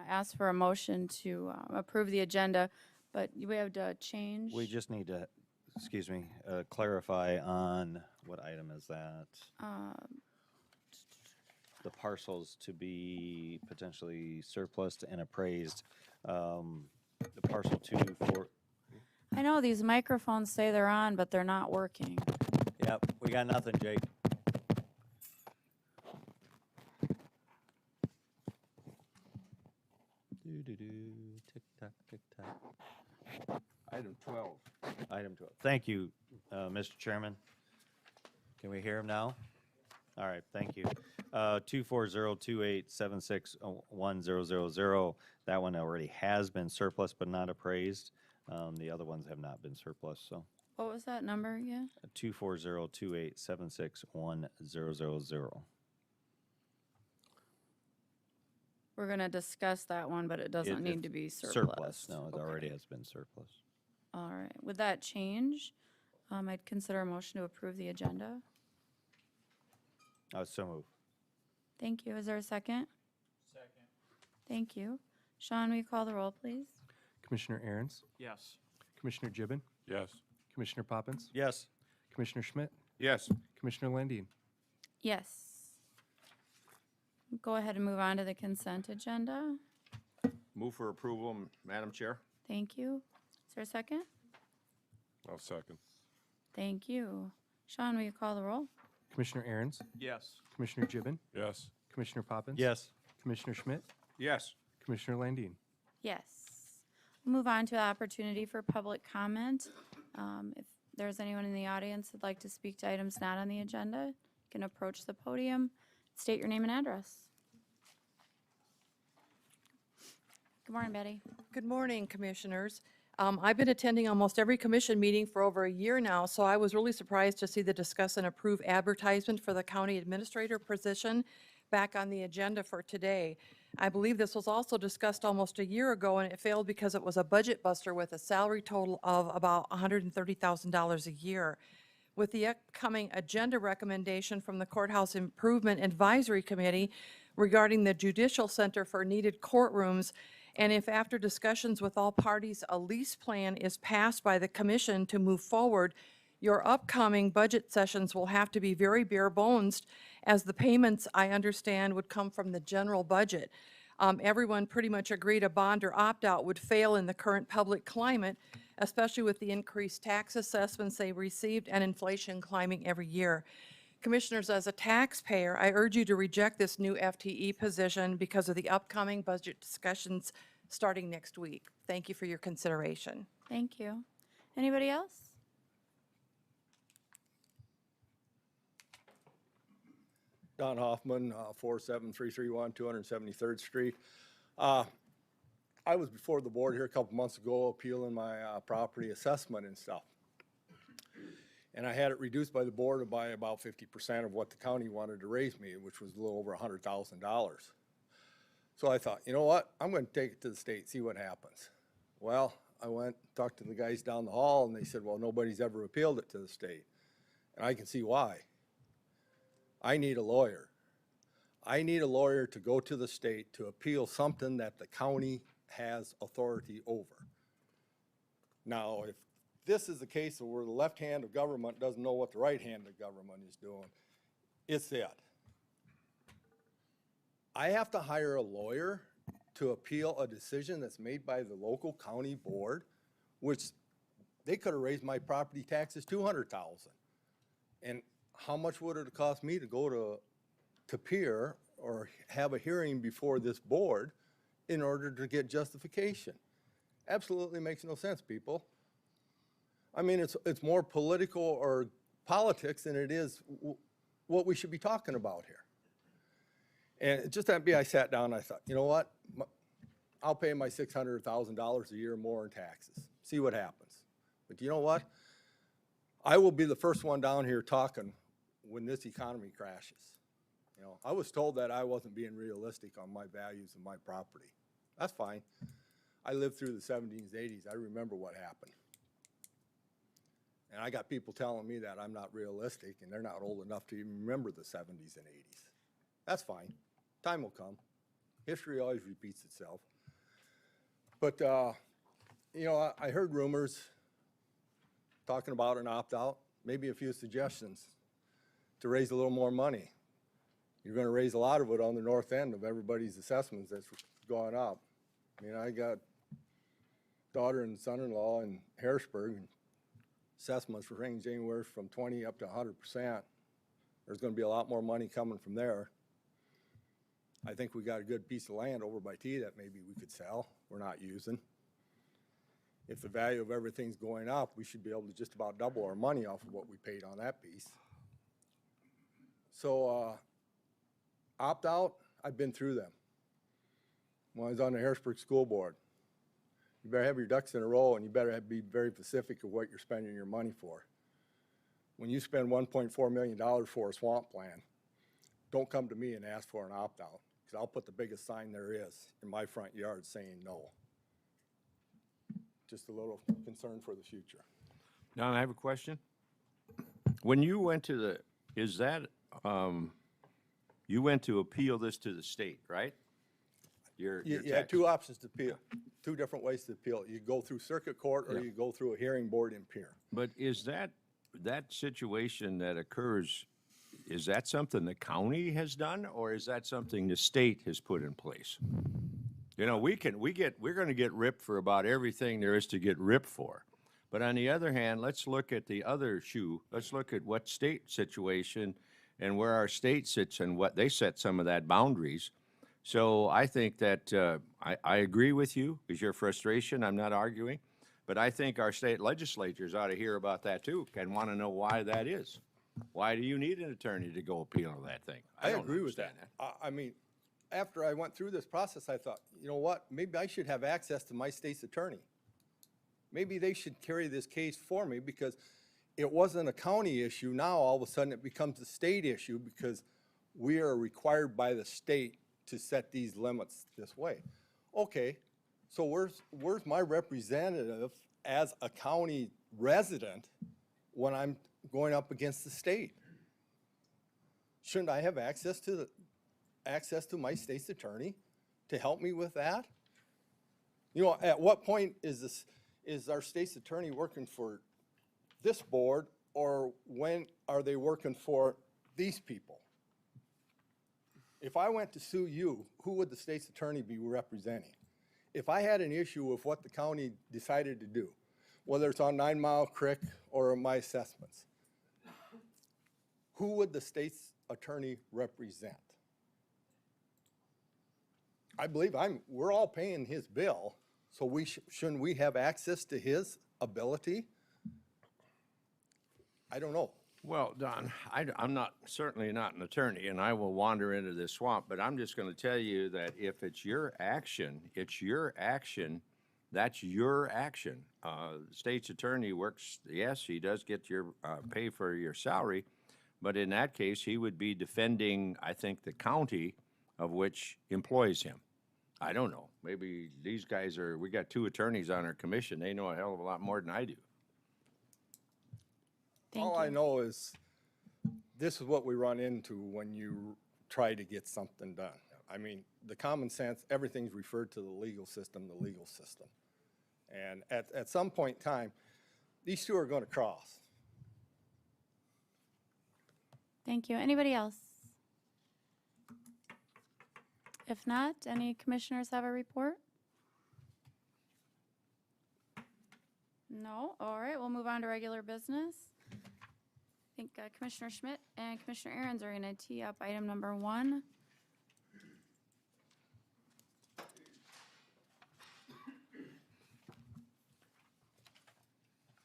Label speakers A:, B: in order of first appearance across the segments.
A: Ask for a motion to approve the agenda, but we have to change.
B: We just need to, excuse me, clarify on, what item is that? The parcels to be potentially surplused and appraised. The parcel 2, 4.
A: I know these microphones say they're on, but they're not working.
B: Yep, we got nothing, Jake. Tick tock, tick tock.
C: Item 12.
B: Item 12. Thank you, Mr. Chairman. Can we hear him now? All right, thank you. 24028761000. That one already has been surplus but not appraised. The other ones have not been surplus, so.
A: What was that number again?
B: 24028761000.
A: We're going to discuss that one, but it doesn't need to be surplus.
B: Surplus, no, it already has been surplus.
A: All right. With that change, I'd consider a motion to approve the agenda.
B: So move.
A: Thank you. Is there a second? Second. Thank you. Sean, will you call the roll, please?
D: Commissioner Aaron's,
C: Yes.
D: Commissioner Gibbon,
C: Yes.
D: Commissioner Poppins,
B: Yes.
D: Commissioner Schmidt,
C: Yes.
D: Commissioner Landine.
A: Yes. Go ahead and move on to the consent agenda.
C: Move for approval, Madam Chair.
A: Thank you. Is there a second?
C: I'll second.
A: Thank you. Sean, will you call the roll?
D: Commissioner Aaron's,
C: Yes.
D: Commissioner Gibbon,
C: Yes.
D: Commissioner Poppins,
B: Yes.
D: Commissioner Schmidt,
C: Yes.
D: Commissioner Landine.
A: Yes. We'll move on to the opportunity for public comment. If there's anyone in the audience that'd like to speak to items not on the agenda, you can approach the podium, state your name and address. Good morning, Betty.
E: Good morning, Commissioners. I've been attending almost every commission meeting for over a year now, so I was really surprised to see the discuss and approve advertisement for the county administrator position back on the agenda for today. I believe this was also discussed almost a year ago, and it failed because it was a budget buster with a salary total of about $130,000 a year. With the upcoming agenda recommendation from the Courthouse Improvement Advisory Committee regarding the Judicial Center for needed courtrooms, and if after discussions with all parties, a lease plan is passed by the commission to move forward, your upcoming budget sessions will have to be very bare bones, as the payments, I understand, would come from the general budget. Everyone pretty much agreed a bond or opt-out would fail in the current public climate, especially with the increased tax assessments they received and inflation climbing every year. Commissioners, as a taxpayer, I urge you to reject this new FTE position because of the upcoming budget discussions starting next week. Thank you for your consideration.
A: Thank you. Anybody else?
F: Don Hoffman, 47331 273rd Street. I was before the board here a couple months ago appealing my property assessment and stuff. And I had it reduced by the board by about 50% of what the county wanted to raise me, which was a little over $100,000. So I thought, you know what, I'm going to take it to the state, see what happens. Well, I went, talked to the guys down the hall, and they said, well, nobody's ever appealed it to the state. And I can see why. I need a lawyer. I need a lawyer to go to the state to appeal something that the county has authority over. Now, if this is the case where the left hand of government doesn't know what the right hand of government is doing, it's it. I have to hire a lawyer to appeal a decision that's made by the local county board, which they could have raised my property taxes $200,000. And how much would it cost me to go to peer or have a hearing before this board in order to get justification? Absolutely makes no sense, people. I mean, it's more political or politics than it is what we should be talking about here. And just that I sat down and I thought, you know what? I'll pay my $600,000 a year more in taxes. See what happens. But you know what? I will be the first one down here talking when this economy crashes. You know, I was told that I wasn't being realistic on my values of my property. That's fine. I lived through the 70s, 80s. I remember what happened. And I got people telling me that I'm not realistic, and they're not old enough to even remember the 70s and 80s. That's fine. Time will come. History always repeats itself. But, you know, I heard rumors talking about an opt-out, maybe a few suggestions to raise a little more money. You're gonna raise a lot of it on the north end of everybody's assessments that's gone up. I mean, I got daughter and son-in-law in Harrisburg, and assessments range anywhere from 20 up to 100%. There's gonna be a lot more money coming from there. I think we got a good piece of land over by T that maybe we could sell, we're not using. If the value of everything's going up, we should be able to just about double our money off of what we paid on that piece. So, opt-out, I've been through them. When I was on the Harrisburg School Board, you better have your ducks in a row and you better be very specific of what you're spending your money for. When you spend $1.4 million for a swamp plan, don't come to me and ask for an opt-out, because I'll put the biggest sign there is in my front yard saying no. Just a little concern for the future.
C: Don, I have a question. When you went to the, is that, you went to appeal this to the state, right? Your
F: You had
C: tax-
F: two options to appeal, two different ways to appeal it. You go through circuit court or
C: Yeah.
F: you go through a hearing board in Pier.
C: But is that situation that occurs, is that something the county has done, or is that something the state has put in place? You know, we're gonna get ripped for about everything there is to get ripped for. But on the other hand, let's look at the other shoe. Let's look at what state situation and where our state sits and what they set some of that boundaries. So I think that, I agree with you, is your frustration, I'm not arguing. But I think our state legislatures ought to hear about that too, and want to know why that is. Why do you need an attorney to go appeal that thing?
F: I
C: don't
F: agree with that.
C: understand
F: I mean, after I went through this process, I thought, you know what, maybe I should have access to my state's attorney. Maybe they should carry this case for me, because it wasn't a county issue. Now, all of a sudden, it becomes a state issue because we are required by the state to set these limits this way. Okay, so where's my representative as a county resident when I'm going up against the state? Shouldn't I have access to my state's attorney to help me with that? You know, at what point is our state's attorney working for this board, or when are they working for these people? If I went to sue you, who would the state's attorney be representing? If I had an issue with what the county decided to do, whether it's on 9 Mile Creek or my assessments, who would the state's attorney represent? I believe we're all paying his bill, so shouldn't we have access to his ability? I don't know.
C: Well, Don, I'm certainly not an attorney, and I will wander into this swamp, but I'm just going to tell you that if it's your action, that's your action. The state's attorney works, yes, he does get your pay for your salary, but in that case, he would be defending, I think, the county of which employs him. I don't know. Maybe these guys we got 2 attorneys on our commission. They know a hell of a lot more than I do.
A: Thank
F: All
A: you.
F: I know is this is what we run into when you try to get something done. I mean, the common sense, everything's referred to the legal system. And at some point in time, these two are going to cross.
A: Thank you. Anybody else? If not, any commissioners have a report? No? All right, we'll move on to regular business. I think Commissioner Schmidt and Commissioner Aaron's are going to tee up item number 1.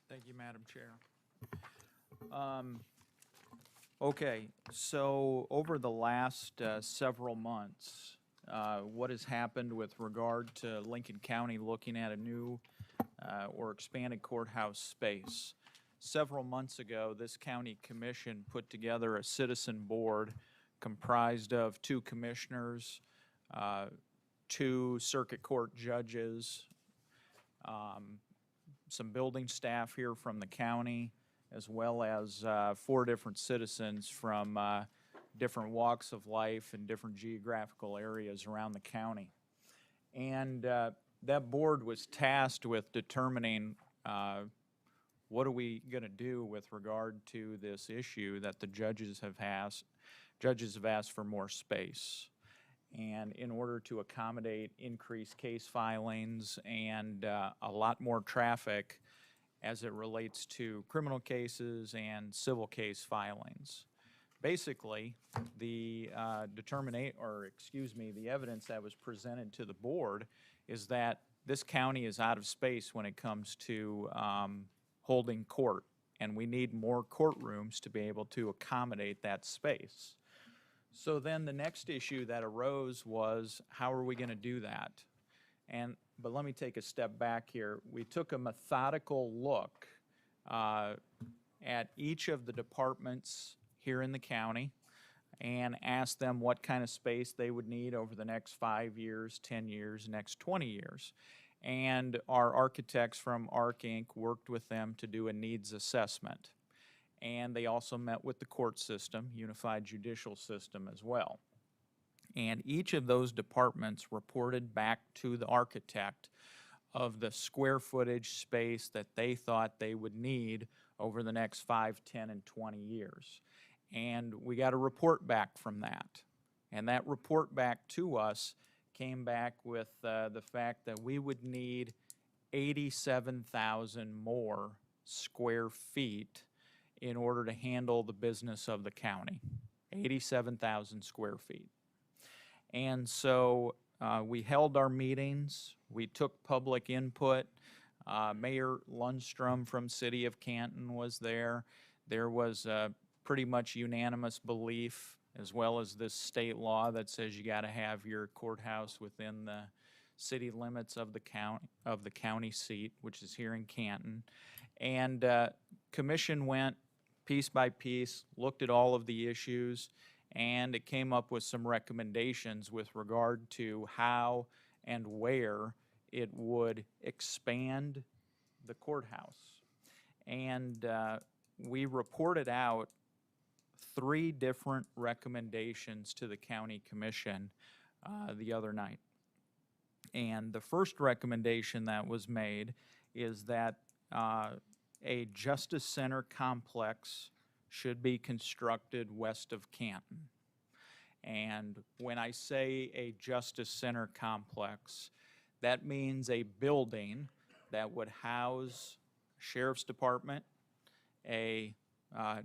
G: Thank you, Madam Chair. Okay, so over the last several months, what has happened with regard to Lincoln County looking at a new or expanded courthouse space? Several months ago, this county commission put together a citizen board comprised of 2 commissioners, 2 circuit court judges, some building staff here from the county, as well as 4 different citizens from different walks of life and different geographical areas around the county. And that board was tasked with determining what are we going to do with regard to this issue that the judges have asked for more space. And in order to accommodate increased case filings and a lot more traffic as it relates to criminal cases and civil case filings. Basically, the the evidence that was presented to the board is that this county is out of space when it comes to holding court, and we need more courtrooms to be able to accommodate that space. So then the next issue that arose was, how are we going to do that? But let me take a step back here. We took a methodical look at each of the departments here in the county and asked them what kind of space they would need over the next 5 years, 10 years, next 20 years. And our architects from ARC Inc. worked with them to do a needs assessment. And they also met with the court system, unified judicial system as well. And each of those departments reported back to the architect of the square footage space that they thought they would need over the next 5, 10, and 20 years. And we got a report back from that. And that report back to us came back with the fact that we would need 87,000 more square feet in order to handle the business of the county. 87,000 square feet. And so we held our meetings, we took public input. Mayor Lundstrom from City of Canton was there. There was pretty much unanimous belief, as well as this state law that says you got to have your courthouse within the city limits of the county seat, which is here in Canton. And commission went piece by piece, looked at all of the issues, and it came up with some recommendations with regard to how and where it would expand the courthouse. And we reported out 3 different recommendations to the county commission the other night. And the first recommendation that was made is that a Justice Center complex should be constructed west of Canton. And when I say a Justice Center complex, that means a building that would house Sheriff's Department, a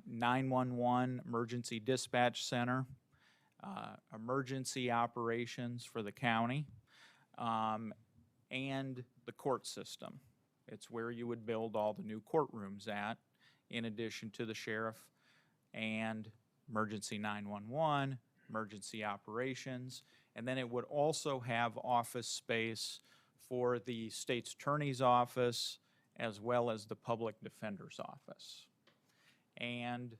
G: 911 emergency dispatch center, emergency operations for the county, and the court system. It's where you would build all the new courtrooms at, in addition to the sheriff and emergency 911, emergency operations, and then it would also have office space for the state's attorney's office as well as the public defender's office. And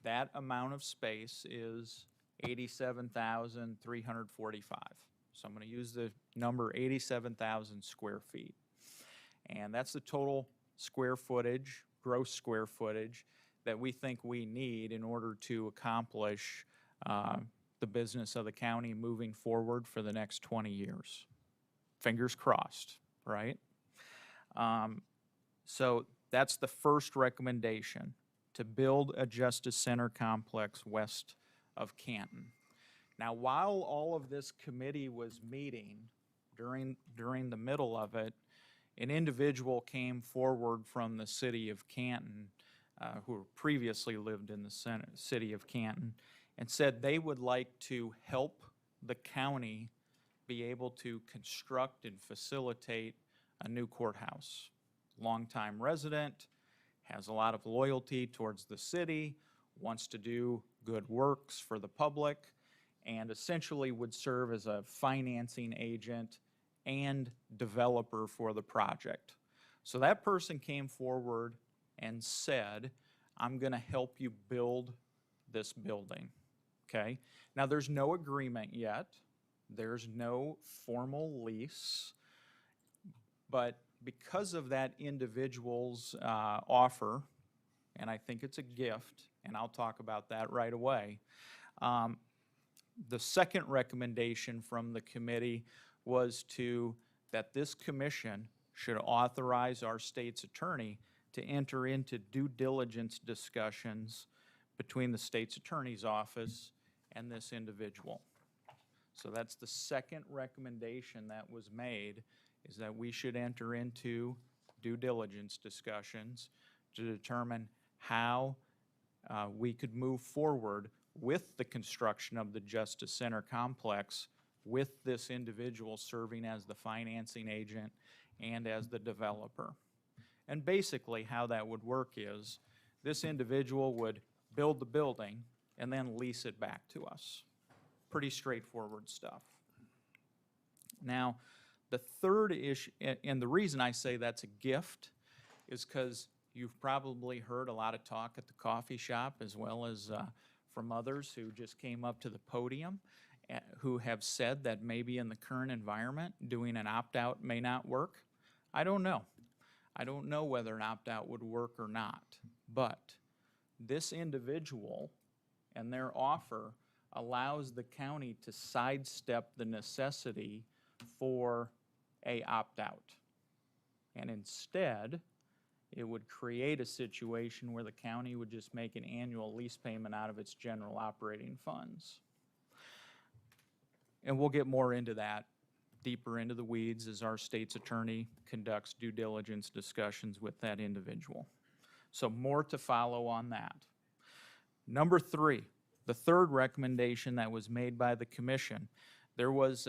G: that amount of space is 87,345. So I'm going to use the number 87,000 square feet. And that's the total square footage, gross square footage, that we think we need in order to accomplish the business of the county moving forward for the next 20 years. Fingers crossed, right? So that's the first recommendation, to build a Justice Center complex west of Canton. Now, while all of this committee was meeting, during the middle of it, an individual came forward from the city of Canton, who previously lived in the city of Canton, and said they would like to help the county be able to construct and facilitate a new courthouse. Longtime resident, has a lot of loyalty towards the city, wants to do good works for the public, and essentially would serve as a financing agent and developer for the project. So that person came forward and said, I'm going to help you build this building, okay? Now, there's no agreement yet. There's no formal lease, but because of that individual's offer, and I think it's a gift, and I'll talk about that right away, The second recommendation from the committee was that this commission should authorize our state's attorney to enter into due diligence discussions between the state's attorney's office and this individual. So that's the second recommendation that was made, is that we should enter into due diligence discussions to determine how we could move forward with the construction of the Justice Center complex with this individual serving as the financing agent and as the developer. And basically how that would work is this individual would build the building and then lease it back to us. Pretty straightforward stuff. Now, the third issue, and the reason I say that's a gift is because you've probably heard a lot of talk at the coffee shop as well as from others who just came up to the podium who have said that maybe in the current environment doing an opt-out may not work. I don't know. I don't know whether an opt-out would work or not, but this individual and their offer allows the county to sidestep the necessity for a opt-out. And instead, it would create a situation where the county would just make an annual lease payment out of its general operating funds. And we'll get more into that, deeper into the weeds, as our state's attorney conducts due diligence discussions with that individual. So more to follow on that. Number three, the third recommendation that was made by the commission, there was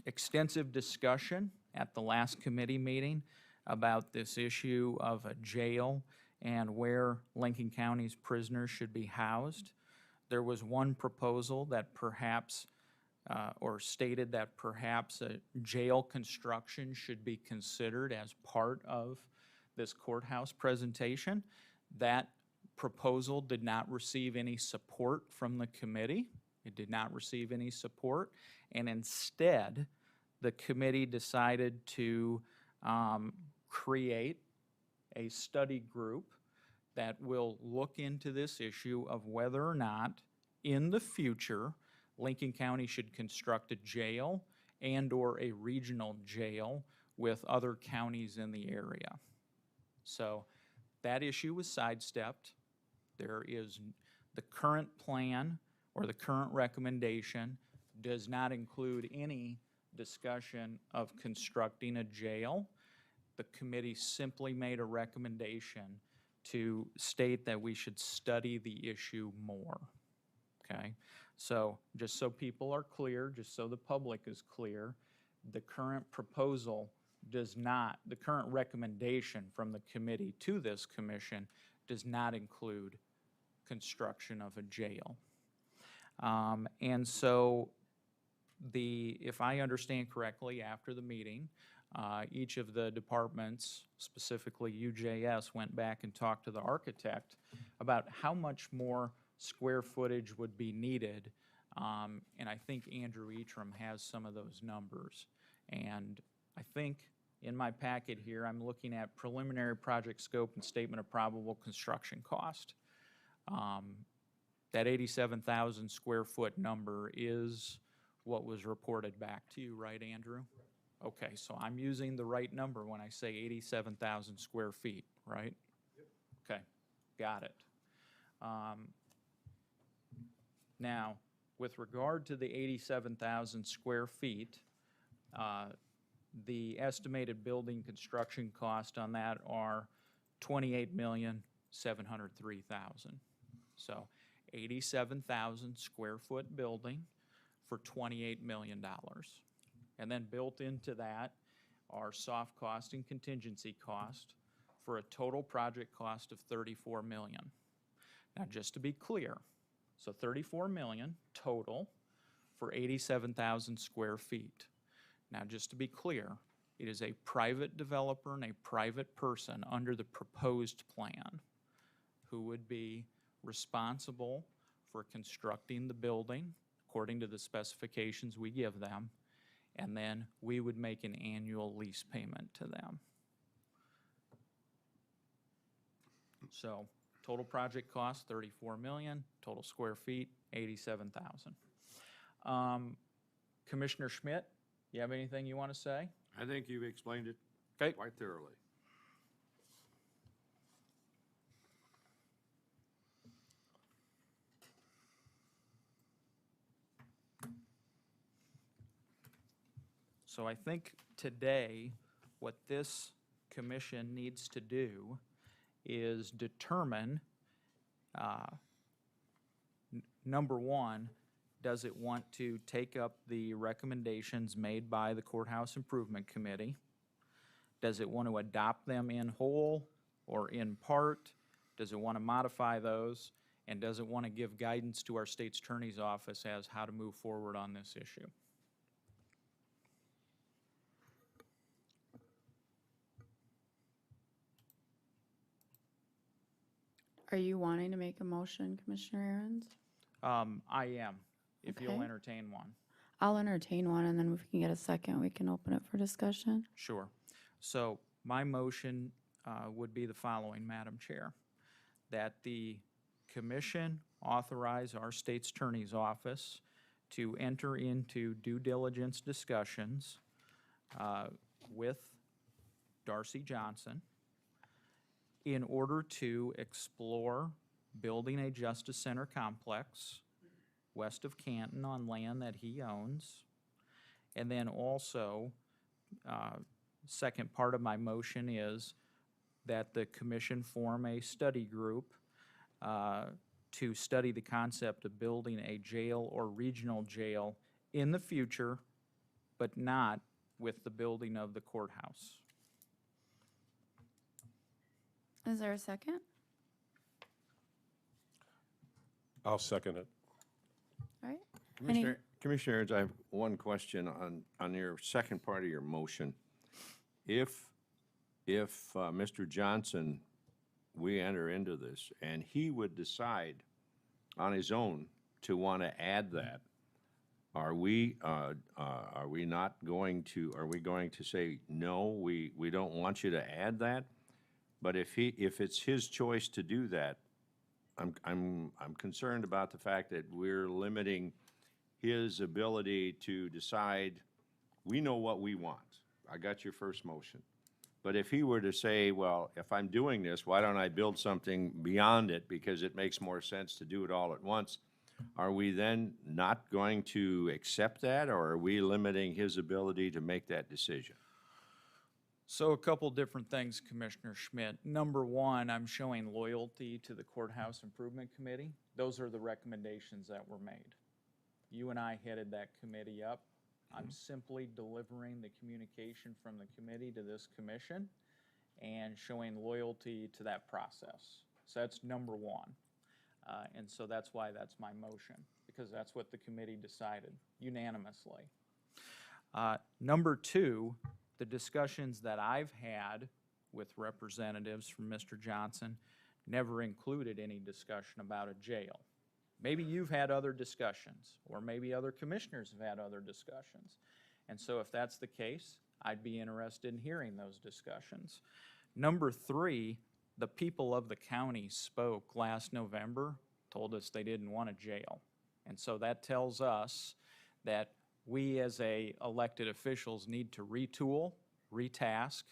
G: extensive discussion at the last committee meeting about this issue of a jail and where Lincoln County's prisoners should be housed. There was one proposal that perhaps, or stated that perhaps a jail construction should be considered as part of this courthouse presentation. That proposal did not receive any support from the committee. It did not receive any support, and instead, the committee decided to create a study group that will look into this issue of whether or not in the future Lincoln County should construct a jail and or a regional jail with other counties in the area. So that issue was sidestepped. There is the current plan or the current recommendation does not include any discussion of constructing a jail. The committee simply made a recommendation to state that we should study the issue more, okay? So just so people are clear, just so the public is clear, the current proposal does not, the current recommendation from the committee to this commission does not include construction of a jail. And so if I understand correctly, after the meeting, each of the departments, specifically UJS, went back and talked to the architect about how much more square footage would be needed. And I think Andrew Etram has some of those numbers. And I think in my packet here, I'm looking at preliminary project scope and statement of probable construction cost. That 87,000 square foot number is what was reported back to you, right, Andrew? Okay, so I'm using the right number when I say 87,000 square feet, right? Yep. Okay, got it. Now, with regard to the 87,000 square feet, the estimated building construction cost on that are $28,703,000. So 87,000 square foot building for $28 million. And then built into that are soft cost and contingency cost for a total project cost of $34 million. Now, just to be clear, so $34 million total for 87,000 square feet. Now, just to be clear, it is a private developer and a private person under the proposed plan who would be responsible for constructing the building according to the specifications we give them, and then we would make an annual lease payment to them. So Total project cost, 34 million. Total square feet, 87,000. Commissioner Schmidt, you have anything you want to say?
C: I think you've explained it
G: Okay.
C: quite thoroughly.
G: So I think today, what this commission needs to do is determine, number one, does it want to take up the recommendations made by the Courthouse Improvement Committee? Does it want to adopt them in whole or in part? Does it want to modify those? And does it want to give guidance to our state's attorney's office as how to move forward on this issue?
A: Are you wanting to make a motion, Commissioner Aaron's?
G: I am, if you'll
A: Okay.
G: entertain one.
A: I'll entertain one, and then if we can get a second, we can open it for discussion.
G: Sure. So my motion would be the following, Madam Chair, that the commission authorize our state's attorney's office to enter into due diligence discussions with Darcy Johnson in order to explore building a Justice Center complex west of Canton on land that he owns. And then also, second part of my motion is that the commission form a study group to study the concept of building a jail or regional jail in the future, but not with the building of the courthouse.
A: Is there a second?
H: I'll second it.
A: All right. Any-
C: Commissioners, I have one question on your second part of your motion. If Mr. Johnson, we enter into this, and he would decide on his own to want to add that, are we not going to, are we going to say, no, we don't want you to add that? But if it's his choice to do that, I'm concerned about the fact that we're limiting his ability to decide, we know what we want. I got your first motion. But if he were to say, well, if I'm doing this, why don't I build something beyond it because it makes more sense to do it all at once, are we then not going to accept that, or are we limiting his ability to make that decision?
G: So a couple different things, Commissioner Schmidt. Number one, I'm showing loyalty to the Courthouse Improvement Committee. Those are the recommendations that were made. You and I headed that committee up. I'm simply delivering the communication from the committee to this commission and showing loyalty to that process. So that's number one. And so that's why that's my motion, because that's what the committee decided unanimously. Number two, the discussions that I've had with representatives from Mr. Johnson never included any discussion about a jail. Maybe you've had other discussions, or maybe other commissioners have had other discussions. And so if that's the case, I'd be interested in hearing those discussions. Number three, the people of the county spoke last November, told us they didn't want a jail. And so that tells us that we as elected officials need to retool, retask,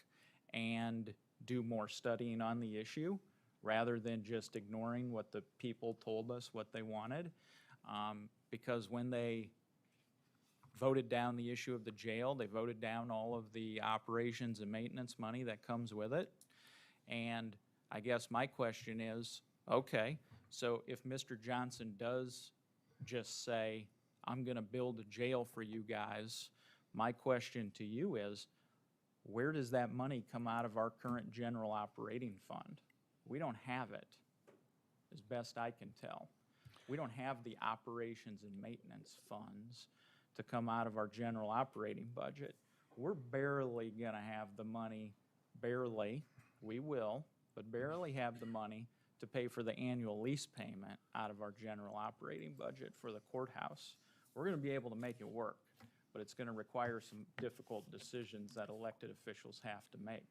G: and do more studying on the issue rather than just ignoring what the people told us what they wanted. Because when they voted down the issue of the jail, they voted down all of the operations and maintenance money that comes with it. And I guess my question is, okay, so if Mr. Johnson does just say, I'm gonna build a jail for you guys, my question to you is, where does that money come out of our current general operating fund? We don't have it, as best I can tell. We don't have the operations and maintenance funds to come out of our general operating budget. We're barely gonna have the money, barely, we will, but barely have the money to pay for the annual lease payment out of our general operating budget for the courthouse. We're gonna be able to make it work, but it's gonna require some difficult decisions that elected officials have to make.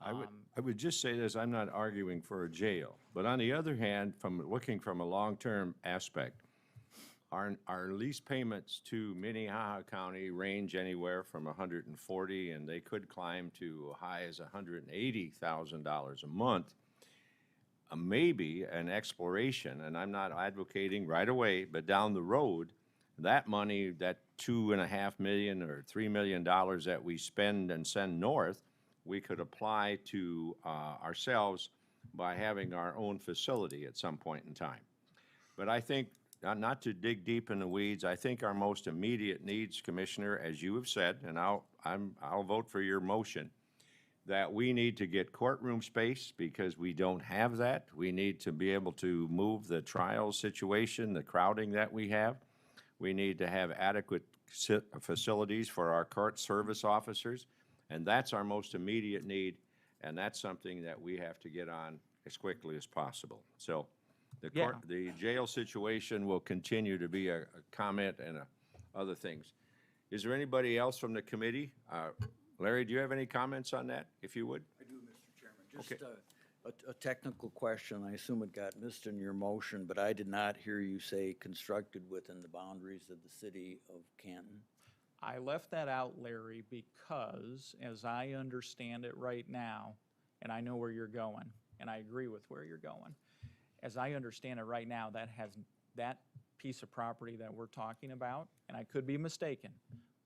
C: I would just say this, I'm not arguing for a jail, but on the other hand, looking from a long-term aspect, our lease payments to Minnehaha County range anywhere from 140, and they could climb to as high as $180,000 a month. Maybe an exploration, and I'm not advocating right away, but down the road, that money, that $2.5 million or $3 million that we spend and send north, we could apply to ourselves by having our own facility at some point in time. But I think, not to dig deep in the weeds, I think our most immediate needs, Commissioner, as you have said, and I'll vote for your motion, that we need to get courtroom space because we don't have that. We need to be able to move the trial situation, the crowding that we have. We need to have adequate facilities for our court service officers, and that's our most immediate need, and that's something that we have to get on as quickly as possible. So the jail situation will continue to be a comment and other things. Is there anybody else from the committee? Larry, do you have any comments on that, if you would?
I: I do, Mr. Chairman. Just a technical question. I assume it got missed in your motion, but I did not hear you say constructed within the boundaries of the city of Canton.
G: I left that out, Larry, because as I understand it right now, and I know where you're going, and I agree with where you're going, as I understand it right now, that piece of property that we're talking about, and I could be mistaken,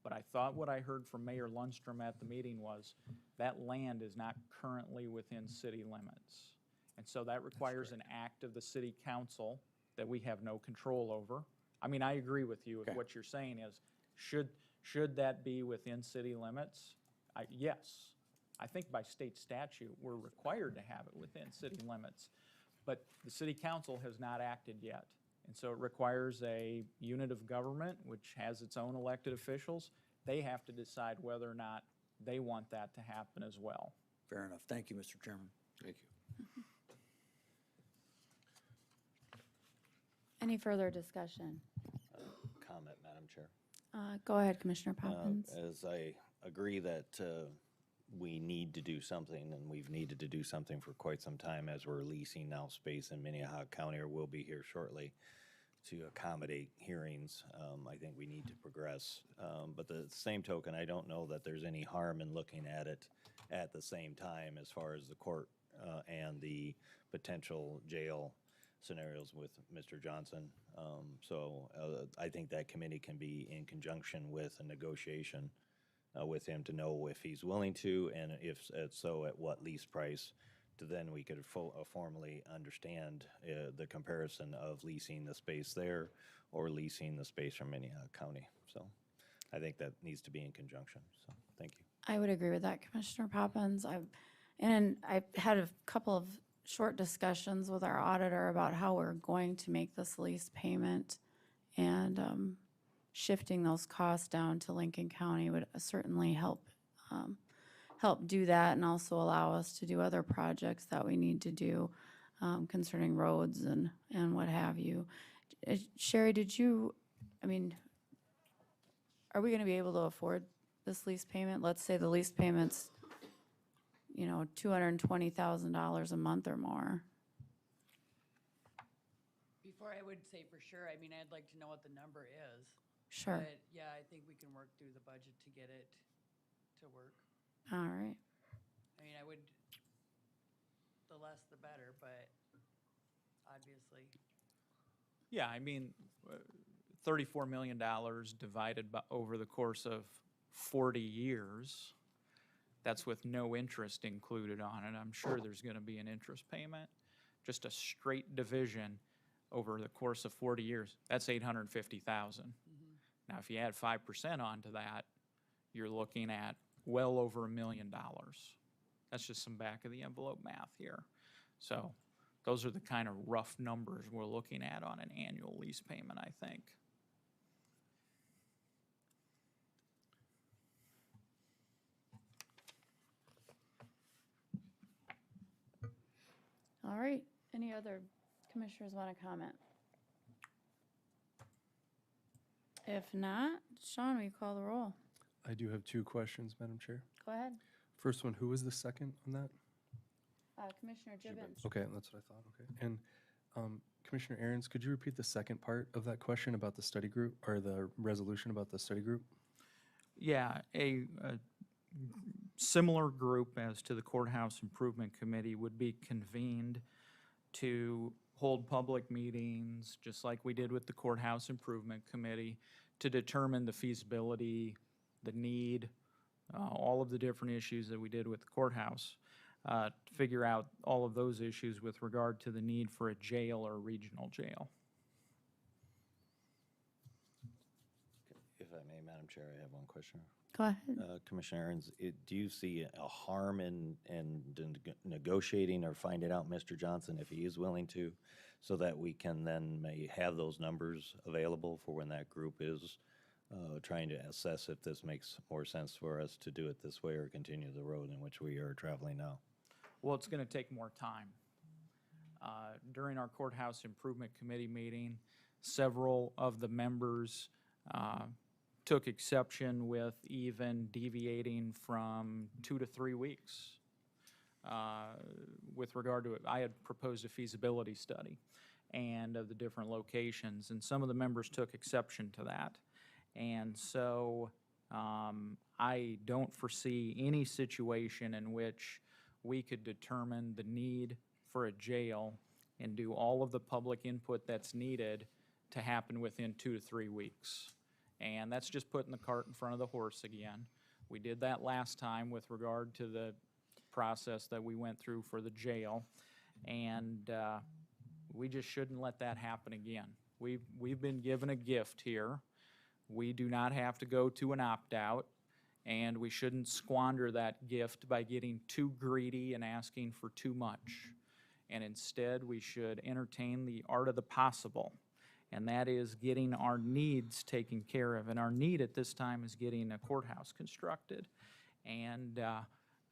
G: but I thought what I heard from Mayor Lundstrom at the meeting was that land is not currently within city limits. And so that requires an act of the city council that we have no control over. I mean, I agree with you. If what you're saying is, should that be within city limits? Yes. I think by state statute, we're required to have it within city limits. But the city council has not acted yet. And so it requires a unit of government, which has its own elected officials. They have to decide whether or not they want that to happen as well.
I: Fair enough. Thank you, Mr. Chairman.
C: Thank you.
A: Any further discussion?
B: Comment, Madam Chair.
A: Go ahead, Commissioner Poppins.
B: As I agree that we need to do something, and we've needed to do something for quite some time as we're leasing now space in Minnehaha County, or will be here shortly, to accommodate hearings. I think we need to progress. But the same token, I don't know that there's any harm in looking at it at the same time as far as the court and the potential jail scenarios with Mr. Johnson. So I think that committee can be in conjunction with a negotiation with him to know if he's willing to, and if so, at what lease price, to then we could formally understand the comparison of leasing the space there or leasing the space from Minnehaha County. So I think that needs to be in conjunction. So thank you.
A: I would agree with that, Commissioner Poppins. I've had a couple of short discussions with our auditor about how we're going to make this lease payment, and shifting those costs down to Lincoln County would certainly help do that, and also allow us to do other projects that we need to do concerning roads and what have you. Sherry, are we going to be able to afford this lease payment? Let's say the lease payment's, $220,000 a month or more.
J: Before I would say for sure, I'd like to know what the number is.
A: Sure.
J: But yeah, I think we can work through the budget to get it to work.
A: All right.
J: The less the better, but obviously.
G: Yeah, $34 million divided over the course of 40 years, that's with no interest included on it. I'm sure there's going to be an interest payment. Just a straight division over the course of 40 years, that's $850,000. Now, if you add 5% onto that, you're looking at well over $1 million. That's just some back of the envelope math here. So those are the kind of rough numbers we're looking at on an annual lease payment, I think.
A: All right. Any other commissioners want to comment? If not, Sean, will you call the roll?
D: I do have two questions, Madam Chair.
A: Go ahead.
D: First one, who was the second on that?
A: Commissioner Gibbons.
D: Okay, that's what I thought, okay. And Commissioner Aaron's, could you repeat the second part of that question about the study group, or the resolution about the study group?
G: Yeah, a similar group as to the Courthouse Improvement Committee would be convened to hold public meetings, just like we did with the Courthouse Improvement Committee, to determine the feasibility, the need, all of the different issues that we did with the courthouse, to figure out all of those issues with regard to the need for a jail or a regional jail.
B: If I may, Madam Chair, I have one question.
A: Go ahead.
B: Commissioner Aaron's, do you see a harm in negotiating or finding out Mr. Johnson if he is willing to, so that we can then may have those numbers available for when that group is trying to assess if this makes more sense for us to do it this way or continue the road in which we are traveling now?
G: Well, it's gonna take more time. During our Courthouse Improvement Committee meeting, several of the members took exception with even deviating from 2 to 3 weeks. With regard to it, I had proposed a feasibility study and of the different locations, and some of the members took exception to that. And so I don't foresee any situation in which we could determine the need for a jail and do all of the public input that's needed to happen within 2 to 3 weeks. And that's just putting the cart in front of the horse again. We did that last time with regard to the process that we went through for the jail, and we just shouldn't let that happen again. We've been given a gift here. We do not have to go to an opt-out, and we shouldn't squander that gift by getting too greedy and asking for too much. And instead, we should entertain the art of the possible, and that is getting our needs taken care of. And our need at this time is getting a courthouse constructed. And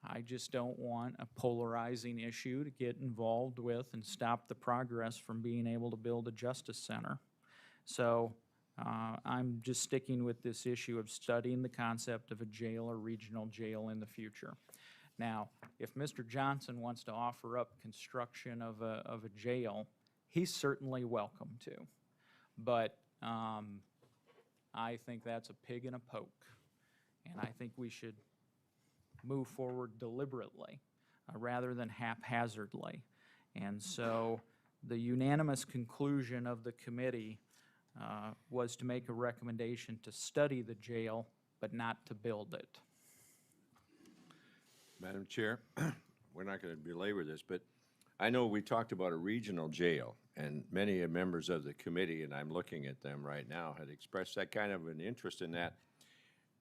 G: I just don't want a polarizing issue to get involved with and stop the progress from being able to build a justice center. So I'm just sticking with this issue of studying the concept of a jail or regional jail in the future. Now, if Mr. Johnson wants to offer up construction of a jail, he's certainly welcome to. But I think that's a pig in a poke, and I think we should move forward deliberately rather than haphazardly. And so the unanimous conclusion of the committee was to make a recommendation to study the jail, but not to build it.
C: Madam Chair, we're not going to belabor this, but I know we talked about a regional jail, and many members of the committee, and I'm looking at them right now, had expressed that kind of an interest in that.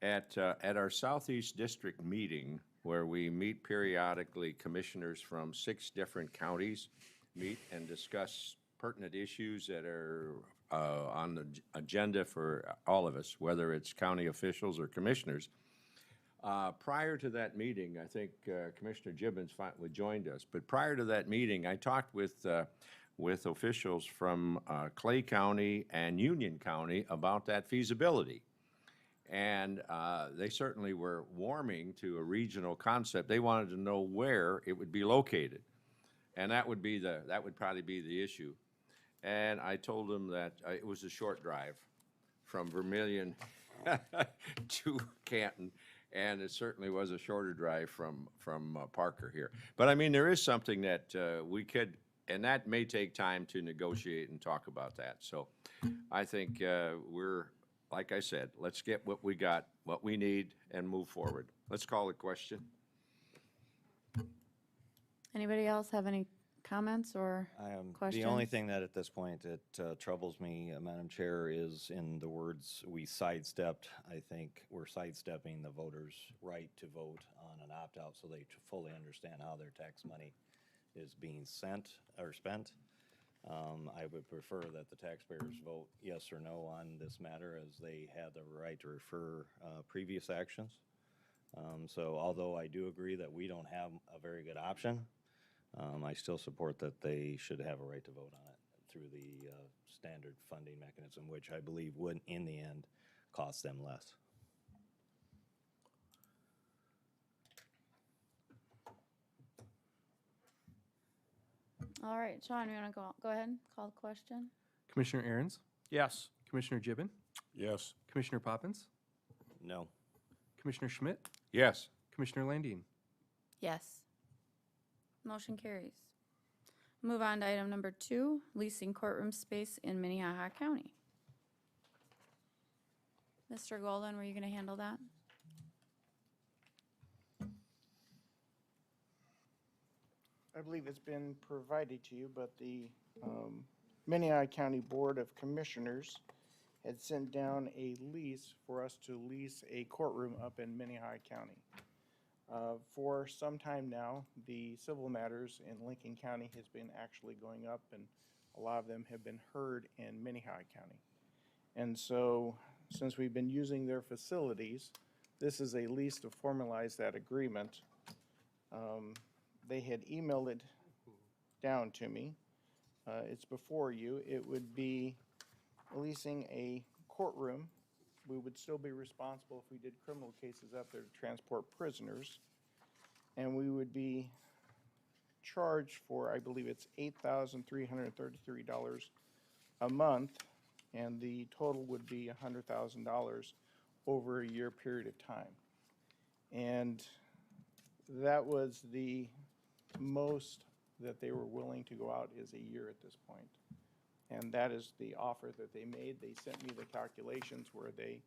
C: At our Southeast District meeting, where we meet periodically, commissioners from 6 different counties meet and discuss pertinent issues that are on the agenda for all of us, whether it's county officials or commissioners. Prior to that meeting, I think Commissioner Gibbons joined us, but prior to that meeting, I talked with officials from Clay County and Union County about that feasibility. And they certainly were warming to a regional concept. They wanted to know where it would be located. And that would probably be the issue. And I told them that it was a short drive from Vermilion to Canton. And it certainly was a shorter drive from Parker here. But I mean, there is something that we could, and that may take time to negotiate and talk about that. So I think we're, like I said, let's get what we got, what we need, and move forward. Let's call the question.
A: Anybody else have any comments or questions?
B: The only thing that at this point that troubles me, Madam Chair, is in the words "we sidestepped." I think we're sidestepping the voters' right to vote on an opt-out, so they fully understand how their tax money is being sent or spent. I would prefer that the taxpayers vote yes or no on this matter, as they had the right to refer previous actions. So although I do agree that we don't have a very good option, I still support that they should have a right to vote on it through the standard funding mechanism, which I believe would, in the end, cost them less.
A: All right, Sean, you want to go ahead and call the question?
D: Commissioner Aaron's,
G: Yes.
D: Commissioner Gibbon,
H: Yes.
D: Commissioner Poppins,
B: No.
D: Commissioner Schmidt,
C: Yes.
D: Commissioner Landine.
A: Yes. Motion carries. Move on to item number 2, leasing courtroom space in Minnehaha County. Mr. Golden, were you going to handle that?
K: I believe it's been provided to you, but the Minnehaha County Board of Commissioners had sent down a lease for us to lease a courtroom up in Minnehaha County. For some time now, the civil matters in Lincoln County has been actually going up, and a lot of them have been heard in Minnehaha County. And so, since we've been using their facilities, this is a lease to formalize that agreement. They had emailed it down to me. It's before you. It would be leasing a courtroom. We would still be responsible if we did criminal cases up there to transport prisoners. And we would be charged for, I believe it's $8,333 a month, and the total would be $100,000 over a year period of time. And that was the most that they were willing to go out is a year at this point. And that is the offer that they made. They sent me the calculations where they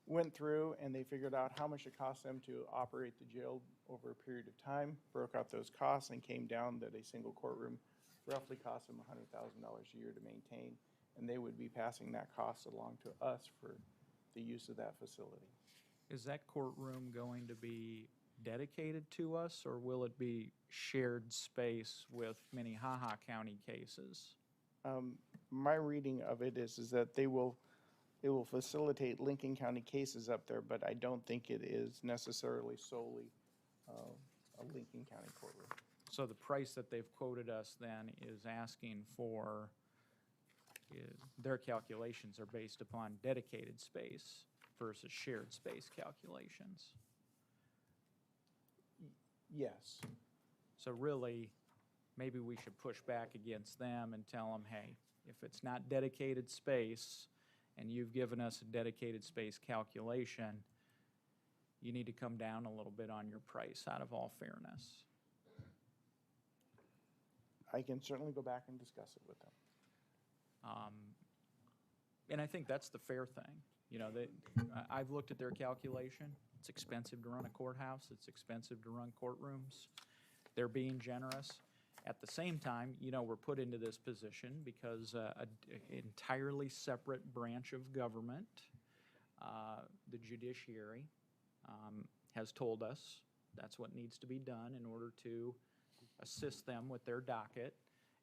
K: went through and they figured out how much it cost them to operate the jail over a period of time, broke out those costs, and came down that a single courtroom roughly cost them $100,000 a year to maintain. And they would be passing that cost along to us for the use of that facility.
G: Is that courtroom going to be dedicated to us, or will it be shared space with Minnehaha County cases?
K: My reading of it is that it will facilitate Lincoln County cases up there, but I don't think it is necessarily solely a Lincoln County courtroom.
G: So the price that they've quoted us then is asking for, their calculations are based upon dedicated space versus shared space calculations.
K: Yes.
G: So really, maybe we should push back against them and tell them, hey, if it's not dedicated space and you've given us a dedicated space calculation, you need to come down a little bit on your price out of all fairness.
K: I can certainly go back and discuss it with them.
G: And I think that's the fair thing. You know, I've looked at their calculation. It's expensive to run a courthouse. It's expensive to run courtrooms. They're being generous. At the same time, you know, we're put into this position because an entirely separate branch of government, the judiciary, has told us that's what needs to be done in order to assist them with their docket.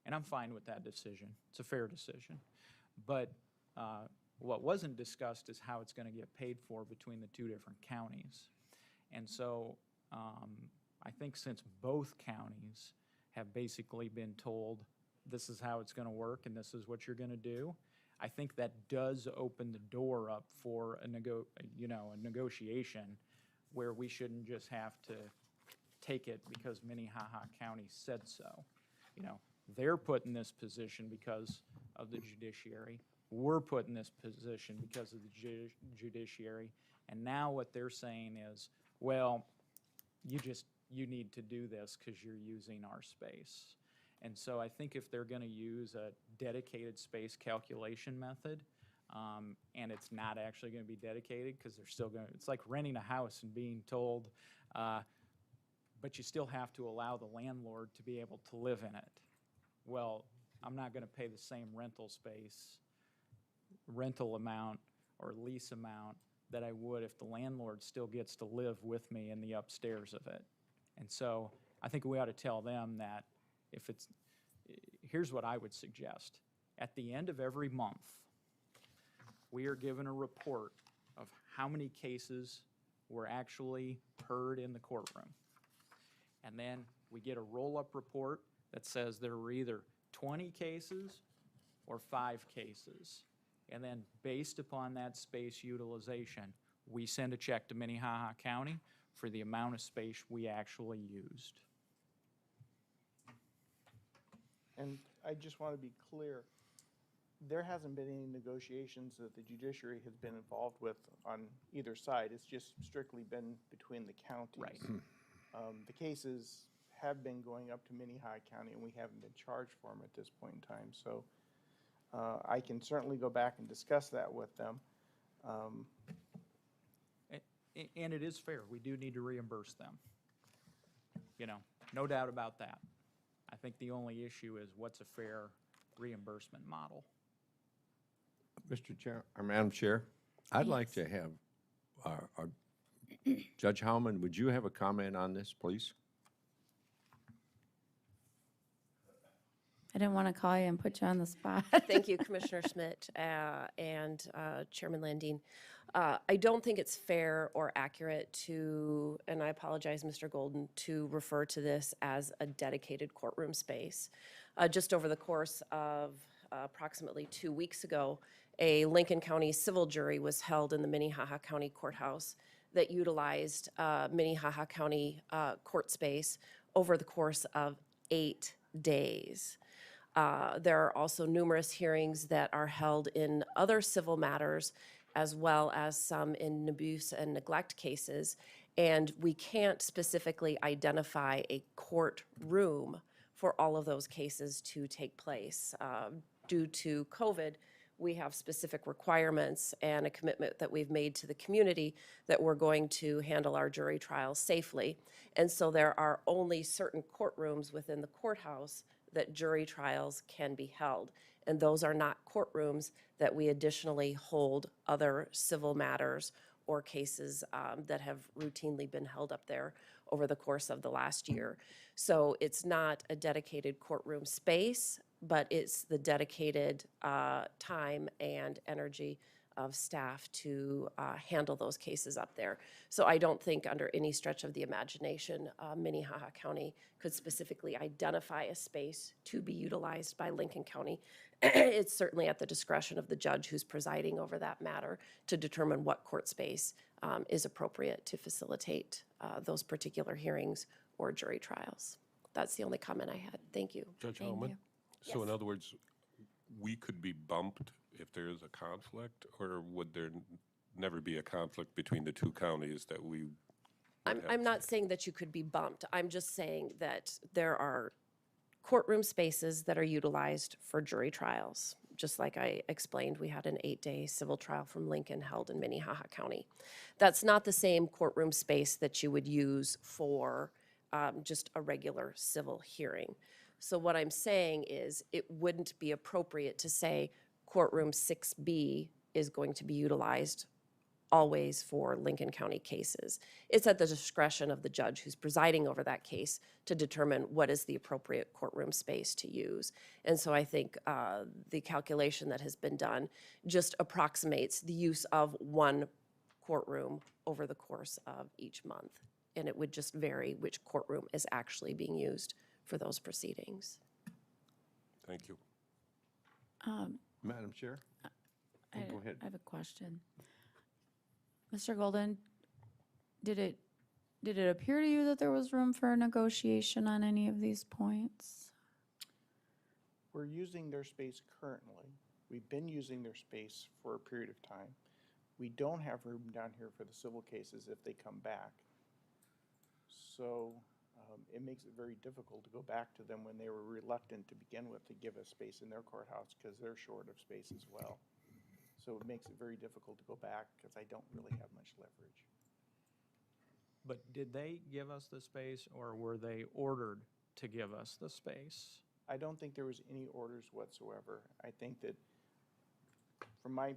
G: And I'm fine with that decision. It's a fair decision. But what wasn't discussed is how it's going to get paid for between the two different counties. And so I think since both counties have basically been told this is how it's going to work and this is what you're going to do, I think that does open the door up for a negotiation where we shouldn't just have to take it because Minnehaha County said so. You know, they're put in this position because of the judiciary. We're put in this position because of the judiciary. And now what they're saying is, well, you need to do this because you're using our space. And so I think if they're going to use a dedicated space calculation method, and it's not actually going to be dedicated because they're still going to, it's like renting a house and being told, but you still have to allow the landlord to be able to live in it. Well, I'm not going to pay the same rental amount or lease amount that I would if the landlord still gets to live with me in the upstairs of it. And so I think we ought to tell them that if it's, here's what I would suggest. At the end of every month, we are given a report of how many cases were actually heard in the courtroom. And then we get a roll-up report that says there were either 20 cases or 5 cases. And then based upon that space utilization, we send a check to Minnehaha County for the amount of space we actually used.
K: And I just want to be clear, there hasn't been any negotiations that the judiciary has been involved with on either side. It's just strictly been between the counties.
G: Right.
K: The cases have been going up to Minnehaha County, and we haven't been charged for them at this point in time. So I can certainly go back and discuss that with them.
G: And it is fair, we do need to reimburse them. You know, no doubt about that. I think the only issue is what's a fair reimbursement model?
C: Mr. Chair, or Madam Chair, I'd like to have, Judge Howman, would you have a comment on this, please?
A: I didn't want to call you and put you on the spot.
L: Thank you, Commissioner Schmidt and Chairman Landine. I don't think it's fair or accurate to, and I apologize, Mr. Golden, to refer to this as a dedicated courtroom space. Just over the course of approximately 2 weeks ago, a Lincoln County civil jury was held in the Minnehaha County Courthouse that utilized Minnehaha County court space over the course of 8 days. There are also numerous hearings that are held in other civil matters, as well as some in abuse and neglect cases. And we can't specifically identify a courtroom for all of those cases to take place. Due to COVID, we have specific requirements and a commitment that we've made to the community that we're going to handle our jury trials safely. And so there are only certain courtrooms within the courthouse that jury trials can be held. And those are not courtrooms that we additionally hold other civil matters or cases that have routinely been held up there over the course of the last year. So it's not a dedicated courtroom space, but it's the dedicated time and energy of staff to handle those cases up there. So I don't think under any stretch of the imagination, Minnehaha County could specifically identify a space to be utilized by Lincoln County. It's certainly at the discretion of the judge who's presiding over that matter to determine what court space is appropriate to facilitate those particular hearings or jury trials. That's the only comment I had. Thank you.
H: Judge
A: Thank
H: Hellman?
A: you.
H: So in other words, we could be bumped if there is a conflict, or would there never be a conflict between the two counties that we?
L: I'm not saying that you could be bumped. I'm just saying that there are courtroom spaces that are utilized for jury trials. Just like I explained, we had an 8-day civil trial from Lincoln held in Minnehaha County. That's not the same courtroom space that you would use for just a regular civil hearing. So what I'm saying is it wouldn't be appropriate to say courtroom 6B is going to be utilized always for Lincoln County cases. It's at the discretion of the judge who's presiding over that case to determine what is the appropriate courtroom space to use. And so I think the calculation that has been done just approximates the use of one courtroom over the course of each month. And it would just vary which courtroom is actually being used for those proceedings.
H: Thank you.
C: Madam Chair? Go ahead.
A: I have a question. Mr. Golden, did it appear to you that there was room for negotiation on any of these points?
K: We're using their space currently. We've been using their space for a period of time. We don't have room down here for the civil cases if they come back. So it makes it very difficult to go back to them when they were reluctant to begin with to give us space in their courthouse because they're short of space as well. So it makes it very difficult to go back because I don't really have much leverage.
G: But did they give us the space, or were they ordered to give us the space?
K: I don't think there was any orders whatsoever. I think that from my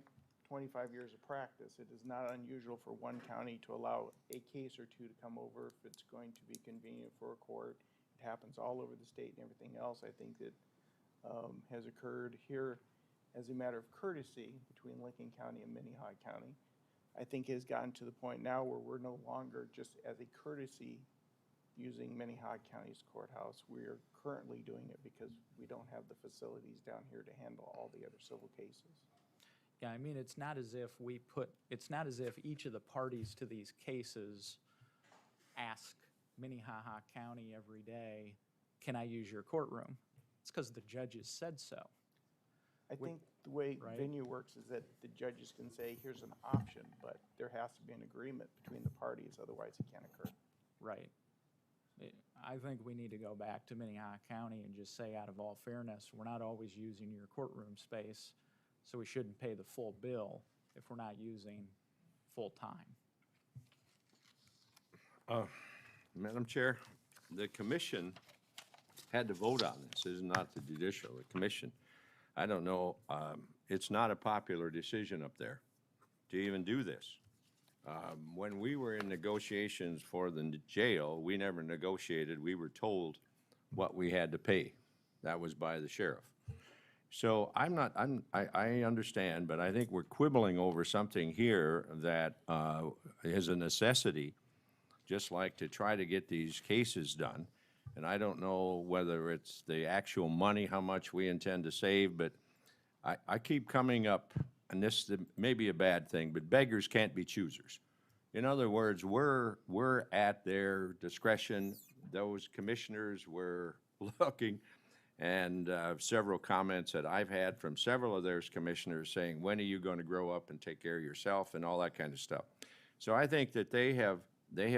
K: 25 years of practice, it is not unusual for one county to allow a case or two to come over if it's going to be convenient for a court. It happens all over the state and everything else. I think that has occurred here as a matter of courtesy between Lincoln County and Minnehaha County. I think it has gotten to the point now where we're no longer just as a courtesy using Minnehaha County's courthouse. We are currently doing it because we don't have the facilities down here to handle all the other civil cases.
G: Yeah, I mean, it's not as if each of the parties to these cases ask Minnehaha County every day, can I use your courtroom? It's because the judges said so.
K: I think the way
G: right?
K: venue works is that the judges can say, here's an option, but there has to be an agreement between the parties, otherwise it can't occur.
G: Right. I think we need to go back to Minnehaha County and just say, out of all fairness, we're not always using your courtroom space, so we shouldn't pay the full bill if we're not using full time.
C: Madam Chair, the commission had to vote on this. This is not the judicial, the commission. I don't know, it's not a popular decision up there to even do this. When we were in negotiations for the jail, we never negotiated. We were told what we had to pay. That was by the sheriff. So I understand, but I think we're quibbling over something here that is a necessity, just like to try to get these cases done. And I don't know whether it's the actual money, how much we intend to save, but I keep coming up, and this may be a bad thing, but beggars can't be choosers. In other words, we're at their discretion. Those commissioners were looking, and several comments that I've had from several of those commissioners saying, when are you going to grow up and take care of yourself and all that kind of stuff. So I think that they have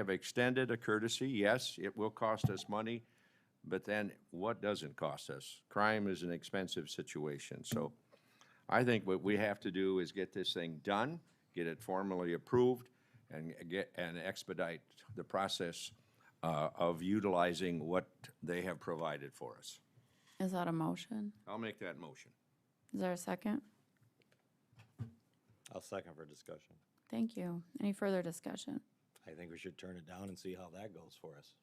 C: extended a courtesy. Yes, it will cost us money, but then what doesn't cost us? Crime is an expensive situation. So I think what we have to do is get this thing done, get it formally approved, and expedite the process of utilizing what they have provided for us.
A: Is that a motion?
C: I'll make that motion.
A: Is there a second?
B: I'll second for discussion.
A: Thank you. Any further discussion?
B: I think we should turn it down and see how that goes for us.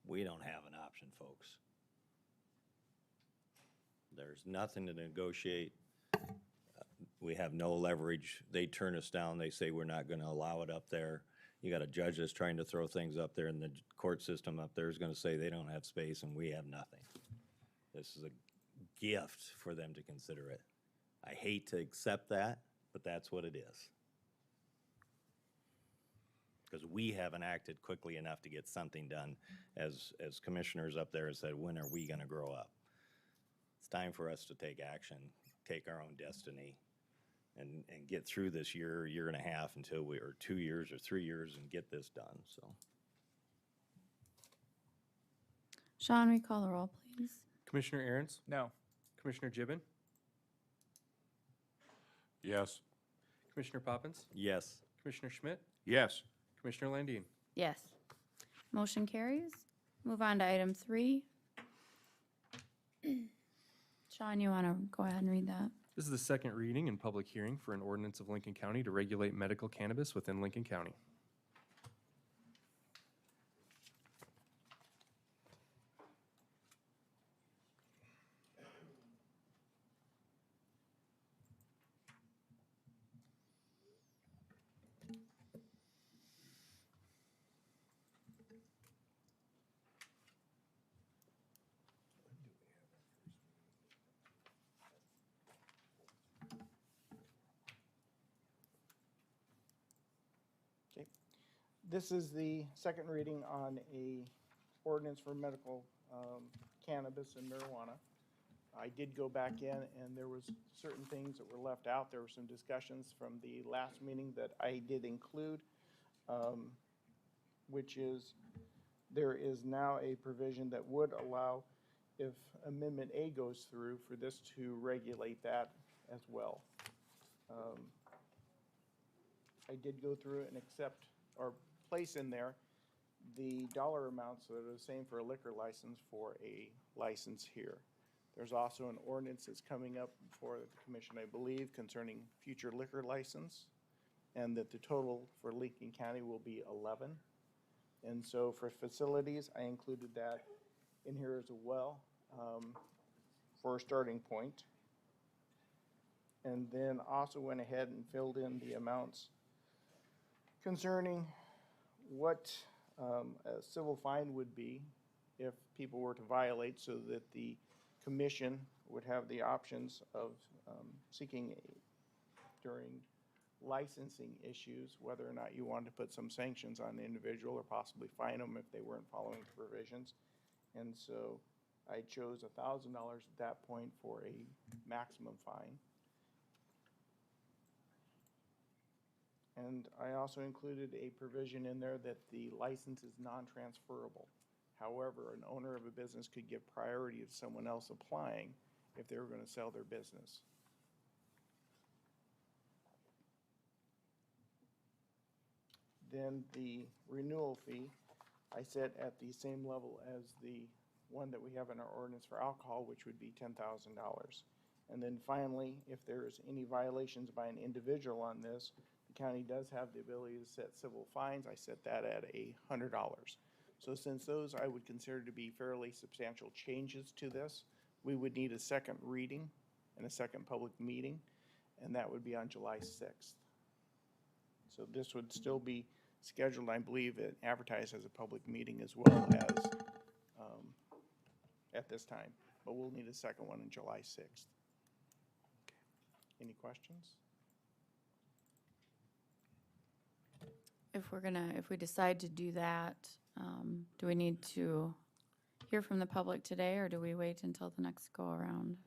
B: We don't have an option, folks. There's nothing to negotiate. We have no leverage. They turn us down. They say we're not going to allow it up there. You got a judge that's trying to throw things up there, and the court system up there is going to say they don't have space and we have nothing. This is a gift for them to consider it. I hate to accept that, but that's what it is. Because we haven't acted quickly enough to get something done. As commissioners up there said, when are we going to grow up? It's time for us to take action, take our own destiny, and get through this year and a half until or 2 years or 3 years and get this done, so.
A: Sean, we call the roll, please.
D: Commissioner Aaron's,
G: No.
D: Commissioner Gibbon,
H: Yes.
D: Commissioner Poppins,
B: Yes.
D: Commissioner Schmidt,
C: Yes.
D: Commissioner Landine.
A: Yes. Motion carries. Move on to item 3. Sean, you want to go ahead and read that?
D: This is the second reading and public hearing for an ordinance of Lincoln County to regulate medical cannabis within Lincoln County.
K: This is the second reading on a ordinance for medical cannabis and marijuana. I did go back in, and there was certain things that were left out. There were some discussions from the last meeting that I did include, which is there is now a provision that would allow, if Amendment A goes through, for this to regulate that as well. I did go through it and accept or place in there the dollar amounts that are the same for a liquor license for a license here. There's also an ordinance that's coming up before the commission, I believe, concerning future liquor license, and that the total for Lincoln County will be 11. And so for facilities, I included that in here as well for a starting point. And then also went ahead and filled in the amounts concerning what a civil fine would be if people were to violate, so that the commission would have the options of seeking during licensing issues, whether or not you wanted to put some sanctions on the individual or possibly fine them if they weren't following the provisions. And so I chose $1,000 at that point for a maximum fine. And I also included a provision in there that the license is non-transferable. However, an owner of a business could give priority to someone else applying if they were going to sell their business. Then the renewal fee, I set at the same level as the one that we have in our ordinance for alcohol, which would be $10,000. And then finally, if there's any violations by an individual on this, the county does have the ability to set civil fines. I set that at $100. So since those I would consider to be fairly substantial changes to this, we would need a second reading and a second public meeting, and that would be on July 6th. So this would still be scheduled, I believe, and advertised as a public meeting as well as at this time. But we'll need a second one on July 6th. Any questions?
A: If we decide to do that, do we need to hear from the public today, or do we wait until the next go around?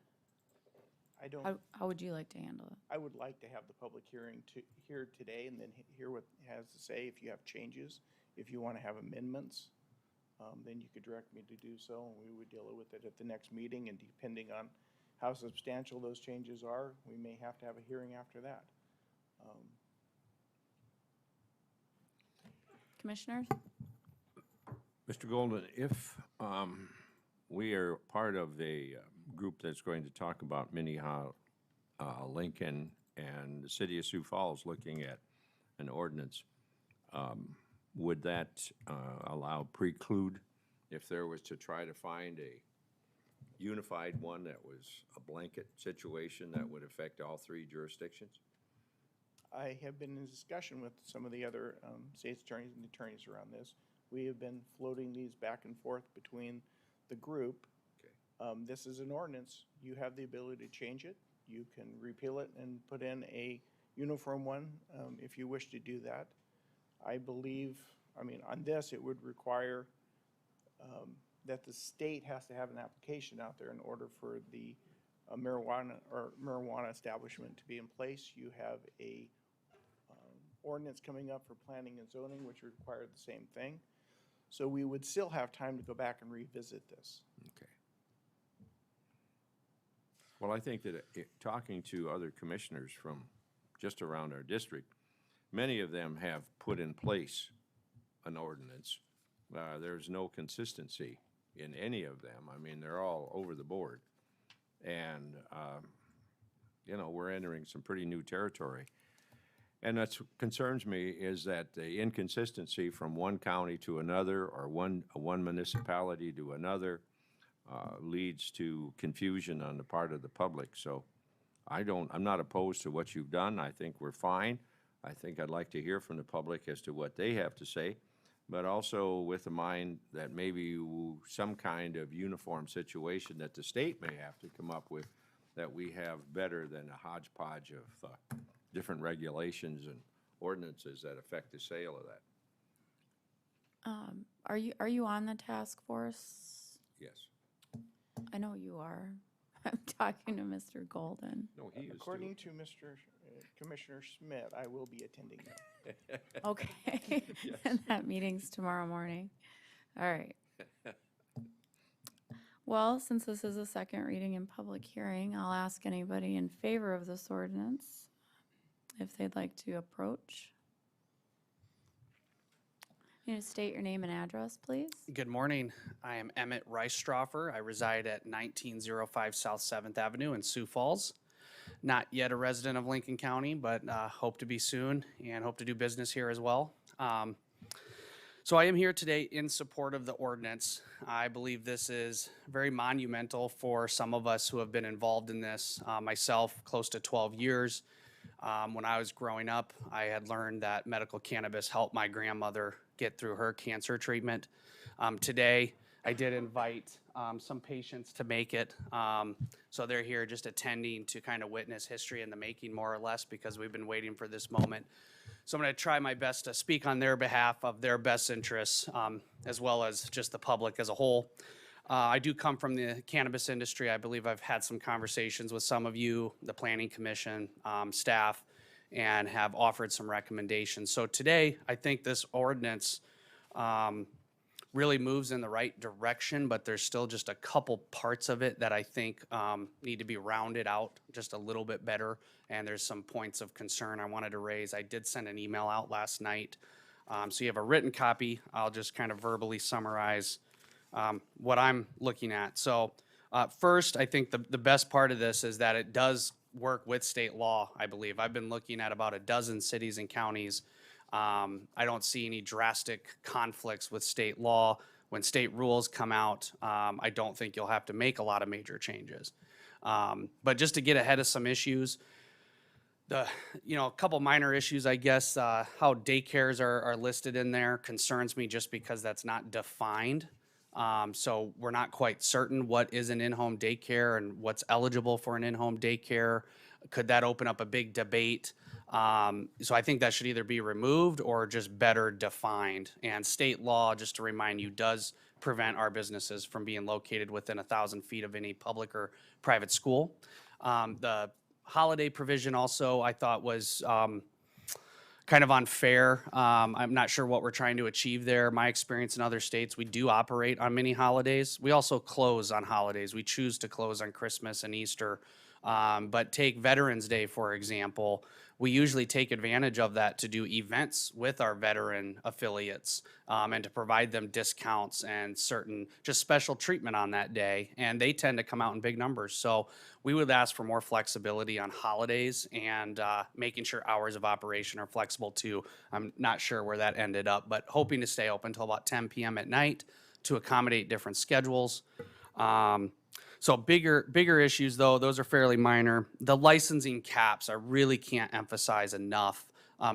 K: I don't.
A: How would you like to handle it?
K: I would like to have the public hearing here today and then hear what it has to say. If you have changes, if you want to have amendments, then you could direct me to do so, and we would deal with it at the next meeting. And depending on how substantial those changes are, we may have to have a hearing after that.
A: Commissioners?
C: Mr. Golden, if we are part of a group that's going to talk about Minnehaha, Lincoln, and the city of Sioux Falls looking at an ordinance, would that preclude if there was to try to find a unified one that was a blanket situation that would affect all three jurisdictions?
K: I have been in discussion with some of the other state's attorneys and attorneys around this. We have been floating these back and forth between the group.
C: Okay.
K: This is an ordinance. You have the ability to change it. You can repeal it and put in a uniform one if you wish to do that. I believe, on this, it would require that the state has to have an application out there in order for the marijuana establishment to be in place. You have a ordinance coming up for planning and zoning, which require the same thing. So we would still have time to go back and revisit this.
C: Okay. Well, I think that talking to other commissioners from just around our district, many of them have put in place an ordinance. There's no consistency in any of them. They're all over the board. And, we're entering some pretty new territory. And what concerns me is that the inconsistency from one county to another or one municipality to another leads to confusion on the part of the public. So I'm not opposed to what you've done. I think we're fine. I think I'd like to hear from the public as to what they have to say, but also with the mind that maybe some kind of uniform situation that the state may have to come up with that we have better than a hodgepodge of different regulations and ordinances that affect the sale of that.
A: Are you on the task force?
C: Yes.
A: I know you are. I'm talking to Mr. Golden.
C: No, he is
K: According
C: too.
K: to Mr. Commissioner Schmidt, I will be attending that.
A: Okay. And that meeting's tomorrow morning. All right. Well, since this is a second reading and public hearing, I'll ask anybody in favor of this ordinance if they'd like to approach. You need to state your name and address, please.
M: Good morning. I am Emmett Reistroffer. I reside at 1905 South 7th Avenue in Sioux Falls. Not yet a resident of Lincoln County, but hope to be soon and hope to do business here as well. So I am here today in support of the ordinance. I believe this is very monumental for some of us who have been involved in this. Myself, close to 12 years. When I was growing up, I had learned that medical cannabis helped my grandmother get through her cancer treatment. Today, I did invite some patients to make it. So they're here just attending to kind of witness history in the making, more or less, because we've been waiting for this moment. So I'm going to try my best to speak on their behalf of their best interests, as well as just the public as a whole. I do come from the cannabis industry. I believe I've had some conversations with some of you, the planning commission, staff, and have offered some recommendations. So today, I think this ordinance really moves in the right direction, but there's still just a couple parts of it that I think need to be rounded out just a little bit better. And there's some points of concern I wanted to raise. I did send an email out last night. So you have a written copy. I'll just kind of verbally summarize what I'm looking at. So first, I think the best part of this is that it does work with state law, I believe. I've been looking at about a dozen cities and counties. I don't see any drastic conflicts with state law. When state rules come out, I don't think you'll have to make a lot of major changes. But just to get ahead of some issues, a couple minor issues, I guess, how daycares are listed in there concerns me just because that's not defined. So we're not quite certain what is an in-home daycare and what's eligible for an in-home daycare. Could that open up a big debate? So I think that should either be removed or just better defined. And state law, just to remind you, does prevent our businesses from being located within 1,000 feet of any public or private school. The holiday provision also I thought was kind of unfair. I'm not sure what we're trying to achieve there. My experience in other states, we do operate on many holidays. We also close on holidays. We choose to close on Christmas and Easter. But take Veterans Day, for example. We usually take advantage of that to do events with our veteran affiliates and to provide them discounts and certain just special treatment on that day. And they tend to come out in big numbers. So we would ask for more flexibility on holidays and making sure hours of operation are flexible too. I'm not sure where that ended up, but hoping to stay open until about 10 p.m. at night to accommodate different schedules. So bigger issues though, those are fairly minor. The licensing caps, I really can't emphasize enough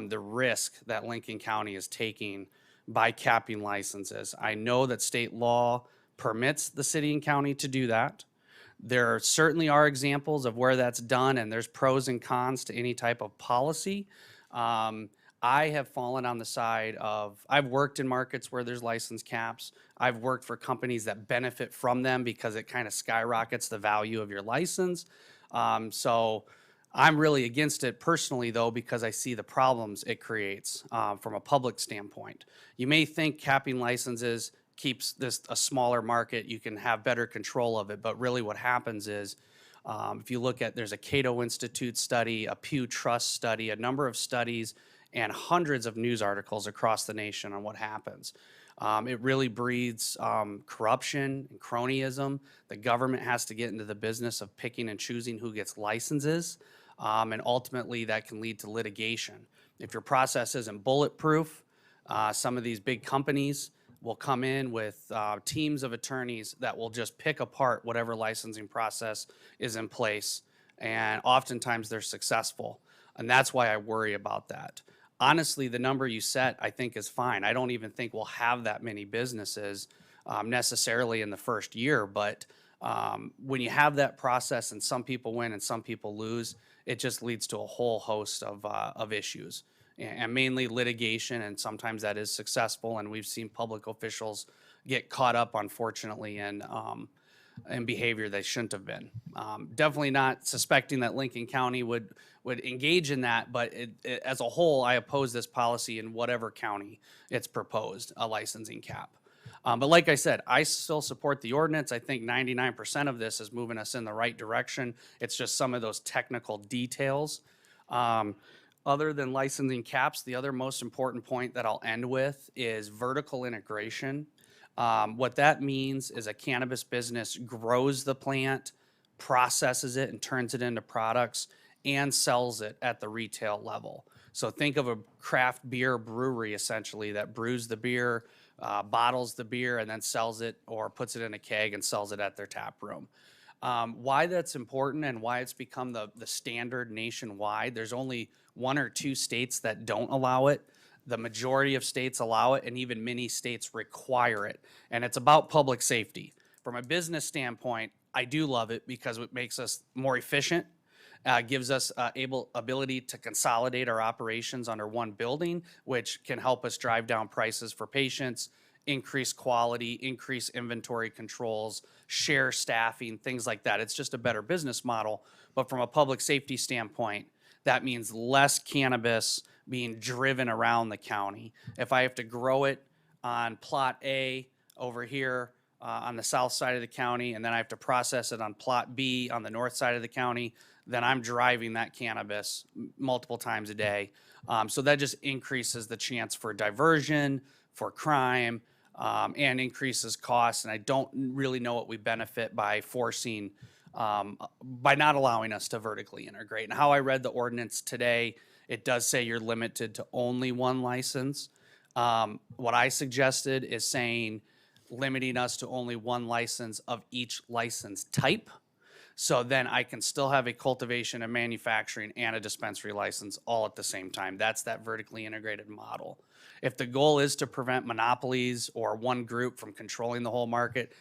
M: the risk that Lincoln County is taking by capping licenses. I know that state law permits the city and county to do that. There certainly are examples of where that's done, and there's pros and cons to any type of policy. I have fallen on the side of, I've worked in markets where there's license caps. I've worked for companies that benefit from them because it kind of skyrockets the value of your license. So I'm really against it personally though, because I see the problems it creates from a public standpoint. You may think capping licenses keeps this a smaller market, you can have better control of it, but really what happens is if you look at, there's a Cato Institute study, a Pew Trust study, a number of studies, and hundreds of news articles across the nation on what happens. It really breeds corruption and cronyism. The government has to get into the business of picking and choosing who gets licenses, and ultimately that can lead to litigation. If your process isn't bulletproof, some of these big companies will come in with teams of attorneys that will just pick apart whatever licensing process is in place, and oftentimes they're successful. And that's why I worry about that. Honestly, the number you set, I think, is fine. I don't even think we'll have that many businesses necessarily in the first year, but when you have that process and some people win and some people lose, it just leads to a whole host of issues, and mainly litigation, and sometimes that is successful, and we've seen public officials get caught up, unfortunately, in behavior they shouldn't have been. Definitely not suspecting that Lincoln County would engage in that, but as a whole, I oppose this policy in whatever county it's proposed, a licensing cap. But like I said, I still support the ordinance. I think 99% of this is moving us in the right direction. It's just some of those technical details. Other than licensing caps, the other most important point that I'll end with is vertical integration. What that means is a cannabis business grows the plant, processes it, and turns it into products, and sells it at the retail level. So think of a craft beer brewery, essentially, that brews the beer, bottles the beer, and then sells it or puts it in a keg and sells it at their tap room. Why that's important and why it's become the standard nationwide, there's only 1 or 2 states that don't allow it. The majority of states allow it, and even many states require it. And it's about public safety. From a business standpoint, I do love it because it makes us more efficient, gives us ability to consolidate our operations under one building, which can help us drive down prices for patients increase quality, increase inventory controls, share staffing, things like that. It's just a better business model. But from a public safety standpoint, that means less cannabis being driven around the county. If I have to grow it on plot A over here on the south side of the county, and then I have to process it on plot B on the north side of the county, then I'm driving that cannabis multiple times a day. So that just increases the chance for diversion, for crime, and increases costs. And I don't really know what we benefit by forcing, by not allowing us to vertically integrate. And how I read the ordinance today, it does say you're limited to only one license. What I suggested is saying limiting us to only one license of each license type. So then I can still have a cultivation and manufacturing and a dispensary license all at the same time. That's that vertically integrated model. If the goal is to prevent monopolies or one group from controlling the whole market,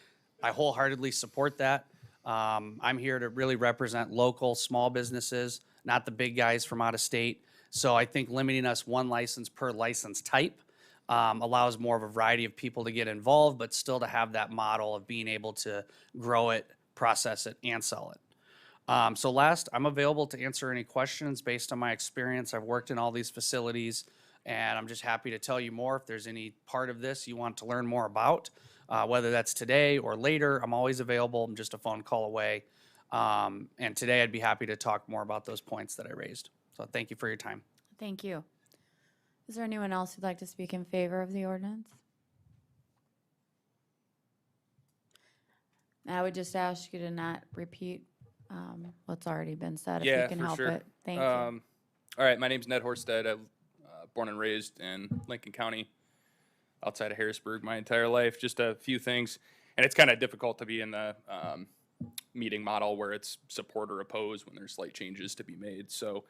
M: I wholeheartedly support that. I'm here to really represent local small businesses, not the big guys from out of state. So I think limiting us one license per license type allows more of a variety of people to get involved, but still to have that model of being able to grow it, process it, and sell it. So last, I'm available to answer any questions based on my experience. I've worked in all these facilities, and I'm just happy to tell you more if there's any part of this you want to learn more about, whether that's today or later. I'm always available. I'm just a phone call away. And today I'd be happy to talk more about those points that I raised. So thank you for your time.
A: Thank you. Is there anyone else who'd like to speak in favor of the ordinance? I would just ask you to not repeat what's already been said, if you can help it. Thank you.
N: All right, my name's Ned Horsted. I'm born and raised in Lincoln County, outside of Harrisburg my entire life. Just a few things. And it's kind of difficult to be in the meeting model where it's support or oppose when there's slight changes to be made. So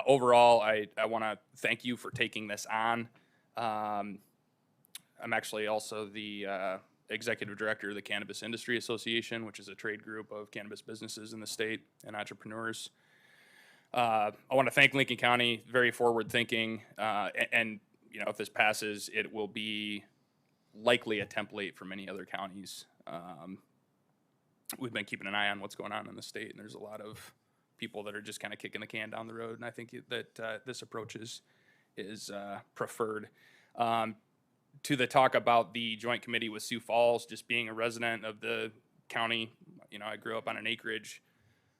N: overall, I want to thank you for taking this on. I'm actually also the executive director of the Cannabis Industry Association, which is a trade group of cannabis businesses in the state and entrepreneurs. I want to thank Lincoln County, very forward thinking, and you know, if this passes, it will be likely a template for many other counties. We've been keeping an eye on what's going on in the state, and there's a lot of people that are just kind of kicking the can down the road, and I think that this approach is preferred. To the talk about the joint committee with Sioux Falls, just being a resident of the county, you know, I grew up on an acreage.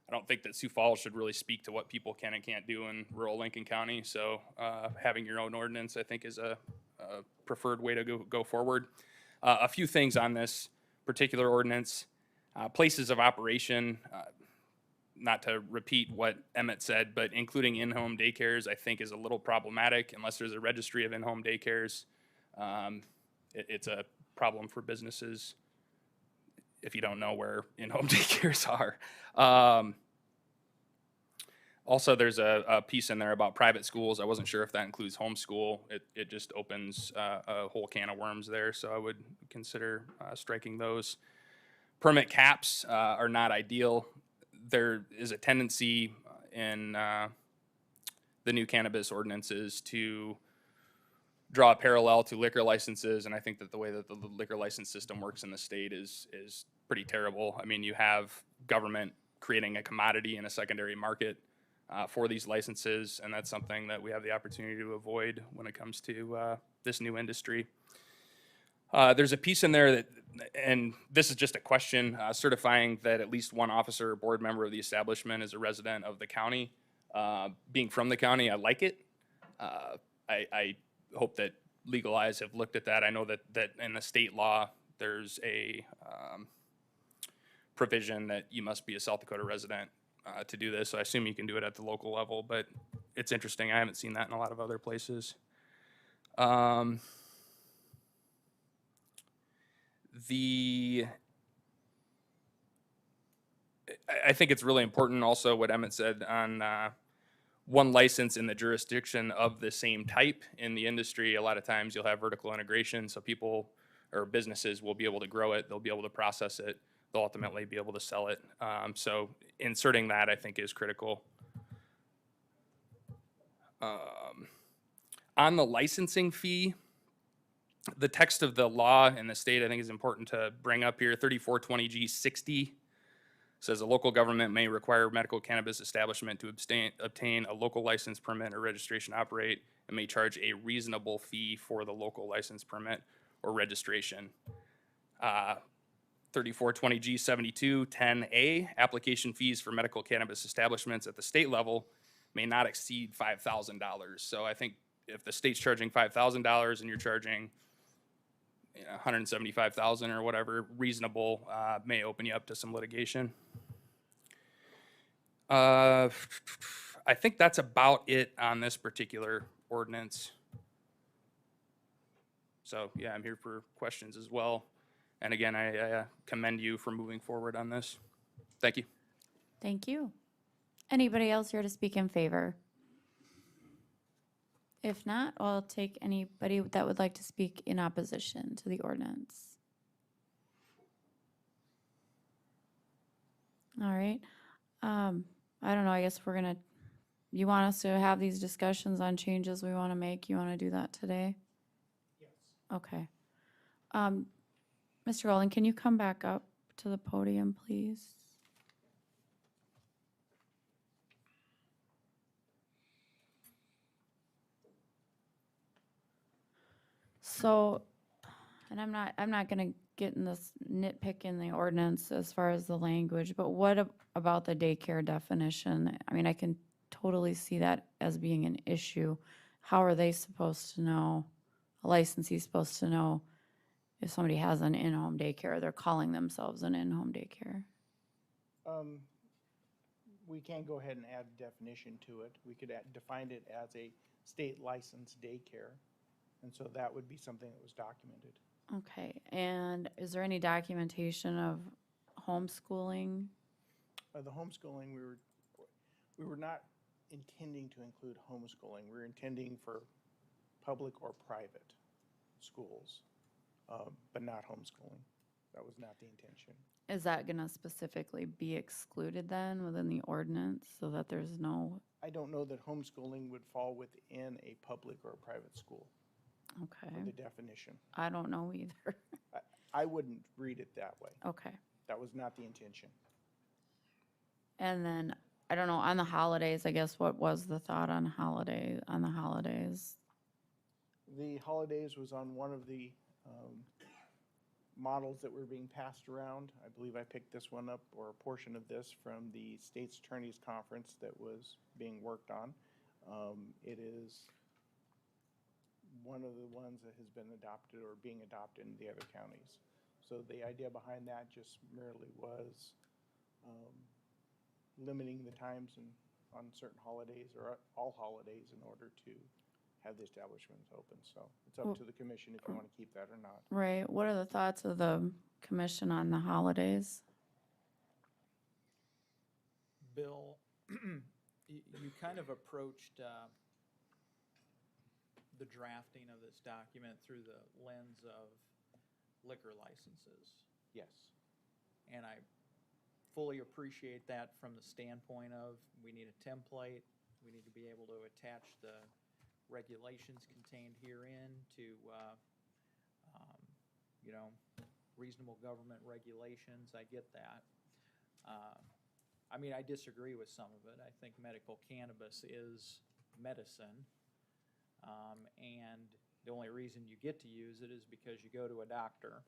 N: I don't think that Sioux Falls should really speak to what people can and can't do in rural Lincoln County. So having your own ordinance, I think, is a preferred way to go forward. A few things on this particular ordinance. Places of operation, not to repeat what Emmett said, but including in-home daycares, I think, is a little problematic unless there's a registry of in-home daycares. It's a problem for businesses if you don't know where in-home daycares are. Also, there's a piece in there about private schools. I wasn't sure if that includes homeschool. It just opens a whole can of worms there, so I would consider striking those. Permit caps are not ideal. There is a tendency in the new cannabis ordinances to draw a parallel to liquor licenses, and I think that the way that the liquor license system works in the state is pretty terrible. I mean, you have government creating a commodity in a secondary market for these licenses, and that's something that we have the opportunity to avoid when it comes to this new industry. There's a piece in there that, and this is just a question, certifying that at least one officer or board member of the establishment is a resident of the county. Being from the county, I like it. I hope that legal eyes have looked at that. I know that in the state law, there's a provision that you must be a South Dakota resident to do this. So I assume you can do it at the local level, but it's interesting. I haven't seen that in a lot of other places. I think it's really important also what Emmett said on one license in the jurisdiction of the same type in the industry. A lot of times you'll have vertical integration, so people or businesses will be able to grow it, they'll be able to process it, they'll ultimately be able to sell it. So inserting that, I think, is critical. On the licensing fee, The text of the law in the state, I think, is important to bring up here. 3420G60 says a local government may require medical cannabis establishment to obtain a local license permit or registration to operate and may charge a reasonable fee for the local license permit or registration. 3420G72 10A, application fees for medical cannabis establishments at the state level may not exceed $5,000. So I think if the state's charging $5,000 and you're charging 175,000 or whatever, reasonable, may open you up to some litigation. I think that's about it on this particular ordinance. So yeah, I'm here for questions as well. And again, I commend you for moving forward on this. Thank you.
A: Thank you. Anybody else here to speak in favor? If not, I'll take anybody that would like to speak in opposition to the ordinance. All right. I don't know, I guess you want us to have these discussions on changes we want to make? You want to do that today? Yes. Okay. Mr. Golden, can you come back up to the podium, please? So, and I'm not gonna get in this nitpick in the ordinance as far as the language, but what about the daycare definition? I mean, I can totally see that as being an issue. How are they supposed to know, a licensee supposed to know if somebody has an in-home daycare, they're calling themselves an in-home daycare?
K: We can go ahead and add a definition to it. We could define it as a state licensed daycare. And so that would be something that was documented.
A: Okay, and is there any documentation of homeschooling?
K: The homeschooling, we were not intending to include homeschooling. We were intending for public or private schools, but not homeschooling. That was not the intention.
A: Is that gonna specifically be excluded then within the ordinance so that there's no,
K: I don't know that homeschooling would fall within a public or a private school
A: okay,
K: for the definition.
A: I don't know either.
K: I wouldn't read it that way.
A: Okay,
K: That was not the intention.
A: and then, I don't know, on the holidays, I guess, what was the thought on the holidays?
K: The holidays was on one of the models that were being passed around. I believe I picked this one up, or a portion of this, from the State's Attorney's Conference that was being worked on. It is one of the ones that has been adopted or being adopted in the other counties. So the idea behind that just merely was limiting the times on certain holidays or all holidays in order to have the establishments open. So it's up to the commission if you want to keep that or not.
A: Right, what are the thoughts of the commission on the holidays?
G: Bill, you kind of approached the drafting of this document through the lens of liquor licenses.
K: Yes.
G: And I fully appreciate that from the standpoint of we need a template, we need to be able to attach the regulations contained herein to, reasonable government regulations. I get that. I mean, I disagree with some of it. I think medical cannabis is medicine. And the only reason you get to use it is because you go to a doctor.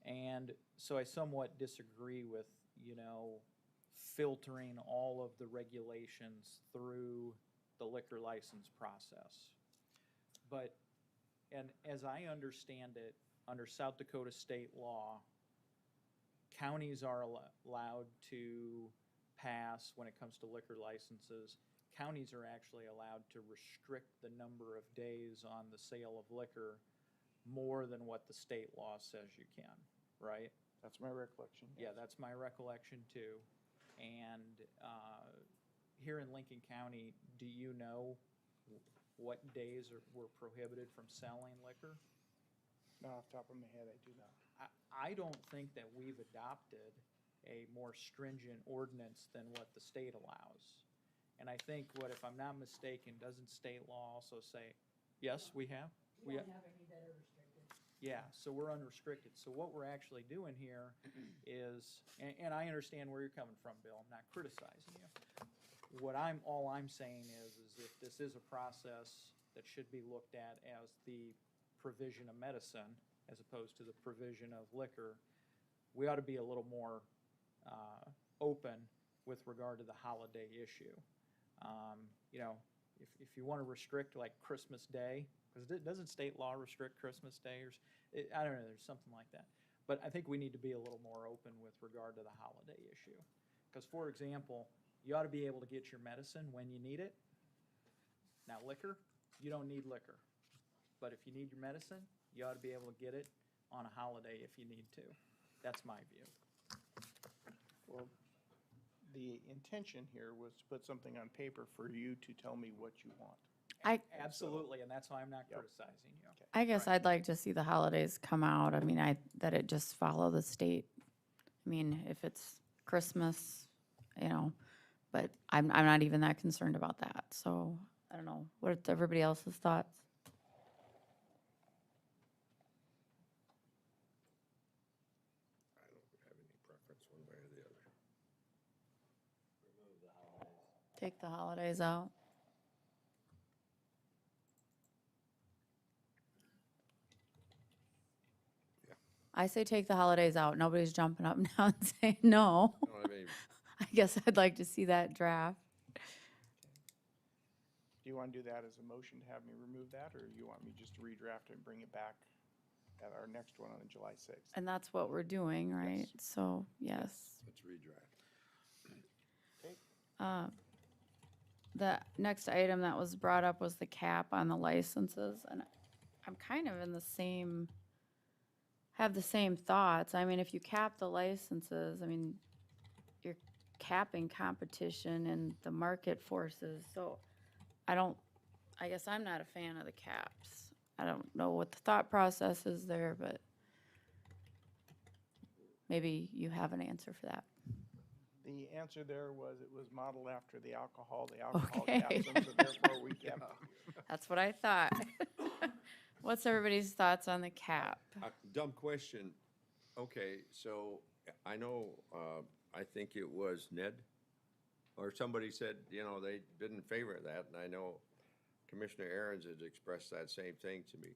G: And so I somewhat disagree with, filtering all of the regulations through the liquor license process. But, and as I understand it, under South Dakota state law, counties are allowed to pass, when it comes to liquor licenses, counties are actually allowed to restrict the number of days on the sale of liquor more than what the state law says you can, right?
K: That's my recollection.
G: Yeah, that's my recollection too. And here in Lincoln County, do you know what days were prohibited from selling liquor?
K: No, off the top of my head, I do not.
G: I don't think that we've adopted a more stringent ordinance than what the state allows. And I think if I'm not mistaken, doesn't state law also say, yes, we have?
J: We don't have any that are restricted.
G: Yeah, so we're unrestricted. So what we're actually doing here is, and I understand where you're coming from, Bill, I'm not criticizing you. All I'm saying is if this is a process that should be looked at as the provision of medicine as opposed to the provision of liquor, we ought to be a little more open with regard to the holiday issue. You know, if you want to restrict like Christmas Day, because doesn't state law restrict Christmas Day or, I don't know, there's something like that. But I think we need to be a little more open with regard to the holiday issue. Because for example, you ought to be able to get your medicine when you need it. Now liquor, you don't need liquor. But if you need your medicine, you ought to be able to get it on a holiday if you need to. That's my view.
K: Well, the intention here was to put something on paper for you to tell me what you want.
G: Absolutely, and that's why I'm not criticizing you.
A: I guess I'd like to see the holidays come out. I mean, that it just follow the state. I mean, if it's Christmas, you know, but I'm not even that concerned about that. So I don't know. What are everybody else's thoughts?
C: I don't have any preference one way or the other.
A: Take the holidays out. I say take the holidays out. Nobody's jumping up now and saying no.
C: I don't have any,
A: I guess I'd like to see that draft.
K: Do you want to do that as a motion to have me remove that, or you want me just to redraft it and bring it back at our next one on July 6th?
A: And that's what we're doing, right?
K: Yes.
A: So, yes.
C: let's redraft.
A: The next item that was brought up was the cap on the licenses, and I'm kind of in the same, have the same thoughts. I mean, if you cap the licenses, I mean, you're capping competition and the market forces, so I guess I'm not a fan of the caps. I don't know what the thought process is there, but maybe you have an answer for that.
K: The answer there was it was modeled after the alcohol
A: Okay.
K: caps them, so therefore we kept
A: That's what I thought. What's everybody's thoughts on the cap?
C: Dumb question. Okay, so I know, I think it was Ned, or somebody said, you know, they didn't favor that, and I know Commissioner Aaron's has expressed that same thing to me.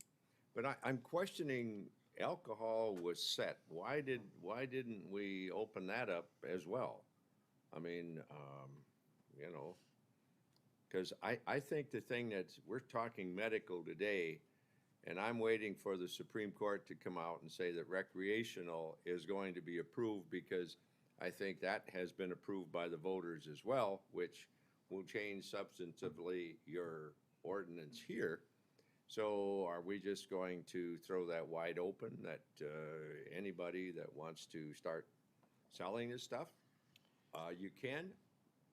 C: But I'm questioning, alcohol was set. Why didn't we open that up as well? I mean, you know, because I think the thing that's, we're talking medical today, and I'm waiting for the Supreme Court to come out and say that recreational is going to be approved, because I think that has been approved by the voters as well, which will change substantively your ordinance here. So are we just going to throw that wide open, that anybody that wants to start selling this stuff, you can?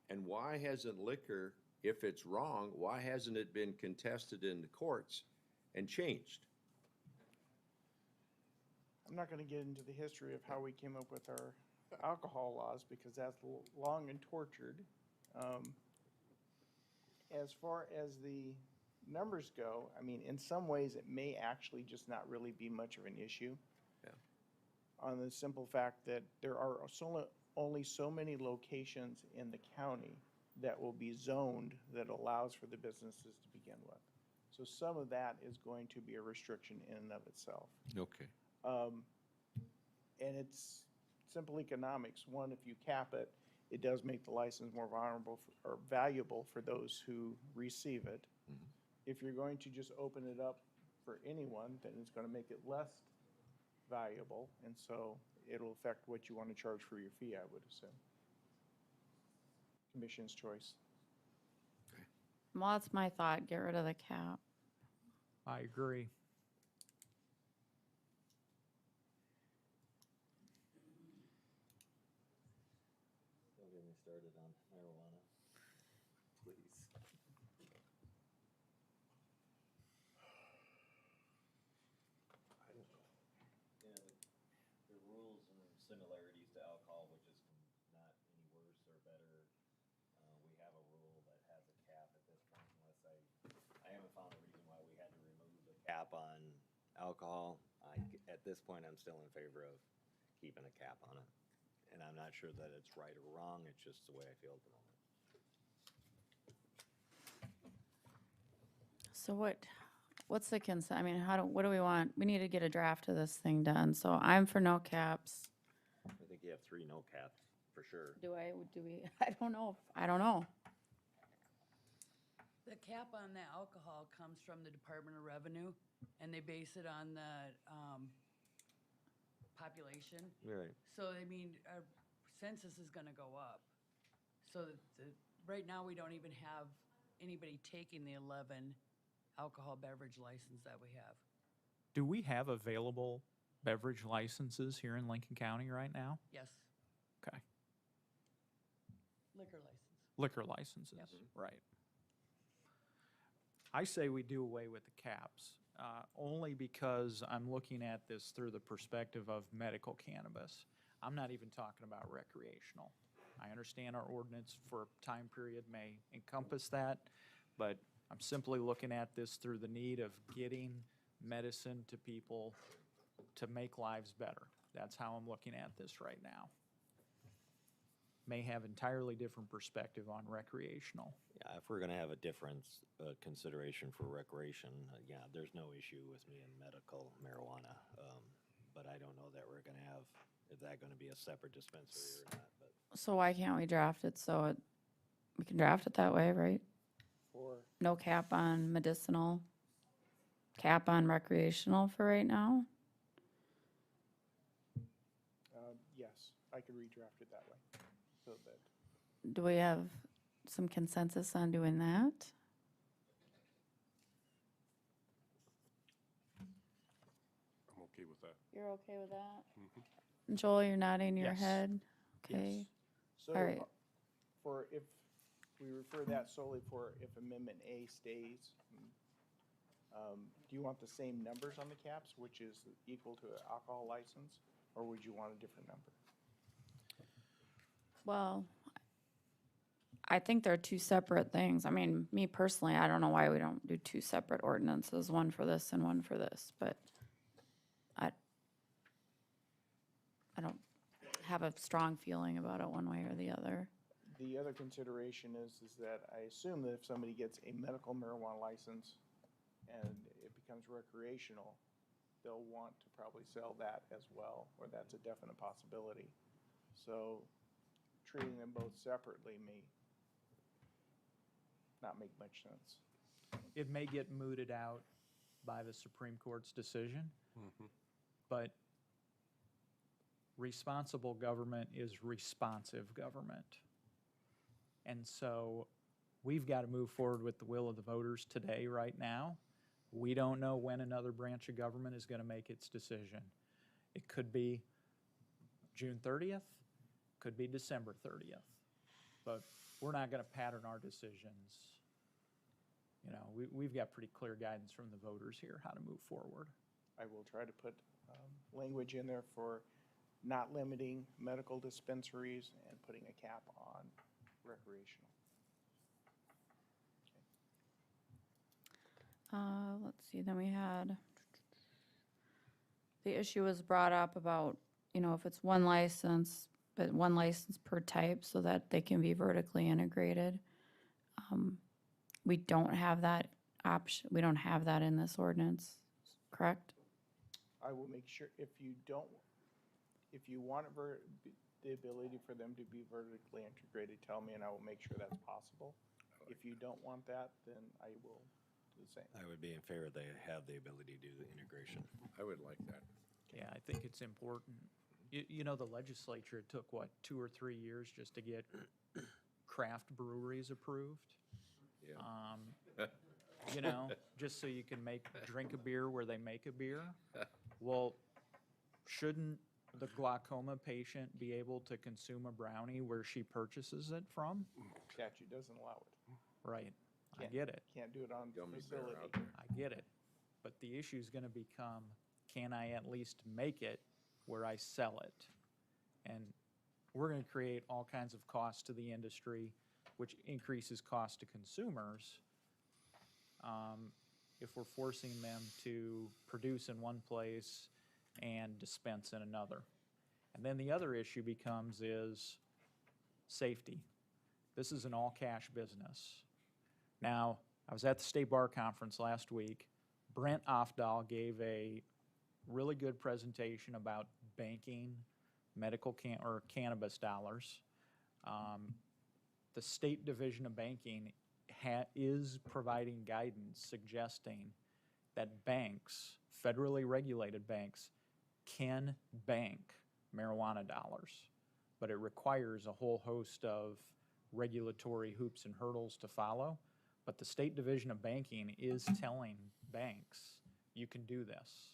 C: And why hasn't liquor, if it's wrong, why hasn't it been contested in the courts and changed?
K: I'm not going to get into the history of how we came up with our alcohol laws, because that's long and tortured. As far as the numbers go, I mean, in some ways, it may actually just not really be much of an issue.
C: Yeah.
K: On the simple fact that there are only so many locations in the county that will be zoned that allows for the businesses to begin with. So some of that is going to be a restriction in and of itself.
C: Okay.
K: And it's simple economics. One, if you cap it, it does make the license more vulnerable or valuable for those who receive it.
C: Mhm.
K: If you're going to just open it up for anyone, then it's going to make it less valuable, and so it'll affect what you want to charge for your fee, I would assume. Commission's choice.
A: Well, that's my thought. Get rid of the cap.
G: I agree.
B: Don't get me started on marijuana, please.
C: I don't know.
B: Yeah, the rules and similarities to alcohol, which is not any worse or better. We have a rule that has a cap at this point, unless I haven't found a reason why we had to remove the cap on alcohol. I this point, I'm still in favor of keeping a cap on it. And I'm not sure that it's right or wrong, it's just the way I feel at the moment.
A: So what's the consent? I mean, what do we want? We need to get a draft of this thing done, so I'm for no caps.
B: I think you have 3 no caps, for sure.
A: Do we, I don't know. I don't know.
J: The cap on the alcohol comes from the Department of Revenue, and they base it on the population.
B: Right.
J: So, I mean, our census is gonna go up. So right now, we don't even have anybody taking the 11 alcohol beverage license that we have.
G: Do we have available beverage licenses here in Lincoln County right now?
J: Yes,
G: Okay.
J: liquor license.
G: Liquor licenses, right. I say we do away with the caps, only because I'm looking at this through the perspective of medical cannabis. I'm not even talking about recreational. I understand our ordinance for time period may encompass that, but I'm simply looking at this through the need of getting medicine to people to make lives better. That's how I'm looking at this right now. May have entirely different perspective on recreational.
B: Yeah, if we're gonna have a difference, consideration for recreation, yeah, there's no issue with me in medical marijuana. But I don't know that we're gonna have, is that gonna be a separate dispensary or not, but.
A: So why can't we draft it so we can draft it that way, right?
K: For,
A: No cap on medicinal, cap on recreational for right now?
K: yes, I could redraft it that way, so that,
A: Do we have some consensus on doing that?
H: I'm okay with that.
A: You're okay with that? Joel, you're nodding your
G: Yes.
A: head? Okay.
K: so.
A: All right.
K: For if we refer that solely for if Amendment A stays, do you want the same numbers on the caps, which is equal to an alcohol license, or would you want a different number?
A: Well, I think they're two separate things. I mean, me personally, I don't know why we don't do two separate ordinances, one for this and one for this, but I don't have a strong feeling about it one way or the other.
K: The other consideration is that I assume that if somebody gets a medical marijuana license and it becomes recreational, they'll want to probably sell that as well, or that's a definite possibility. So treating them both separately may not make much sense.
G: It may get mooted out by the Supreme Court's decision, but responsible government is responsive government. And so we've got to move forward with the will of the voters today, right now. We don't know when another branch of government is going to make its decision. It could be June 30th, could be December 30th, but we're not going to pattern our decisions. You know, we've got pretty clear guidance from the voters here how to move forward.
K: I will try to put language in there for not limiting medical dispensaries and putting a cap on recreational.
A: Let's see, then we had, the issue was brought up about, you know, if it's one license, but one license per type so that they can be vertically integrated. We don't have that option, we don't have that in this ordinance, correct?
K: I will make sure, if you want the ability for them to be vertically integrated, tell me and I will make sure that's possible. If you don't want that, then I will do the same.
B: I would be in favor they have the ability to do the integration.
C: I would like that.
G: Yeah, I think it's important. You know, the legislature took, what, 2 or 3 years just to get craft breweries approved?
C: Yeah.
G: You know, just so you can drink a beer where they make a beer. Well, shouldn't the glaucoma patient be able to consume a brownie where she purchases it from?
K: Statute doesn't allow it.
G: Right, I
K: Can't-
G: get it.
K: Can't do it on
C: Gummy bear
K: facility.
C: out there.
G: I get it. But the issue's gonna become, can I at least make it where I sell it? And we're gonna create all kinds of costs to the industry, which increases cost to consumers. If we're forcing them to produce in one place and dispense in another. And then the other issue becomes is safety. This is an all-cash business. Now, I was at the State Bar Conference last week. Brent Ofdahl gave a really good presentation about banking medical cannabis dollars. The State Division of Banking is providing guidance suggesting that banks, federally regulated banks, can bank marijuana dollars, but it requires a whole host of regulatory hoops and hurdles to follow. But the State Division of Banking is telling banks, you can do this.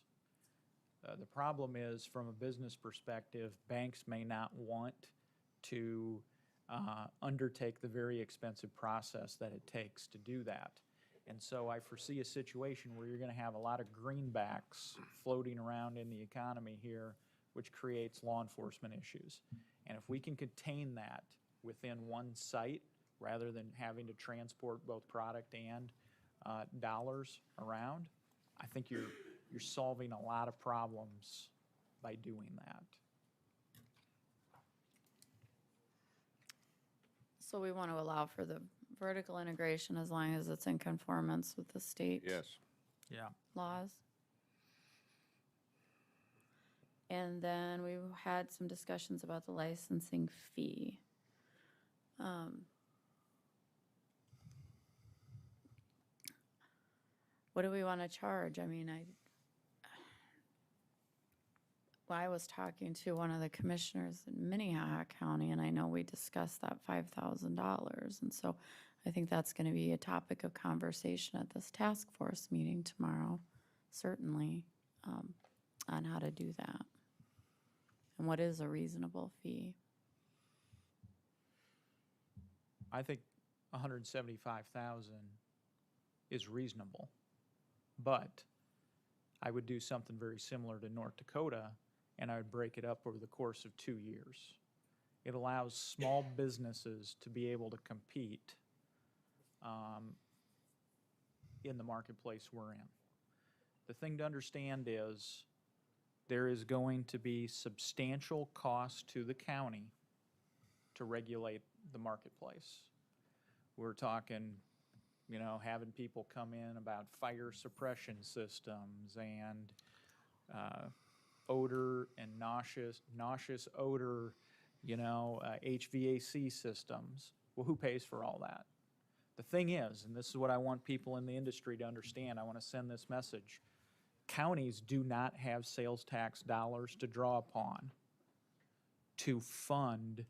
G: The problem is, from a business perspective, banks may not want to undertake the very expensive process that it takes to do that. And so I foresee a situation where you're going to have a lot of greenbacks floating around in the economy here, which creates law enforcement issues. And if we can contain that within one site, rather than having to transport both product and dollars around, I think you're solving a lot of problems by doing that.
A: So we want to allow for the vertical integration as long as it's in conformance with the state
C: Yes.
G: Yeah.
A: laws. And then we had some discussions about the licensing fee. What do we want to charge? I mean, I was talking to one of the commissioners in Minnehaha County, and I know we discussed that $5,000. And so I think that's going to be a topic of conversation at this task force meeting tomorrow, certainly, on how to do that. And what is a reasonable fee?
G: I think 175,000 is reasonable, but I would do something very similar to North Dakota, and I would break it up over the course of 2 years. It allows small businesses to be able to compete in the marketplace we're in. The thing to understand is there is going to be substantial cost to the county to regulate the marketplace. We're talking, you know, having people come in about fire suppression systems and odor and nauseous odor, you know, HVAC systems. Well, who pays for all that? The thing is, and this is what I want people in the industry to understand, I want to send this message. Counties do not have sales tax dollars to draw upon to fund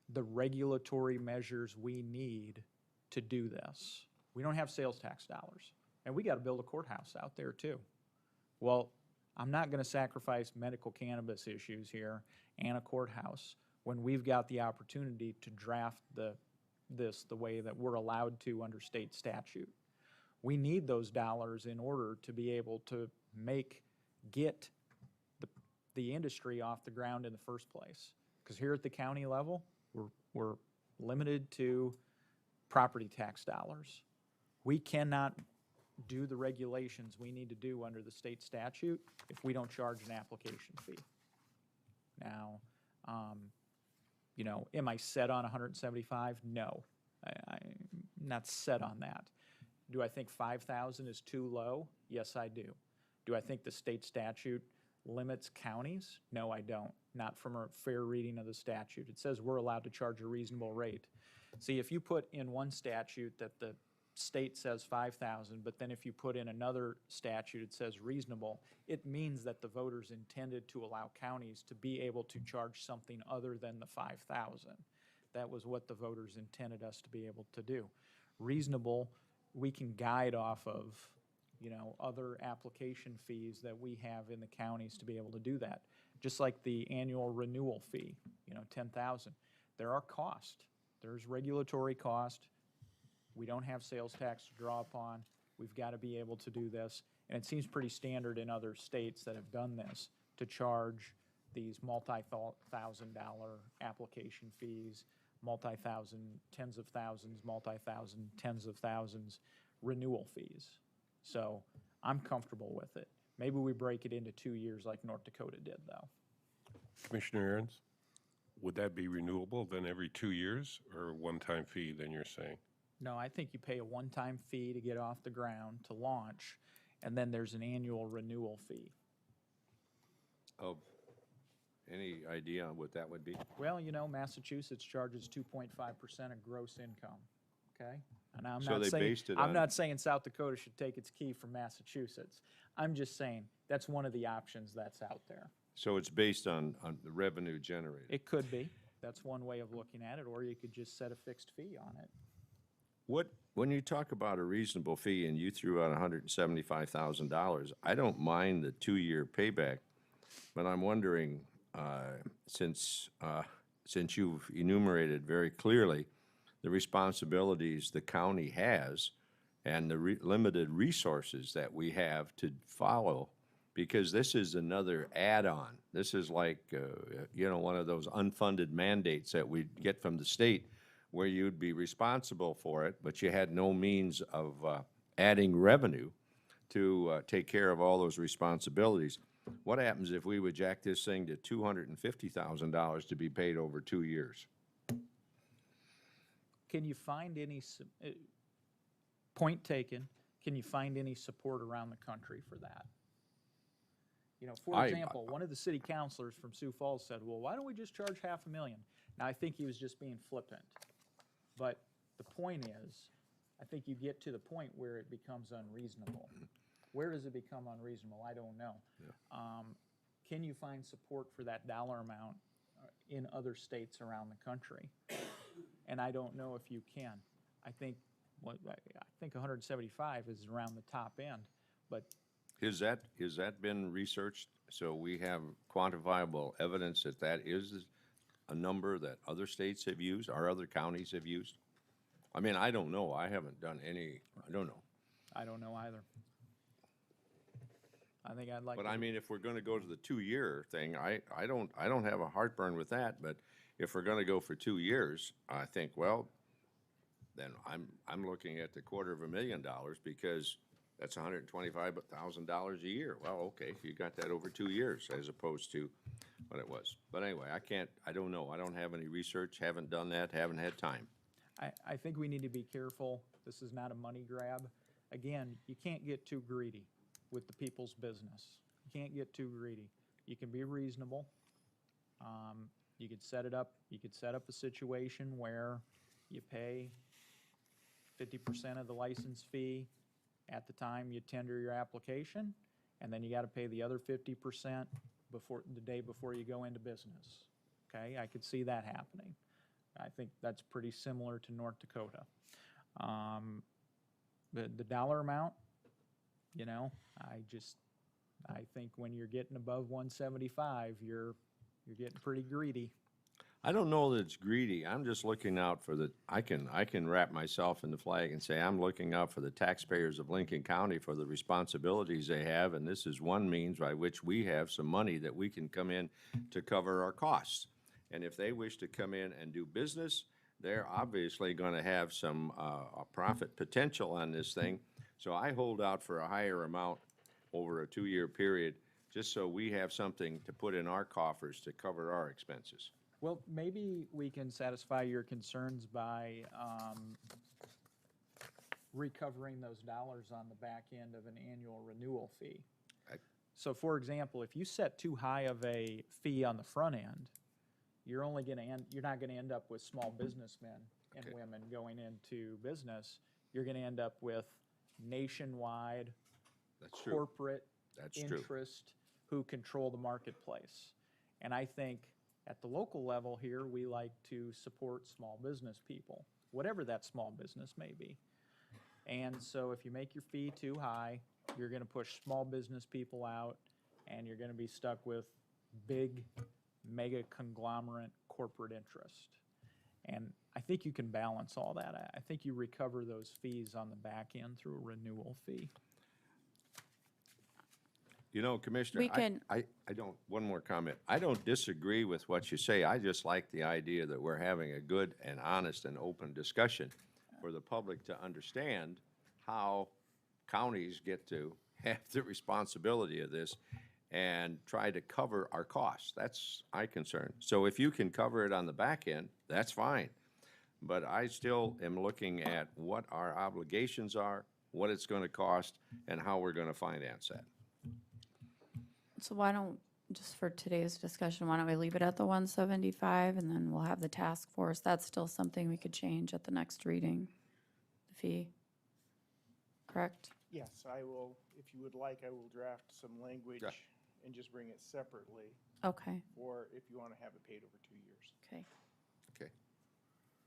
G: the regulatory measures we need to do this. We don't have sales tax dollars. And we got to build a courthouse out there too. Well, I'm not going to sacrifice medical cannabis issues here and a courthouse when we've got the opportunity to draft this the way that we're allowed to under state statute. We need those dollars in order to be able to get the industry off the ground in the first place. Because here at the county level, we're limited to property tax dollars. We cannot do the regulations we need to do under the state statute if we don't charge an application fee. Now, you know, am I set on 175? No, I'm not set on that. Do I think 5,000 is too low? Yes, I do. Do I think the state statute limits counties? No, I don't. Not from a fair reading of the statute. It says we're allowed to charge a reasonable rate. See, if you put in one statute that the state says 5,000, but then if you put in another statute it says reasonable, it means that the voters intended to allow counties to be able to charge something other than the 5,000. That was what the voters intended us to be able to do. Reasonable, we can guide off of, you know, other application fees that we have in the counties to be able to do that. Just like the annual renewal fee, you know, 10,000. There are costs. There's regulatory cost. We don't have sales tax to draw upon. We've got to be able to do this. And it seems pretty standard in other states that have done this to charge these multi-thousand-dollar application fees, multi-thousand, tens of thousands, multi-thousand, tens of thousands renewal fees. So I'm comfortable with it. Maybe we break it into 2 years like North Dakota did, though.
H: Commissioner Aaron's, would that be renewable then every 2 years or a one-time fee, then you're saying?
G: No, I think you pay a one-time fee to get off the ground, to launch, and then there's an annual renewal fee.
C: Of any idea what that would be?
G: Well, you know, Massachusetts charges 2.5% of gross income, okay? And I'm
C: So
G: not
C: they
G: saying,
C: based it
G: I'm
C: on-
G: not saying South Dakota should take its key from Massachusetts. I'm just saying that's one of the options that's out there.
C: So it's based on the revenue generated.
G: It could be. That's one way of looking at it, or you could just set a fixed fee on it.
C: When you talk about a reasonable fee and you threw out $175,000, I don't mind the 2-year payback, but I'm wondering, since you've enumerated very clearly the responsibilities the county has and the limited resources that we have to follow, because this is another add-on. This is like, one of those unfunded mandates that we get from the state where you'd be responsible for it, but you had no means of adding revenue to take care of all those responsibilities. What happens if we would jack this thing to $250,000 to be paid over 2 years?
G: Can you find any, point taken, can you find any support around the country for that? You know, for example, one of the city councilors from Sioux Falls said, well, why don't we just charge $500,000? Now, I think he was just being flippant. But the point is, I think you get to the point where it becomes unreasonable. Where does it become unreasonable? I don't know. Can you find support for that dollar amount in other states around the country? And I don't know if you can. I think 175 is around the top end, but
C: Has that been researched, so we have quantifiable evidence that that is a number that other states have used, or other counties have used? I mean, I don't know. I haven't done any, I don't know.
G: I don't know either. I think I'd like
C: But
G: to.
C: I mean, if we're gonna go to the 2-year thing, I don't have a heartburn with that, but if we're gonna go for 2 years, I think, well, then I'm looking at the $250,000 because that's $125,000 a year. Well, okay, you got that over 2 years as opposed to what it was. But anyway, I don't know. I don't have any research, haven't done that, haven't had time.
G: I think we need to be careful. This is not a money grab. Again, you can't get too greedy with the people's business. You can't get too greedy. You can be reasonable. You could set it up. You could set up a situation where you pay 50% of the license fee at the time you tender your application, and then you got to pay the other 50% the day before you go into business. Okay, I could see that happening. I think that's pretty similar to North Dakota. The dollar amount, you know, I think when you're getting above 175, you're getting pretty greedy.
C: I don't know that it's greedy. I'm just looking out for I can wrap myself in the flag and say I'm looking out for the taxpayers of Lincoln County for the responsibilities they have, and this is one means by which we have some money that we can come in to cover our costs. And if they wish to come in and do business, they're obviously going to have some profit potential on this thing. So I hold out for a higher amount over a 2-year period, just so we have something to put in our coffers to cover our expenses.
G: Well, maybe we can satisfy your concerns by recovering those dollars on the back end of an annual renewal fee. So for example, if you set too high of a fee on the front end, you're not going to end up with small businessmen and women going into business. You're going to end up with nationwide corporate interest who control the marketplace. And I think at the local level here, we like to support small business people, whatever that small business may be. And so if you make your fee too high, you're going to push small business people out, and you're going to be stuck with big, mega conglomerate corporate interest. And I think you can balance all that. I think you recover those fees on the back end through a renewal fee.
C: You know, Commissioner, I don't, one more comment. I don't disagree with what you say. I just like the idea that we're having a good and honest and open discussion for the public to understand how counties get to have the responsibility of this and try to cover our costs. That's my concern. So if you can cover it on the back end, that's fine. But I still am looking at what our obligations are, what it's gonna cost, and how we're gonna finance that.
A: So why don't, just for today's discussion, why don't we leave it at the 175 and then we'll have the task force. That's still something we could change at the next reading, the fee. Correct?
K: Yes, I will, if you would like, I will draft some language and just bring it separately,
A: Okay,
K: or if you want to have it paid over 2 years.
A: okay.
C: Okay.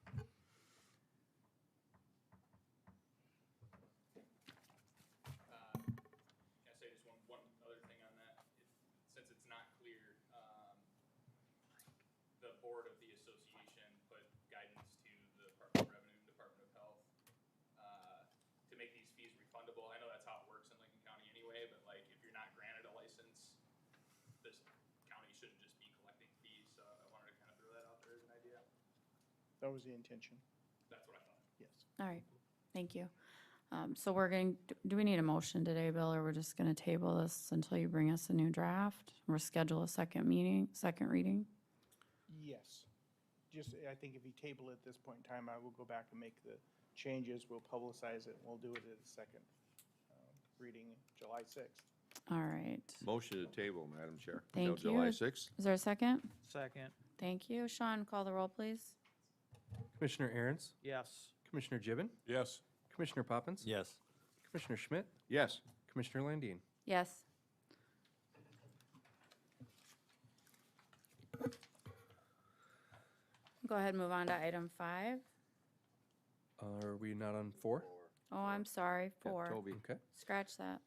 N: Can I say just one other thing on that? Since it's not clear, the board of the association put guidance to the Department of Revenue and Department of Health to make these fees refundable. I know that's how it works in Lincoln County anyway, but like if you're not granted a license, this county shouldn't just be collecting fees. So I wanted to kind of throw that out there as an idea.
K: That was the intention,
N: That's what I thought.
K: yes.
A: All right, thank you. So we're going, do we need a motion today, Bill, or we're just gonna table this until you bring us a new draft? Or schedule a second meeting, second reading?
K: Yes. Just, I think if you table it at this point in time, I will go back and make the changes, we'll publicize it, and we'll do it at the second reading, July 6th.
A: All right.
C: Motion to table, Madam Chair.
A: Thank
C: Till
A: you.
C: July 6th.
A: Is there a second?
G: Second.
A: Thank you. Sean, call the roll, please.
D: Commissioner Aaron's,
G: Yes.
D: Commissioner Gibbon,
H: Yes.
D: Commissioner Poppins.
B: Yes.
D: Commissioner Schmidt,
C: Yes.
D: Commissioner Landine.
A: Yes. Go ahead and move on to item 5.
D: Are we not on 4?
A: Oh, I'm sorry,
C: Yeah,
A: 4.
C: Toby.
D: Okay.
A: Scratch that.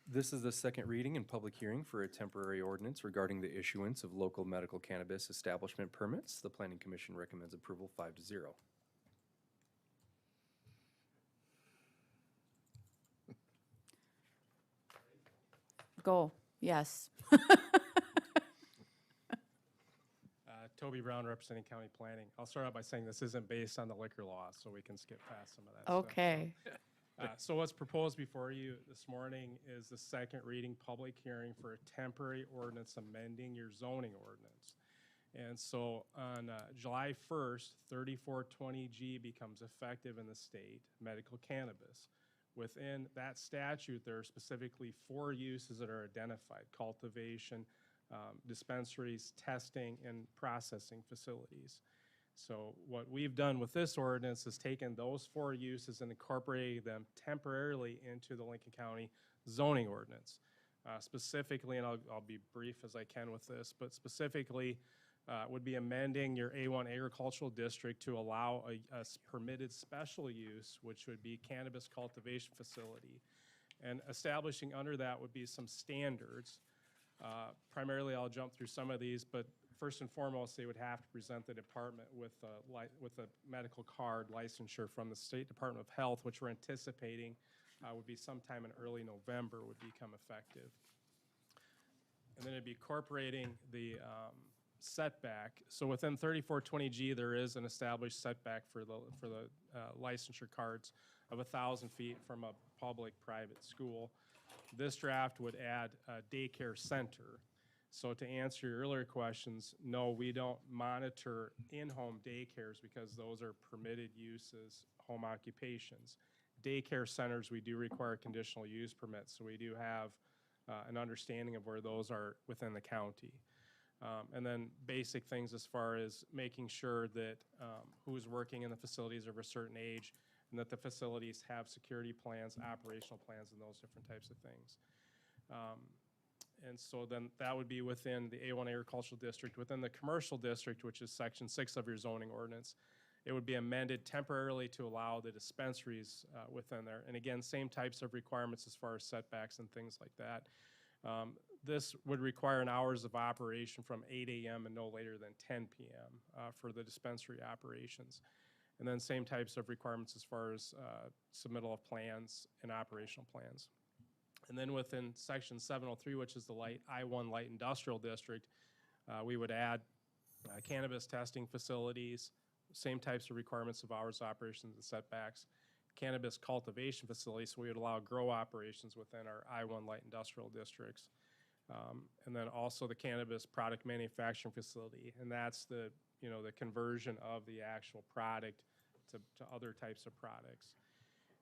D: This is the second reading and public hearing for a temporary ordinance regarding the issuance of local medical cannabis establishment permits. The Planning Commission recommends approval 5-0.
A: Go. Yes.
O: Toby Brown, representing County Planning. I'll start out by saying this isn't based on the liquor law, so we can skip past some of that stuff.
A: Okay.
O: So what's proposed before you this morning is the second reading public hearing for a temporary ordinance amending your zoning ordinance. And so on July 1st, 3420G becomes effective in the state, medical cannabis. Within that statute, there are specifically 4 uses that are identified: cultivation, dispensaries, testing, and processing facilities. So what we've done with this ordinance is taken those 4 uses and incorporated them temporarily into the Lincoln County zoning ordinance. Specifically, and I'll be brief as I can with this, but specifically would be amending your A1 agricultural district to allow a permitted special use, which would be cannabis cultivation facility. And establishing under that would be some standards. Primarily, I'll jump through some of these, but first and foremost, they would have to present the department with a medical card licensure from the State Department of Health, which we're anticipating would be sometime in early November would become effective. And then it'd be incorporating the setback. So within 3420G, there is an established setback for the licensure cards of 1,000 feet from a public-private school. This draft would add a daycare center. So to answer your earlier questions, no, we don't monitor in-home daycares because those are permitted uses, home occupations. Daycare centers, we do require conditional use permits, so we do have an understanding of where those are within the county. And then basic things as far as making sure that who's working in the facilities are of a certain age, and that the facilities have security plans, operational plans, and those different types of things. And so then that would be within the A1 agricultural district. Within the commercial district, which is section 6 of your zoning ordinance, it would be amended temporarily to allow the dispensaries within there. And again, same types of requirements as far as setbacks and things like that. This would require an hours of operation from 8 a.m. and no later than 10 p.m. For the dispensary operations. And then same types of requirements as far as submittal of plans and operational plans. And then within section 703, which is the I-1 light industrial district, we would add cannabis testing facilities, same types of requirements of hours, operations, and setbacks. cannabis cultivation facility, so we would allow grow operations within our I-1 light industrial districts. And then also the cannabis product manufacturing facility, and that's the, you know, the conversion of the actual product to other types of products.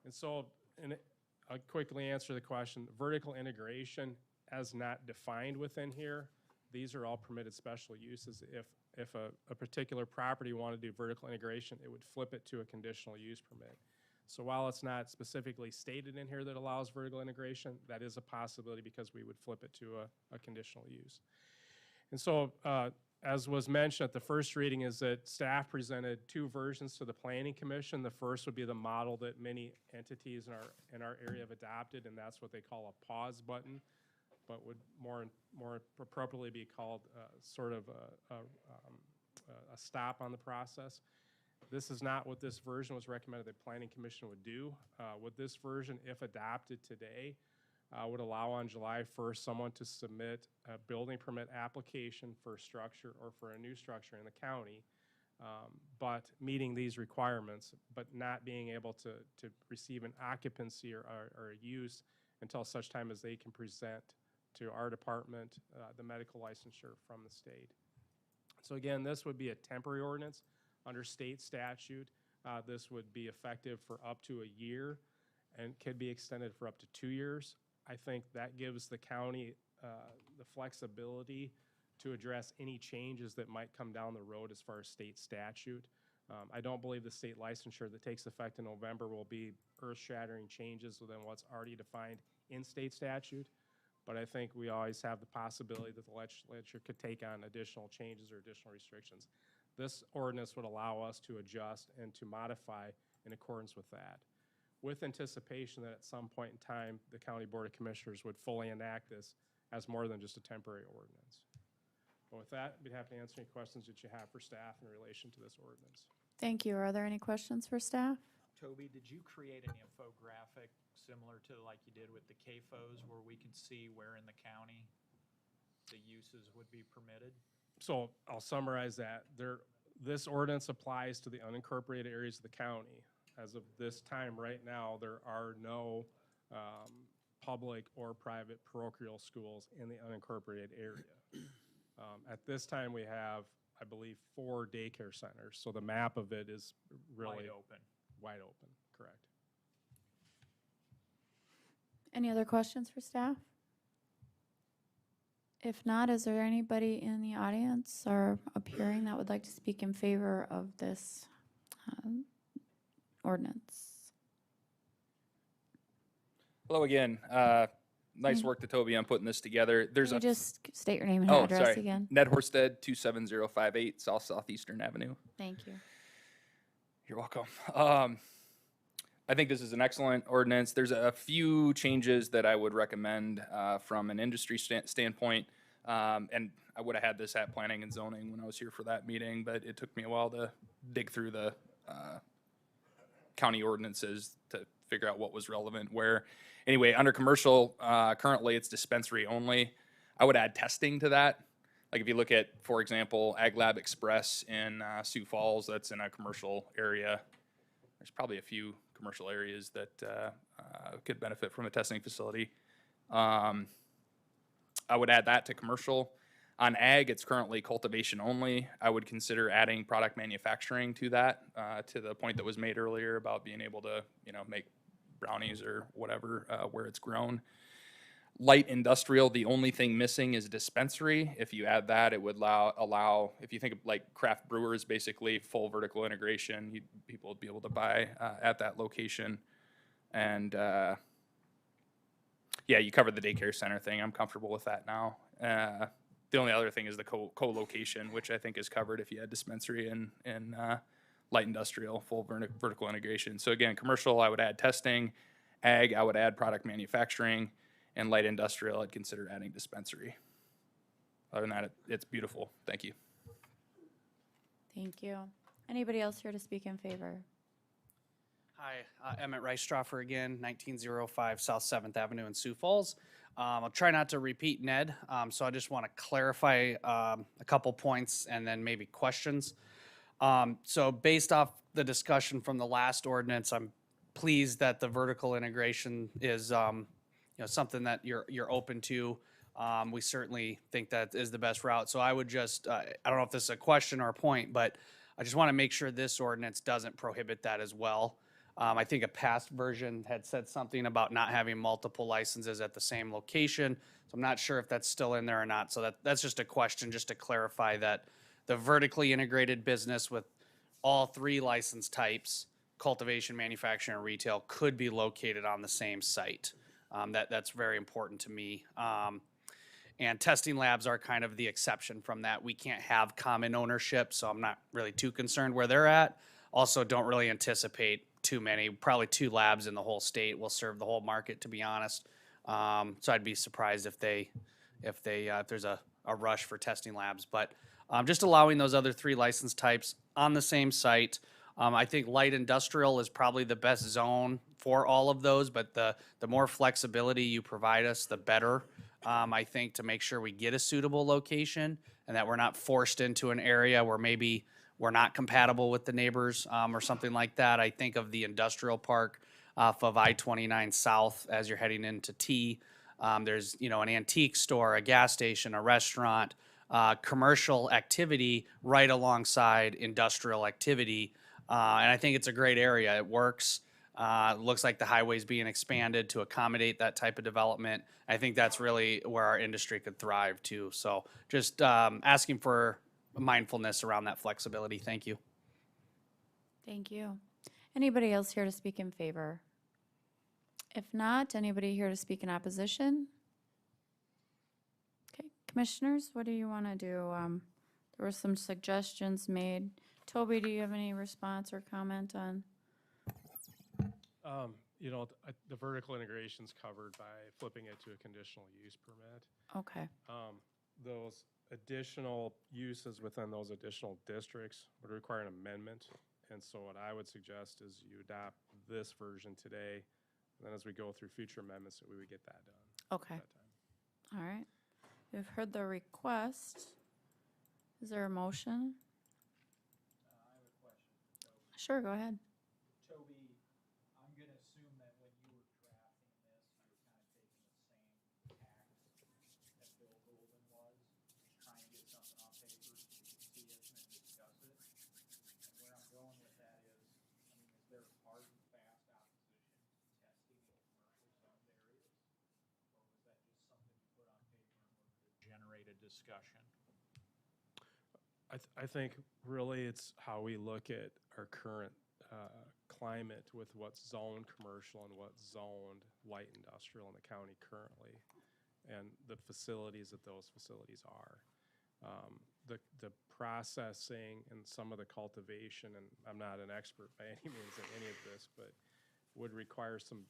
O: And so, I'll quickly answer the question. Vertical integration, as not defined within here, these are all permitted special uses. If a particular property wanted to do vertical integration, it would flip it to a conditional use permit. So while it's not specifically stated in here that allows vertical integration, that is a possibility because we would flip it to a conditional use. And so, as was mentioned at the first reading, is that staff presented two versions to the Planning Commission. The first would be the model that many entities in our area have adopted, and that's what they call a pause button, but would more appropriately be called sort of a stop on the process. This is not what this version was recommended that Planning Commission would do. With this version, if adopted today, would allow on July 1st someone to submit a building permit application for a structure or for a new structure in the county, but meeting these requirements, but not being able to receive an occupancy or a use until such time as they can present to our department the medical licensure from the state. So again, this would be a temporary ordinance. Under state statute, this would be effective for up to a year and could be extended for up to 2 years. I think that gives the county the flexibility to address any changes that might come down the road as far as state statute. I don't believe the state licensure that takes effect in November will be earth-shattering changes within what's already defined in state statute. But I think we always have the possibility that the legislature could take on additional changes or additional restrictions. This ordinance would allow us to adjust and to modify in accordance with that, with anticipation that at some point in time, the County Board of Commissioners would fully enact this as more than just a temporary ordinance. But with that, I'd be happy to answer any questions that you have for staff in relation to this ordinance.
A: Thank you. Are there any questions for staff?
G: Toby, did you create an infographic similar to like you did with the CAFOs where we can see where in the county the uses would be permitted?
O: So I'll summarize that. This ordinance applies to the unincorporated areas of the county. As of this time right now, there are no public or private parochial schools in the unincorporated area. At this time, we have, I believe, 4 daycare centers. So the map of it is really
G: Wide open.
O: Wide open, correct.
A: Any other questions for staff? If not, is there anybody in the audience or appearing that would like to speak in favor of this ordinance?
N: Hello again. Nice work to Toby on putting this together. There's
A: Can
N: a
A: you just state your name and
N: oh,
A: address
N: sorry.
A: again?
N: Ned Horsted, 27058 South Southeastern Avenue.
A: Thank you.
N: You're welcome. I think this is an excellent ordinance. There's a few changes that I would recommend from an industry standpoint. And I would have had this at planning and zoning when I was here for that meeting, but it took me a while to dig through the county ordinances to figure out what was relevant where. Anyway, under commercial, currently it's dispensary only. I would add testing to that. Like if you look at, for example, Ag Lab Express in Sioux Falls, that's in a commercial area. There's probably a few commercial areas that could benefit from a testing facility. I would add that to commercial. On ag, it's currently cultivation only. I would consider adding product manufacturing to that, to the point that was made earlier about being able to, make brownies or whatever where it's grown. Light industrial, the only thing missing is dispensary. If you add that, it would allow if you think of like craft brewers, basically full vertical integration, people would be able to buy at that location. And yeah, you covered the daycare center thing. I'm comfortable with that now. The only other thing is the co-location, which I think is covered if you had dispensary and light industrial, full vertical integration. So again, commercial, I would add testing. Ag, I would add product manufacturing. And light industrial, I'd consider adding dispensary. Other than that, it's beautiful. Thank you.
A: Thank you. Anybody else here to speak in favor?
M: Hi, Emmett Reistroffer again, 1905 South 7th Avenue in Sioux Falls. I'll try not to repeat Ned, so I just want to clarify a couple points and then maybe questions. So based off the discussion from the last ordinance, I'm pleased that the vertical integration is, something that you're open to. We certainly think that is the best route. So I would just, I don't know if this is a question or a point, but I just want to make sure this ordinance doesn't prohibit that as well. I think a past version had said something about not having multiple licenses at the same location. So I'm not sure if that's still in there or not. So that's just a question, just to clarify that the vertically integrated business with all three license types, cultivation, manufacturing, and retail, could be located on the same site. That's very important to me. And testing labs are kind of the exception from that. We can't have common ownership, so I'm not really too concerned where they're at. Also, don't really anticipate too many. Probably 2 labs in the whole state will serve the whole market, to be honest. So I'd be surprised if there's a rush for testing labs. But just allowing those other 3 license types on the same site. I think light industrial is probably the best zone for all of those, but the more flexibility you provide us, the better. I think, to make sure we get a suitable location and that we're not forced into an area where maybe we're not compatible with the neighbors or something like that. I think of the industrial park off of I-29 South as you're heading into T. There's, an antique store, a gas station, a restaurant, commercial activity right alongside industrial activity. And I think it's a great area. It works. It looks like the highway's being expanded to accommodate that type of development. I think that's really where our industry could thrive too. So just asking for mindfulness around that flexibility. Thank you.
A: Thank you. Anybody else here to speak in favor? If not, anybody here to speak in opposition? Okay, commissioners, what do you want to do? There were some suggestions made. Toby, do you have any response or comment on?
O: The vertical integration's covered by flipping it to a conditional use permit.
A: Okay.
O: Those additional uses within those additional districts would require an amendment. And so what I would suggest is you adopt this version today, and then as we go through future amendments, we would get that done.
A: Okay. All right. We've heard the request. Is there a motion?
G: I have a question.
A: Sure, go ahead.
G: Toby, I'm going to assume that when you were drafting this, you were kind of taking the same tack that Bill Golden was, trying to get something on paper so you could see it and then discuss it. And where I'm going with that is there hard and fast opposition to testing in commercial zoned areas? Or was that just something you put on paper in order to generate a discussion?
O: I think really it's how we look at our current climate with what's zoned commercial and what's zoned light industrial in the county currently, and the facilities that those facilities are. The processing and some of the cultivation, and I'm not an expert by any means in any of this, but would require some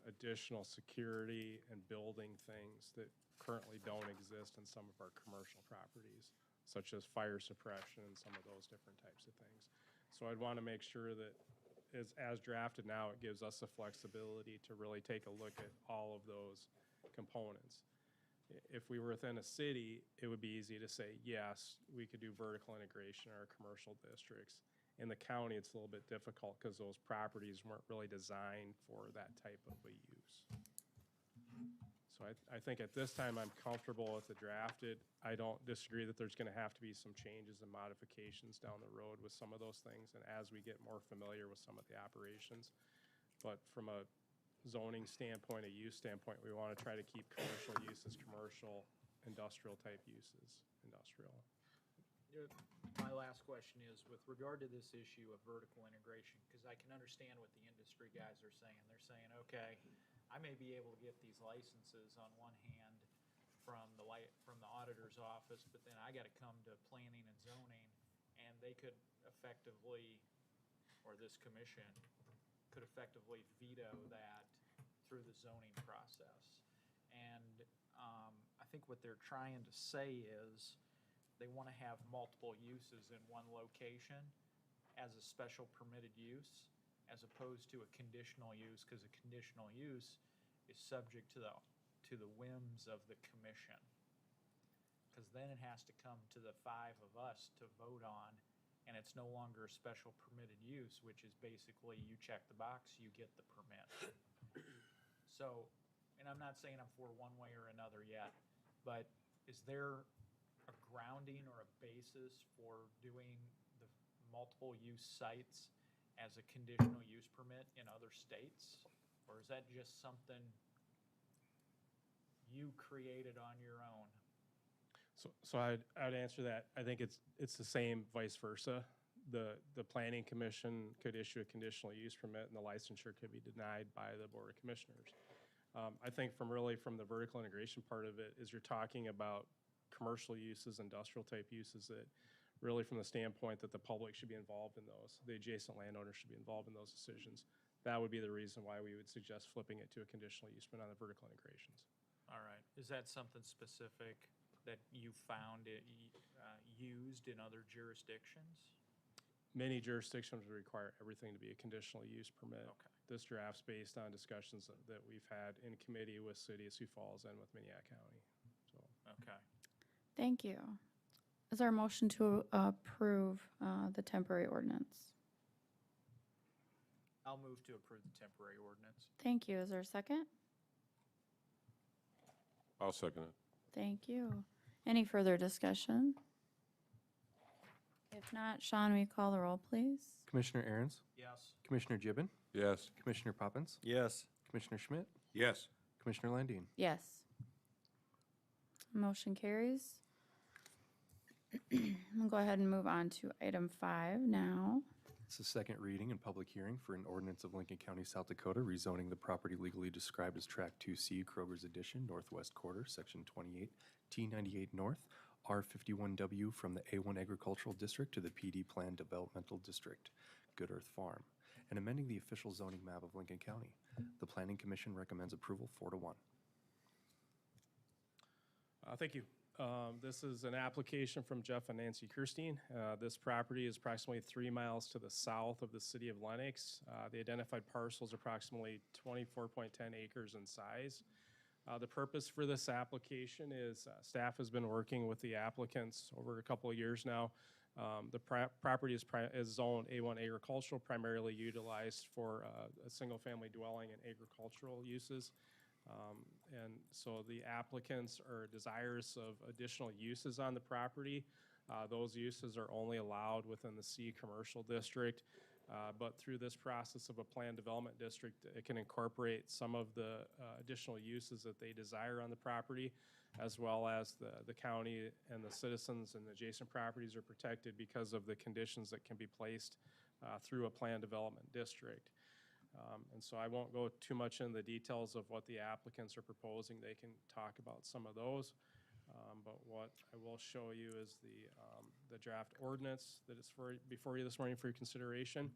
O: additional security and building things that currently don't exist in some of our commercial properties, such as fire suppression and some of those different types of things. So I'd want to make sure that as drafted now, it gives us the flexibility to really take a look at all of those components. If we were within a city, it would be easy to say, yes, we could do vertical integration in our commercial districts. In the county, it's a little bit difficult because those properties weren't really designed for that type of a use. So I think at this time, I'm comfortable with the drafted. I don't disagree that there's going to have to be some changes and modifications down the road with some of those things, and as we get more familiar with some of the operations. But from a zoning standpoint, a use standpoint, we want to try to keep commercial uses commercial, industrial type uses industrial.
G: My last question is, with regard to this issue of vertical integration, because I can understand what the industry guys are saying. They're saying, okay, I may be able to get these licenses on one hand from the auditor's office, but then I got to come to planning and zoning, and they could effectively, or this commission could effectively veto that through the zoning process. And I think what they're trying to say is they want to have multiple uses in one location as a special permitted use, as opposed to a conditional use, because a conditional use is subject to the whims of the commission. Because then it has to come to the 5 of us to vote on, and it's no longer a special permitted use, which is basically you check the box, you get the permit. So, and I'm not saying I'm for one way or another yet, but is there a grounding or a basis for doing the multiple use sites as a conditional use permit in other states? Or is that just something you created on your own?
O: So I'd answer that. I think it's the same vice versa. The planning commission could issue a conditional use permit and the licensure could be denied by the board of commissioners. I think from the vertical integration part of it is you're talking about commercial uses, industrial type uses that really from the standpoint that the public should be involved in those. The adjacent landowners should be involved in those decisions. That would be the reason why we would suggest flipping it to a conditional use permit on the vertical integrations.
G: All right, is that something specific that you found it used in other jurisdictions?
O: Many jurisdictions would require everything to be a conditional use permit.
G: Okay.
O: This draft's based on discussions that we've had in committee with City of Sioux Falls and with Minnehaha County. So,
G: Okay.
A: Thank you. Is there a motion to approve the temporary ordinance?
G: I'll move to approve the temporary ordinance.
A: Thank you. Is there a second?
H: I'll second it.
A: Thank you. Any further discussion? If not, Sean, will you call the roll, please?
D: Commissioner Aaron's,
G: Yes.
D: Commissioner Gibbon,
H: Yes.
D: Commissioner Poppins,
I: Yes.
D: Commissioner Schmidt,
C: Yes.
D: Commissioner Landine.
A: Yes. Motion carries. We'll go ahead and move on to item 5 now.
D: It's the second reading and public hearing for an ordinance of Lincoln County, South Dakota, rezoning the property legally described as Tract 2C, Kroger's Addition, Northwest Quarter, Section 28, T98 North, R51W from the A1 Agricultural District to the PD Plan Developmental District, Good Earth Farm, and amending the official zoning map of Lincoln County. The Planning Commission recommends approval 4-1.
O: thank you. This is an application from Jeff and Nancy Kirstein. This property is approximately 3 miles to the south of the city of Lenox. The identified parcel is approximately 24.10 acres in size. The purpose for this application is staff has been working with the applicants over a couple of years now. The property is zoned A1 agricultural, primarily utilized for a single-family dwelling and agricultural uses. And so the applicants are desirous of additional uses on the property. Those uses are only allowed within the C commercial district. But through this process of a planned development district, it can incorporate some of the additional uses that they desire on the property, as well as the county and the citizens and the adjacent properties are protected because of the conditions that can be placed through a planned development district. And so I won't go too much into the details of what the applicants are proposing. They can talk about some of those. But what I will show you is the draft ordinance that is before you this morning for your consideration.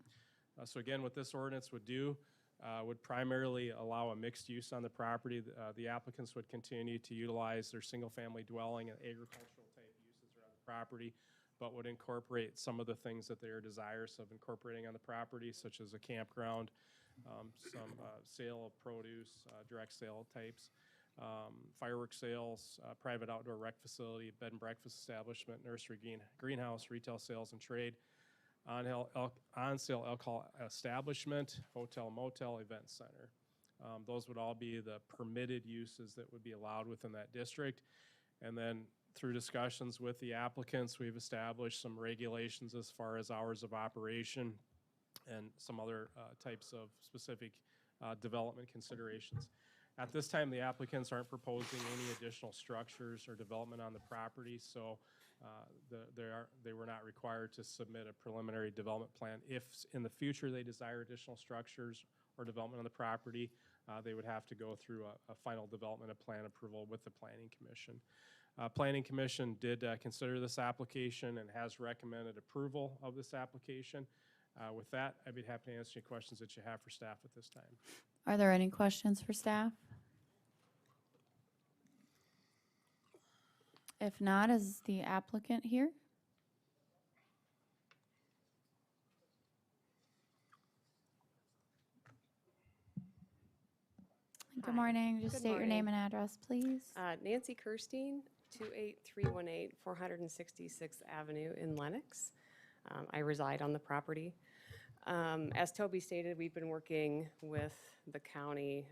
O: So again, what this ordinance would do would primarily allow a mixed use on the property. The applicants would continue to utilize their single-family dwelling and agricultural type uses around the property, but would incorporate some of the things that they are desirous of incorporating on the property, such as a campground, some sale of produce, direct sale types, fireworks sales, private outdoor rec facility, bed and breakfast establishment, nursery, greenhouse, retail sales and trade, on-sale alcohol establishment, hotel, motel, event center. Those would all be the permitted uses that would be allowed within that district. And then through discussions with the applicants, we've established some regulations as far as hours of operation and some other types of specific development considerations. At this time, the applicants aren't proposing any additional structures or development on the property, so they were not required to submit a preliminary development plan. If in the future they desire additional structures or development on the property, they would have to go through a final development and plan approval with the Planning Commission. Planning Commission did consider this application and has recommended approval of this application. With that, I'd be happy to answer any questions that you have for staff at this time.
A: Are there any questions for staff? If not, is the applicant here? Good morning. Just
L: Good
A: state your name
L: morning.
A: and address, please.
L: Nancy Kirstein, 28318 466th Avenue in Lenox. I reside on the property. As Toby stated, we've been working with the county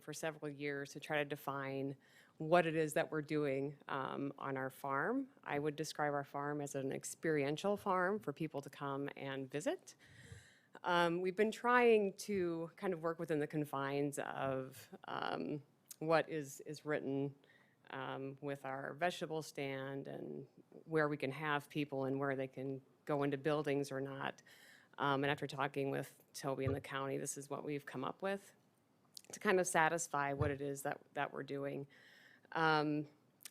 L: for several years to try to define what it is that we're doing on our farm. I would describe our farm as an experiential farm for people to come and visit. We've been trying to kind of work within the confines of what is written with our vegetable stand and where we can have people and where they can go into buildings or not. And after talking with Toby and the county, this is what we've come up with to kind of satisfy what it is that we're doing.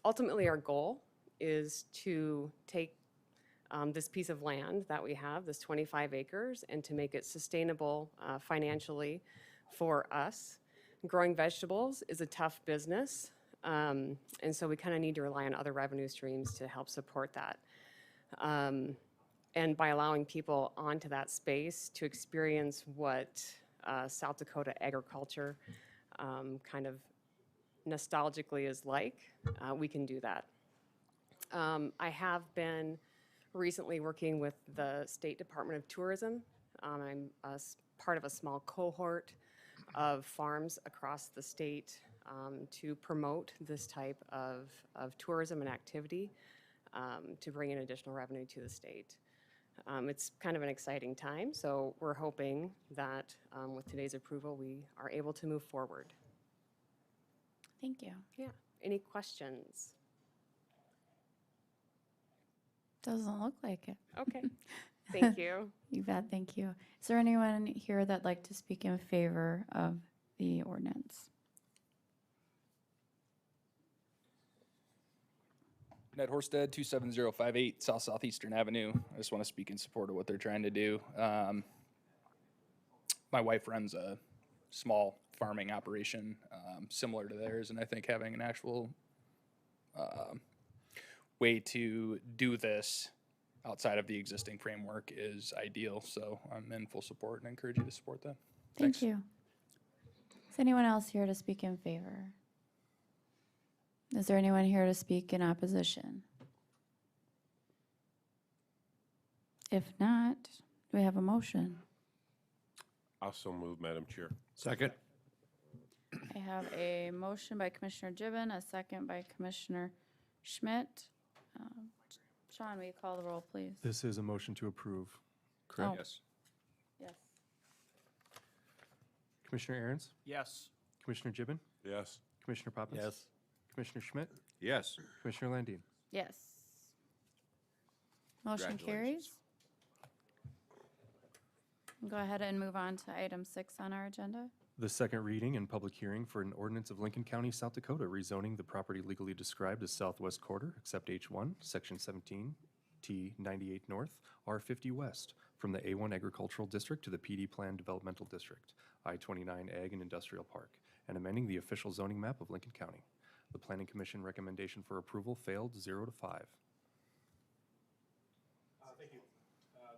L: Ultimately, our goal is to take this piece of land that we have, this 25 acres, and to make it sustainable financially for us. Growing vegetables is a tough business, and so we kind of need to rely on other revenue streams to help support that. And by allowing people onto that space to experience what South Dakota agriculture kind of nostalgically is like, we can do that. I have been recently working with the State Department of Tourism. I'm part of a small cohort of farms across the state to promote this type of tourism and activity to bring in additional revenue to the state. It's kind of an exciting time, so we're hoping that with today's approval, we are able to move forward.
A: Thank you.
L: Yeah. Any questions?
A: Doesn't look like it.
L: Okay. Thank you.
A: You bet, thank you. Is there anyone here that'd like to speak in favor of the ordinance?
N: Ned Horsted, 27058 South Southeastern Avenue. I just want to speak in support of what they're trying to do. My wife runs a small farming operation similar to theirs, and I think having an actual way to do this outside of the existing framework is ideal. So I'm in full support and encourage you to support that.
A: Thank you. Is anyone else here to speak in favor? Is there anyone here to speak in opposition? If not, do we have a motion?
H: Also move, Madam Chair.
C: Second.
A: I have a motion by Commissioner Gibbon, a second by Commissioner Schmidt. Sean, will you call the roll, please?
D: This is a motion to approve, correct?
A: Oh.
C: Yes.
A: Yes.
F: Commissioner Aaron's,
G: Yes.
F: Commissioner Gibbon,
H: Yes.
F: Commissioner Poppins.
I: Yes.
F: Commissioner Schmidt,
C: Yes.
F: Commissioner Landine.
A: Yes. Motion carries. Go ahead and move on to item 6 on our agenda.
D: The second reading and public hearing for an ordinance of Lincoln County, South Dakota, rezoning the property legally described as Southwest Quarter, except H1, Section 17, T98 North, R50 West, from the A1 Agricultural District to the PD Plan Developmental District, I-29 Ag and Industrial Park, and amending the official zoning map of Lincoln County. The Planning Commission recommendation for approval failed 0 to 5.
O: Thank you.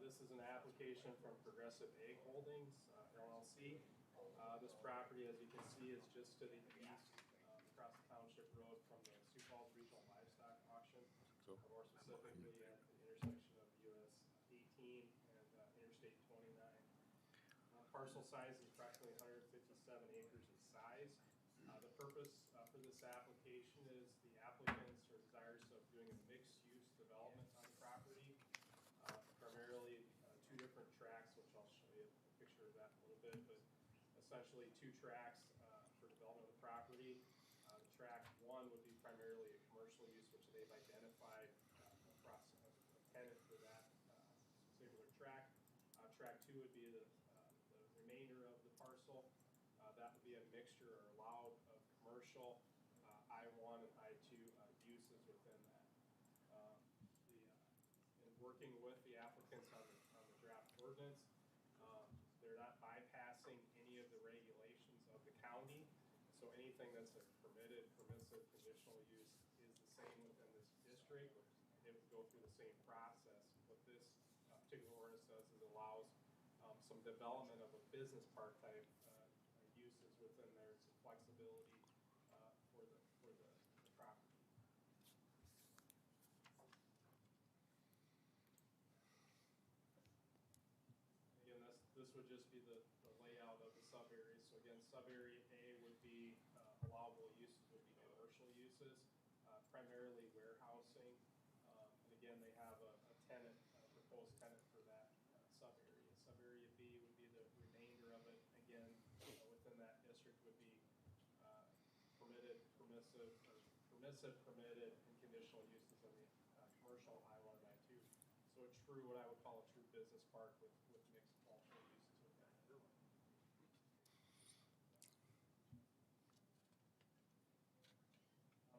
O: This is an application from Progressive Egg Holdings, LLC. This property, as you can see, is just to the east, across the township road from the Sioux Falls Regional Livestock Auction, more specifically at the intersection of US 18 and Interstate 29. Parcel size is approximately 157 acres in size. The purpose for this application is the applicants are desirous of doing a mixed-use development on the property, primarily 2 different tracks, which I'll show you a picture of that in a little bit, but essentially 2 tracks for development of the property. Track 1 would be primarily a commercial use, which they've identified across a tenant for that particular track. Track 2 would be the remainder of the parcel. That would be a mixture or allowed of commercial, I-1 and I-2 uses within that. In working with the applicants on the draft ordinance, they're not bypassing any of the regulations of the county. So anything that's a permitted, permissive, conditional use is the same within this district. It would go through the same process. What this particular ordinance does is allows some development of a business park type uses within there, some flexibility for the property. would just be the layout of the sub-areas. So again, sub-area A would be, allowable uses would be commercial uses, primarily warehousing. And again, they have a tenant, proposed tenant for that sub-area. Sub-area B would be the remainder of it. Again, within that district would be permitted, permissive, permitted, and conditional uses in the commercial I-1 and I-2. So a true, what I would call a true business park with mixed cultural uses within it.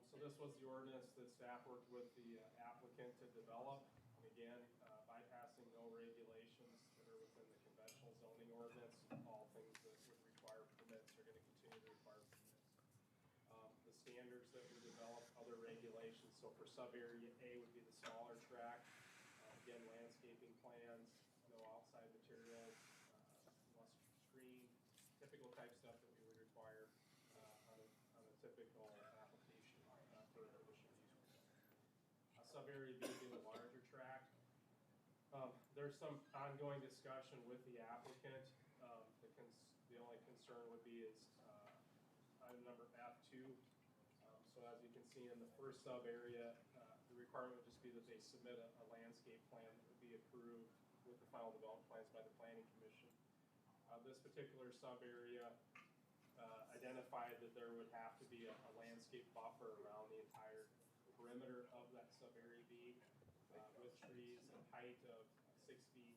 O: So this was the ordinance that staff worked with the applicant to develop. And again, bypassing no regulations that are within the conventional zoning ordinance. All things that would require permits are going to continue to require permits. The standards that were developed, other regulations. So for sub-area A would be the smaller tract. Again, landscaping plans, no outside materials, must screen, typical type stuff that we would require on a typical application for a conditional use permit. Sub-area B would be the larger tract. There's some ongoing discussion with the applicant. The only concern would be is item number F2. So as you can see in the first sub-area, the requirement would just be that they submit a landscape plan that would be approved with the final development plans by the Planning Commission. This particular sub-area identified that there would have to be a landscape buffer around the entire perimeter of that sub-area B with trees and height of 6 feet.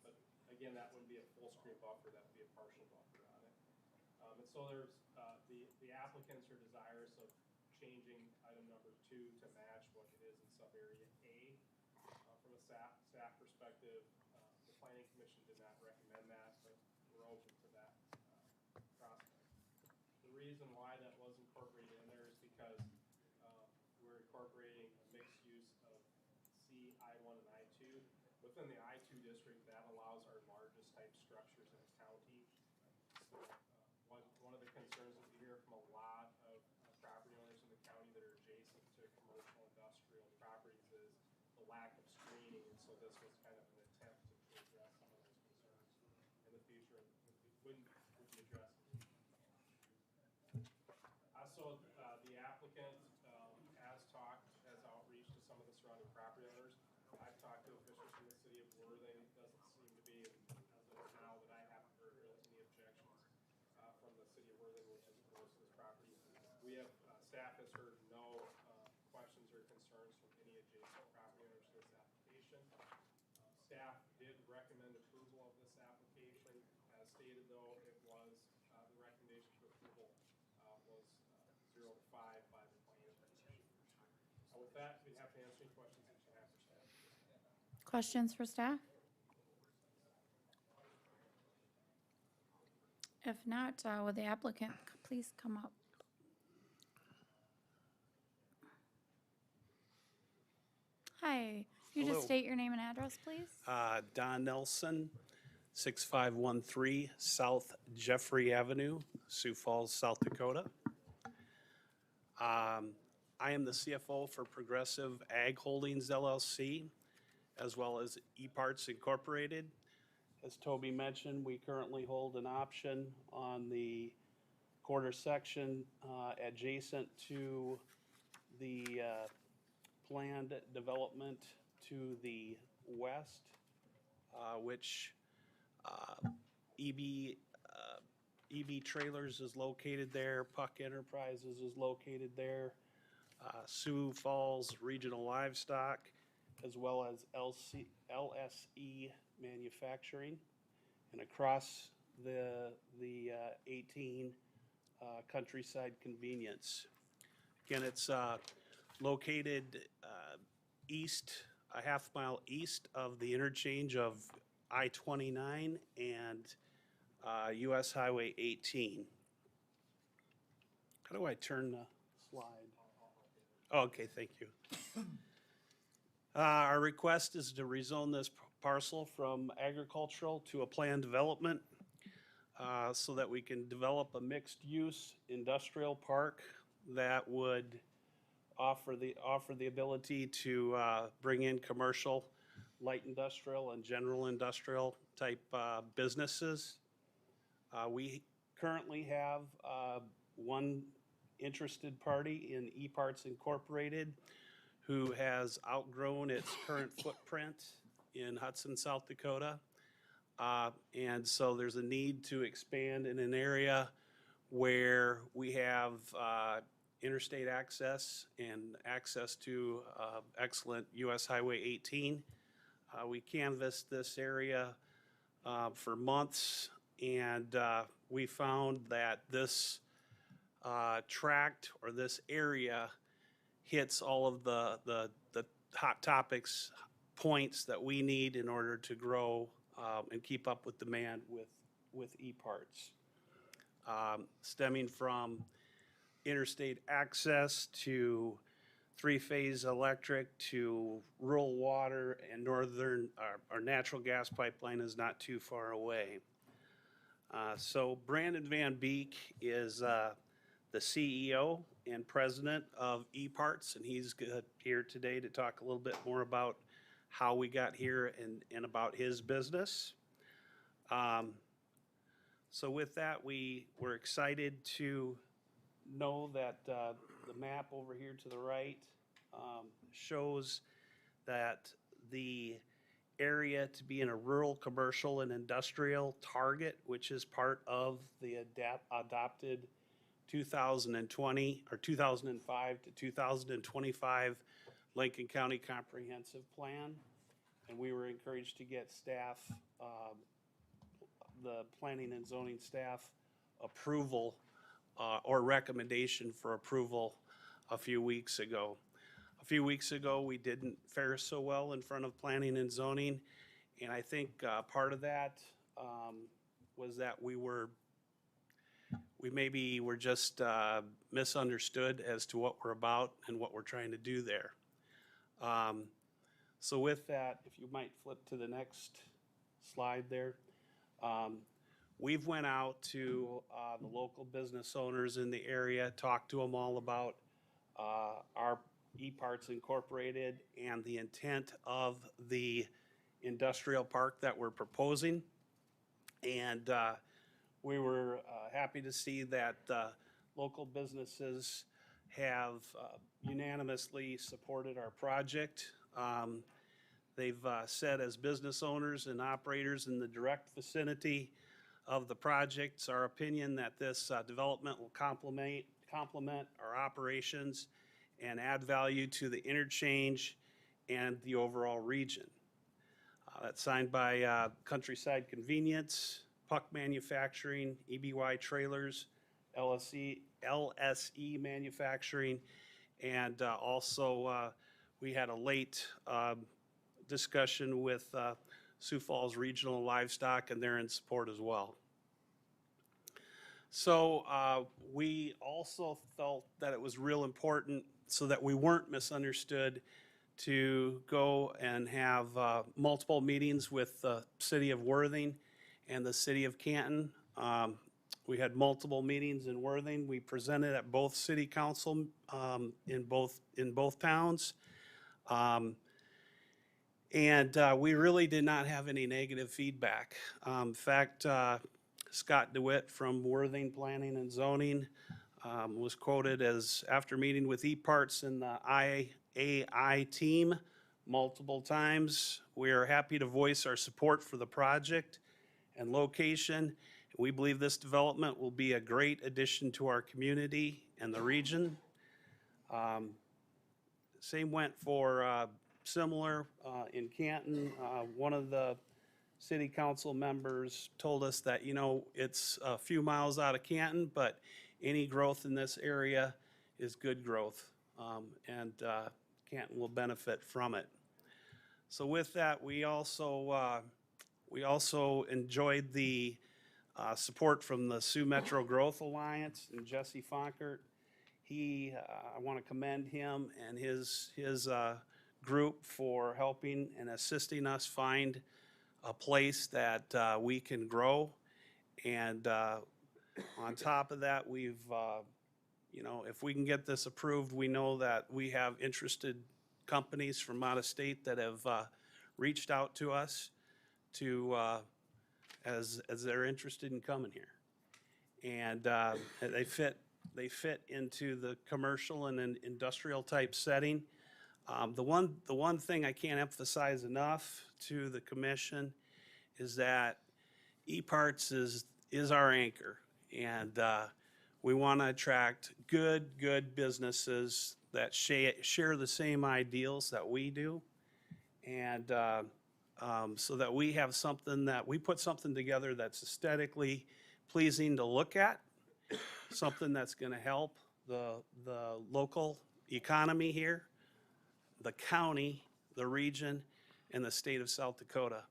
O: But again, that wouldn't be a full screen buffer, that would be a partial buffer on it. And so there's the applicants are desirous of changing item number 2 to match what it is in sub-area A. From a staff perspective, the Planning Commission did not recommend that, but we're open to that prospect. The reason why that was incorporated in there is because we're incorporating a mixed use of C, I-1, and I-2. Within the I-2 district, that allows our largest type structures in the county. So one of the concerns that we hear from a lot of property owners in the county that are adjacent to commercial industrial properties is the lack of screening, and so this was kind of an attempt to address some of those concerns in the future. Would be addressed. So the applicant has talked, has outreach to some of the surrounding property owners. I've talked to officials from the city of Worthing. It doesn't seem to be, as of now, that I haven't heard really any objections from the city of Worthing, which is close to this property. We have, staff has heard no questions or concerns from any adjacent property owners to this application. Staff did recommend approval of this application. As stated, though, it was, the recommendation for approval was 0 to 5 by the Planning Commission. With that, we'd have to answer any questions that you have for staff.
A: Questions for staff? If not, would the applicant please come up? Hi, you
P: Hello.
A: just state your name and address, please?
P: Don Nelson, 6513 South Jeffrey Avenue, Sioux Falls, South Dakota. I am the CFO for Progressive Ag Holdings LLC, as well as eParts Incorporated. As Toby mentioned, we currently hold an option on the quarter section adjacent to the planned development to the west, which EB Trailers is located there, Puck Enterprises is located there, Sioux Falls Regional Livestock, as well as LSE Manufacturing, and across the 18 Countryside Convenience. Again, it's located east, a half mile east of the interchange of I-29 and US Highway 18. How do I turn the slide? Oh, okay, thank you. Our request is to rezone this parcel from agricultural to a planned development so that we can develop a mixed-use industrial park that would offer the ability to bring in commercial, light industrial, and general industrial type businesses. We currently have one interested party in eParts Incorporated who has outgrown its current footprint in Hudson, South Dakota. And so there's a need to expand in an area where we have interstate access and access to excellent US Highway 18. We canvassed this area for months, and we found that this tract or this area hits all of the hot topics points that we need in order to grow and keep up with demand with eParts. Stemming from interstate access to three-phase electric to rural water, and northern, our natural gas pipeline is not too far away. So Brandon Van Beek is the CEO and president of eParts, and he's here today to talk a little bit more about how we got here and about his business. So with that, we're excited to know that the map over here to the right shows that the area to be in a rural, commercial, and industrial target, which is part of the adopted 2020 or 2005 to 2025 Lincoln County Comprehensive Plan. And we were encouraged to get staff, the planning and zoning staff approval or recommendation for approval a few weeks ago. A few weeks ago, we didn't fare so well in front of planning and zoning, and I think part of that was that we maybe were just misunderstood as to what we're about and what we're trying to do there. So with that, if you might flip to the next slide there. We've went out to the local business owners in the area, talked to them all about our eParts Incorporated and the intent of the industrial park that we're proposing. And we were happy to see that local businesses have unanimously supported our project. They've said, as business owners and operators in the direct vicinity of the project, it's our opinion that this development will complement our operations and add value to the interchange and the overall region. That's signed by Countryside Convenience, Puck Manufacturing, EBY Trailers, LSE Manufacturing, and also we had a late discussion with Sioux Falls Regional Livestock, and they're in support as well. So we also felt that it was real important, so that we weren't misunderstood, to go and have multiple meetings with the city of Worthing and the city of Canton. We had multiple meetings in Worthing. We presented at both city council in both towns. And we really did not have any negative feedback. In fact, Scott DeWitt from Worthing Planning and Zoning was quoted as, after meeting with eParts and the IAI team multiple times, we are happy to voice our support for the project and location. We believe this development will be a great addition to our community and the region. Same went for similar in Canton. One of the city council members told us that, you know, it's a few miles out of Canton, but any growth in this area is good growth, and Canton will benefit from it. So with that, we also enjoyed the support from the Sioux Metro Growth Alliance and Jesse Fonkert. I want to commend him and his group for helping and assisting us find a place that we can grow. And on top of that, we've, you know, if we can get this approved, we know that we have interested companies from out of state that have reached out to us to as they're interested in coming here. And they fit into the commercial and an industrial type setting. The one thing I can't emphasize enough to the commission is that eParts is our anchor, and we want to attract good businesses that share the same ideals that we do, and so that we have something that we put something together that's aesthetically pleasing to look at, something that's going to help the local economy here, the county, the region, and the state of South Dakota.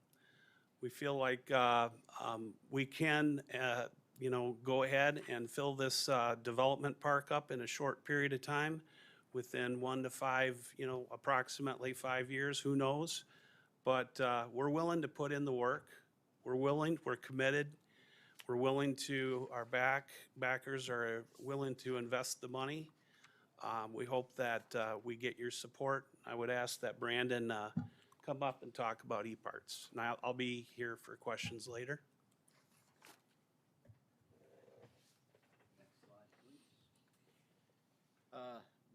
P: We feel like we can, go ahead and fill this development park up in a short period of time, within 1 to 5, approximately 5 years, who knows? But we're willing to put in the work. We're committed. We're willing to, our backers are willing to invest the money. We hope that we get your support. I would ask that Brandon come up and talk about eParts. Now, I'll be here for questions later.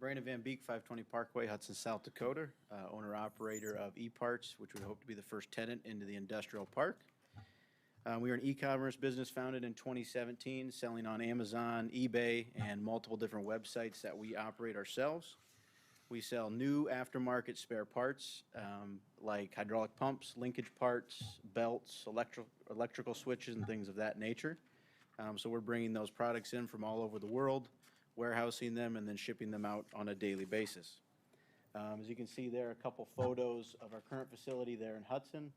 Q: Brandon Van Beek, 520 Parkway, Hudson, South Dakota, owner-operator of eParts, which we hope to be the first tenant into the industrial park. We are an e-commerce business founded in 2017, selling on Amazon, eBay, and multiple different websites that we operate ourselves. We sell new aftermarket spare parts like hydraulic pumps, linkage parts, belts, electrical switches, and things of that nature. So we're bringing those products in from all over the world, warehousing them, and then shipping them out on a daily basis. As you can see there, a couple photos of our current facility there in Hudson.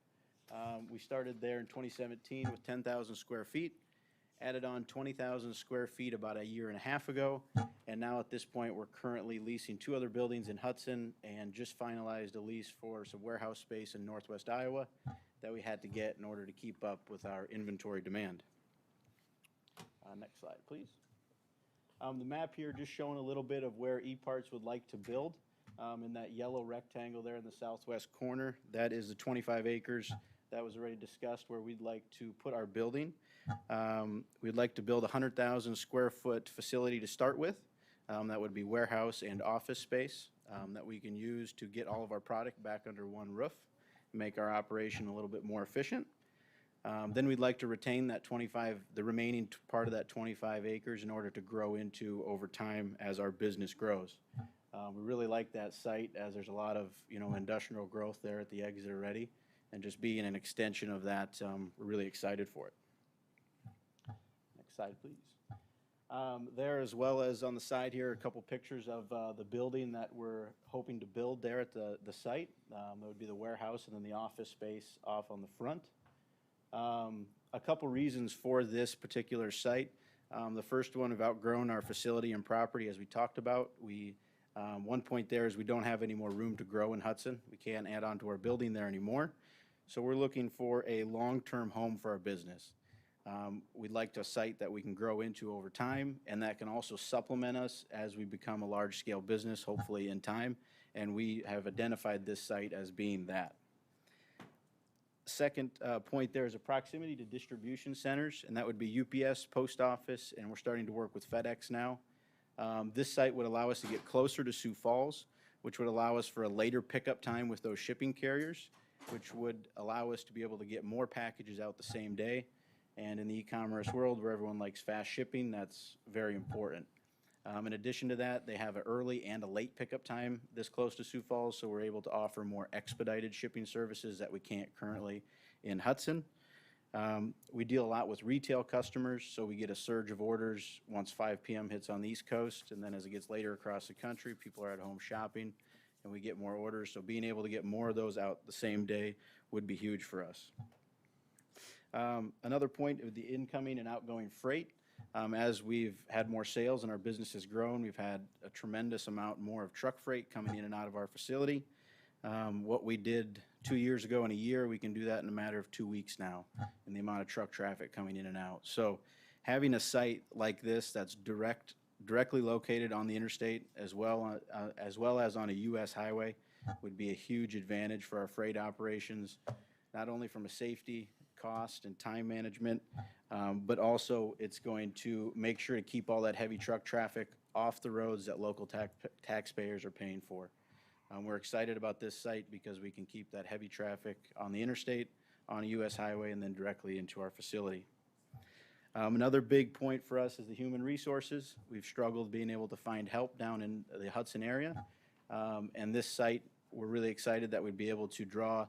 Q: We started there in 2017 with 10,000 square feet, added on 20,000 square feet about a year and a half ago, and now at this point we're currently leasing 2 other buildings in Hudson and just finalized a lease for some warehouse space in northwest Iowa that we had to get in order to keep up with our inventory demand. Next slide, please. The map here just showing a little bit of where eParts would like to build. In that yellow rectangle there in the southwest corner, that is the 25 acres that was already discussed where we'd like to put our building. We'd like to build a 100,000 square foot facility to start with. That would be warehouse and office space that we can use to get all of our product back under one roof, make our operation a little bit more efficient. Then we'd like to retain that the remaining part of that 25 acres in order to grow into over time as our business grows. We really like that site as there's a lot of, industrial growth there at the exit already, and just being an extension of that, we're really excited for it. Next slide, please. There, as well as on the side here, a couple pictures of the building that we're hoping to build there at the site. That would be the warehouse and then the office space off on the front. A couple reasons for this particular site. The first one, we've outgrown our facility and property, as we talked about. One point there is we don't have any more room to grow in Hudson. We can't add on to our building there anymore. So we're looking for a long-term home for our business. We'd like a site that we can grow into over time, and that can also supplement us as we become a large-scale business, hopefully in time. And we have identified this site as being that. Second point there is a proximity to distribution centers, and that would be UPS, post office, and we're starting to work with FedEx now. This site would allow us to get closer to Sioux Falls, which would allow us for a later pickup time with those shipping carriers, which would allow us to be able to get more packages out the same day. And in the e-commerce world where everyone likes fast shipping, that's very important. In addition to that, they have an early and a late pickup time this close to Sioux Falls, so we're able to offer more expedited shipping services that we can't currently in Hudson. We deal a lot with retail customers, so we get a surge of orders once 5 p.m. hits on the East Coast, and then as it gets later across the country, people are at home shopping, and we get more orders. So being able to get more of those out the same day would be huge for us. Another point of the incoming and outgoing freight. As we've had more sales and our business has grown, we've had a tremendous amount more of truck freight coming in and out of our facility. What we did 2 years ago in a year, we can do that in a matter of 2 weeks now, in the amount of truck traffic coming in and out. So having a site like this that's directly located on the interstate as well as on a U.S. highway would be a huge advantage for our freight operations, not only from a safety, cost and time management, but also it's going to make sure to keep all that heavy truck traffic off the roads that local taxpayers are paying for. We're excited about this site because we can keep that heavy traffic on the interstate, on a US highway, and then directly into our facility. Another big point for us is the human resources. We've struggled being able to find help down in the Hudson area. And this site, we're really excited that we'd be able to draw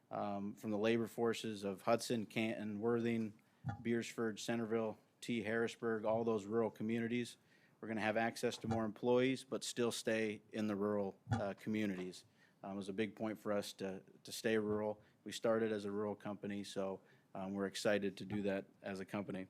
Q: from the labor forces of Hudson, Canton, Worthing, Beersford, Centerville, Harrisburg, all those rural communities. We're going to have access to more employees, but still stay in the rural communities. It was a big point for us to stay rural. We started as a rural company, so we're excited to do that as a company.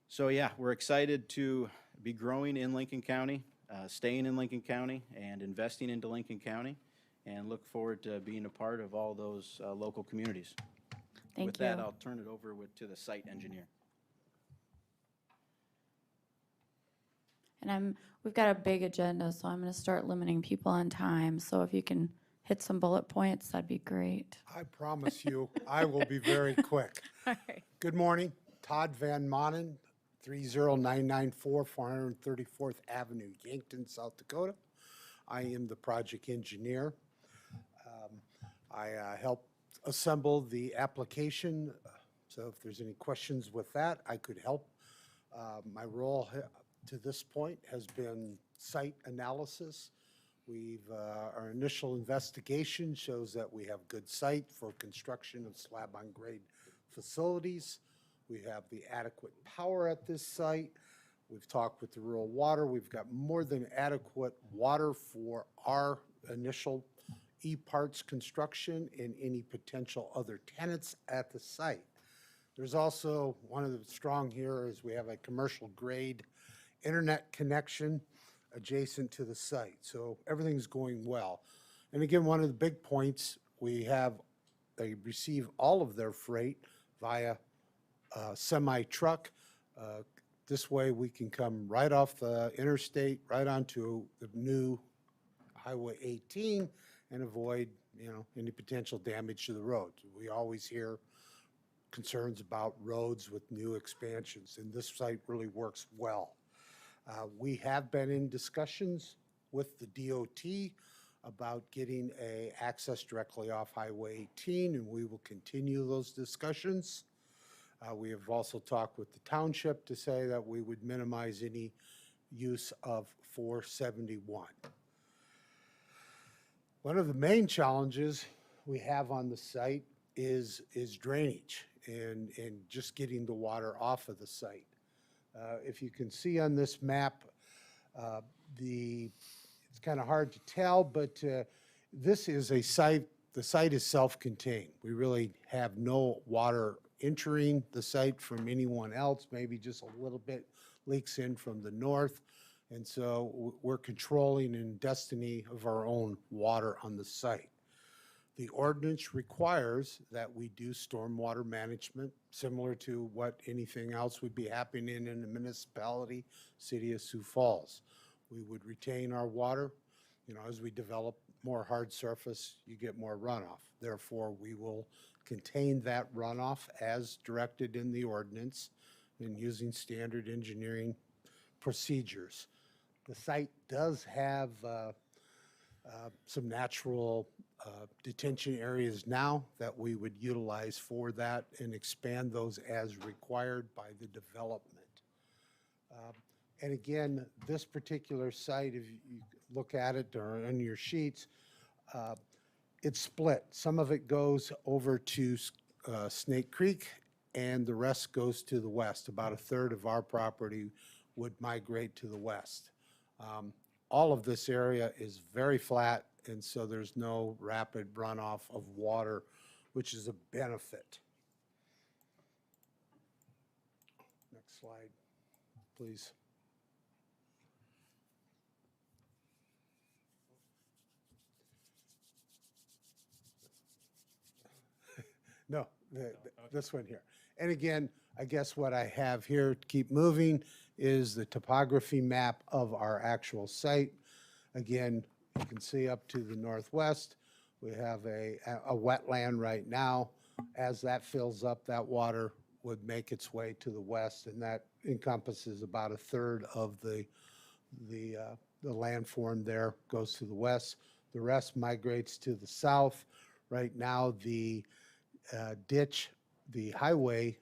Q: So yeah, we're excited to be growing in Lincoln County, staying in Lincoln County, and investing into Lincoln County, and look forward to being a part of all those local communities.
A: Thank
Q: With that,
A: you.
Q: I'll turn it over to the site engineer.
A: And we've got a big agenda, so I'm going to start limiting people on time. So if you can hit some bullet points, that'd be great.
R: I promise you, I will be very quick.
A: All right.
R: Good morning, Todd Van Manen, 30994 434th Avenue, Yankton, South Dakota. I am the project engineer. I helped assemble the application, so if there's any questions with that, I could help. My role to this point has been site analysis. Our initial investigation shows that we have good site for construction of slab-on-grade facilities. We have the adequate power at this site. We've talked with the rural water. We've got more than adequate water for our initial E-Parts construction and any potential other tenants at the site. There's also, one of the strong here is we have a commercial grade internet connection adjacent to the site. So everything's going well. And again, one of the big points, they receive all of their freight via semi-truck. This way we can come right off the interstate, right onto the new Highway 18 and avoid, any potential damage to the road. We always hear concerns about roads with new expansions, and this site really works well. We have been in discussions with the DOT about getting access directly off Highway 18, and we will continue those discussions. We have also talked with the township to say that we would minimize any use of 471. One of the main challenges we have on the site is drainage and just getting the water off of the site. If you can see on this map, it's kind of hard to tell, but this is a site, the site is self-contained. We really have no water entering the site from anyone else, maybe just a little bit leaks in from the north. And so we're controlling in destiny of our own water on the site. The ordinance requires that we do stormwater management, similar to what anything else would be happening in the municipality, city of Sioux Falls. We would retain our water. As we develop more hard surface, you get more runoff. Therefore, we will contain that runoff as directed in the ordinance and using standard engineering procedures. The site does have some natural detention areas now that we would utilize for that and expand those as required by the development. And again, this particular site, if you look at it or on your sheets, it's split. Some of it goes over to Snake Creek and the rest goes to the west. About a third of our property would migrate to the west. All of this area is very flat, and so there's no rapid runoff of water, which is a benefit. Next slide, please. No, this one here. And again, I guess what I have here to keep moving is the topography map of our actual site. Again, you can see up to the northwest, we have a wetland right now. As that fills up, that water would make its way to the west, and that encompasses about a third of the landform there, goes to the west. The rest migrates to the south. Right now, the ditch, the highway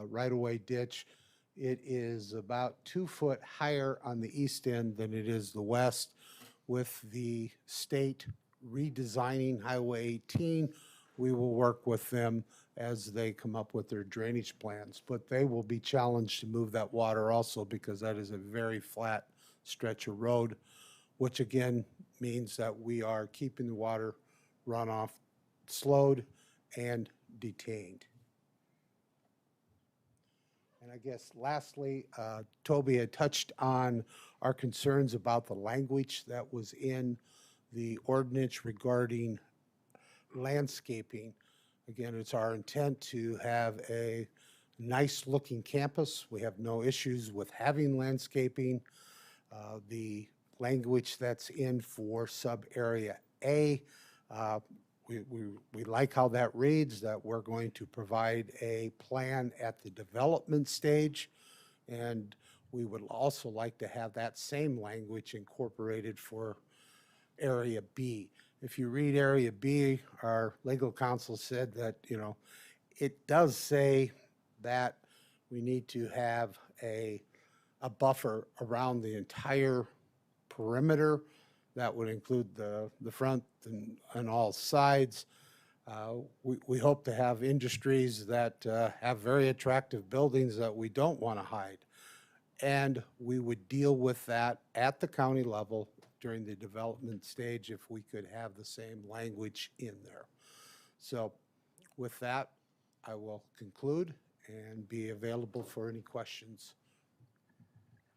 R: right-of-way ditch, it is about 2 foot higher on the east end than it is the west. With the state redesigning Highway 18, we will work with them as they come up with their drainage plans. But they will be challenged to move that water also because that is a very flat stretch of road, which again means that we are keeping the water runoff slowed and detained. And I guess lastly, Toby had touched on our concerns about the language that was in the ordinance regarding landscaping. Again, it's our intent to have a nice-looking campus. We have no issues with having landscaping. The language that's in for sub-area A, we like how that reads, that we're going to provide a plan at the development stage, and we would also like to have that same language incorporated for Area B. If you read Area B, our legal counsel said that, you know, it does say that we need to have a buffer around the entire perimeter. That would include the front and all sides. We hope to have industries that have very attractive buildings that we don't want to hide. And we would deal with that at the county level during the development stage if we could have the same language in there. So with that, I will conclude and be available for any questions.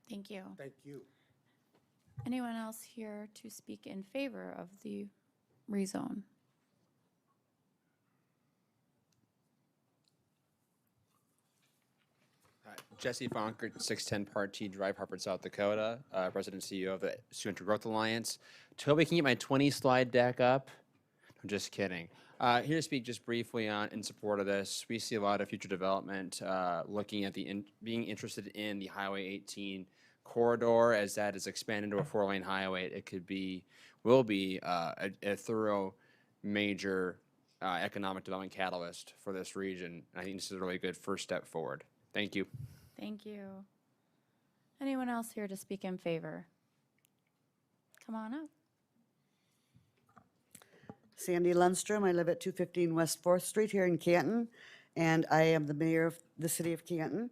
A: Thank you.
R: Thank you.
A: Anyone else here to speak in favor of the rezone?
S: Jesse Fonkert, 610 Part T Drive, Hartford, South Dakota, President and CEO of the Sioux Growth Alliance. Toby, can you get my 20-slide deck up? I'm just kidding. Here to speak just briefly on in support of this. We see a lot of future development looking at being interested in the Highway 18 corridor as that is expanded to a 4-lane highway. It will be a thorough major economic development catalyst for this region. I think this is a really good first step forward. Thank you.
A: Thank you. Anyone else here to speak in favor? Come on up.
T: Sandy Lundstrom. I live at 215 West 4th Street here in Canton, and I am the mayor of the city of Canton.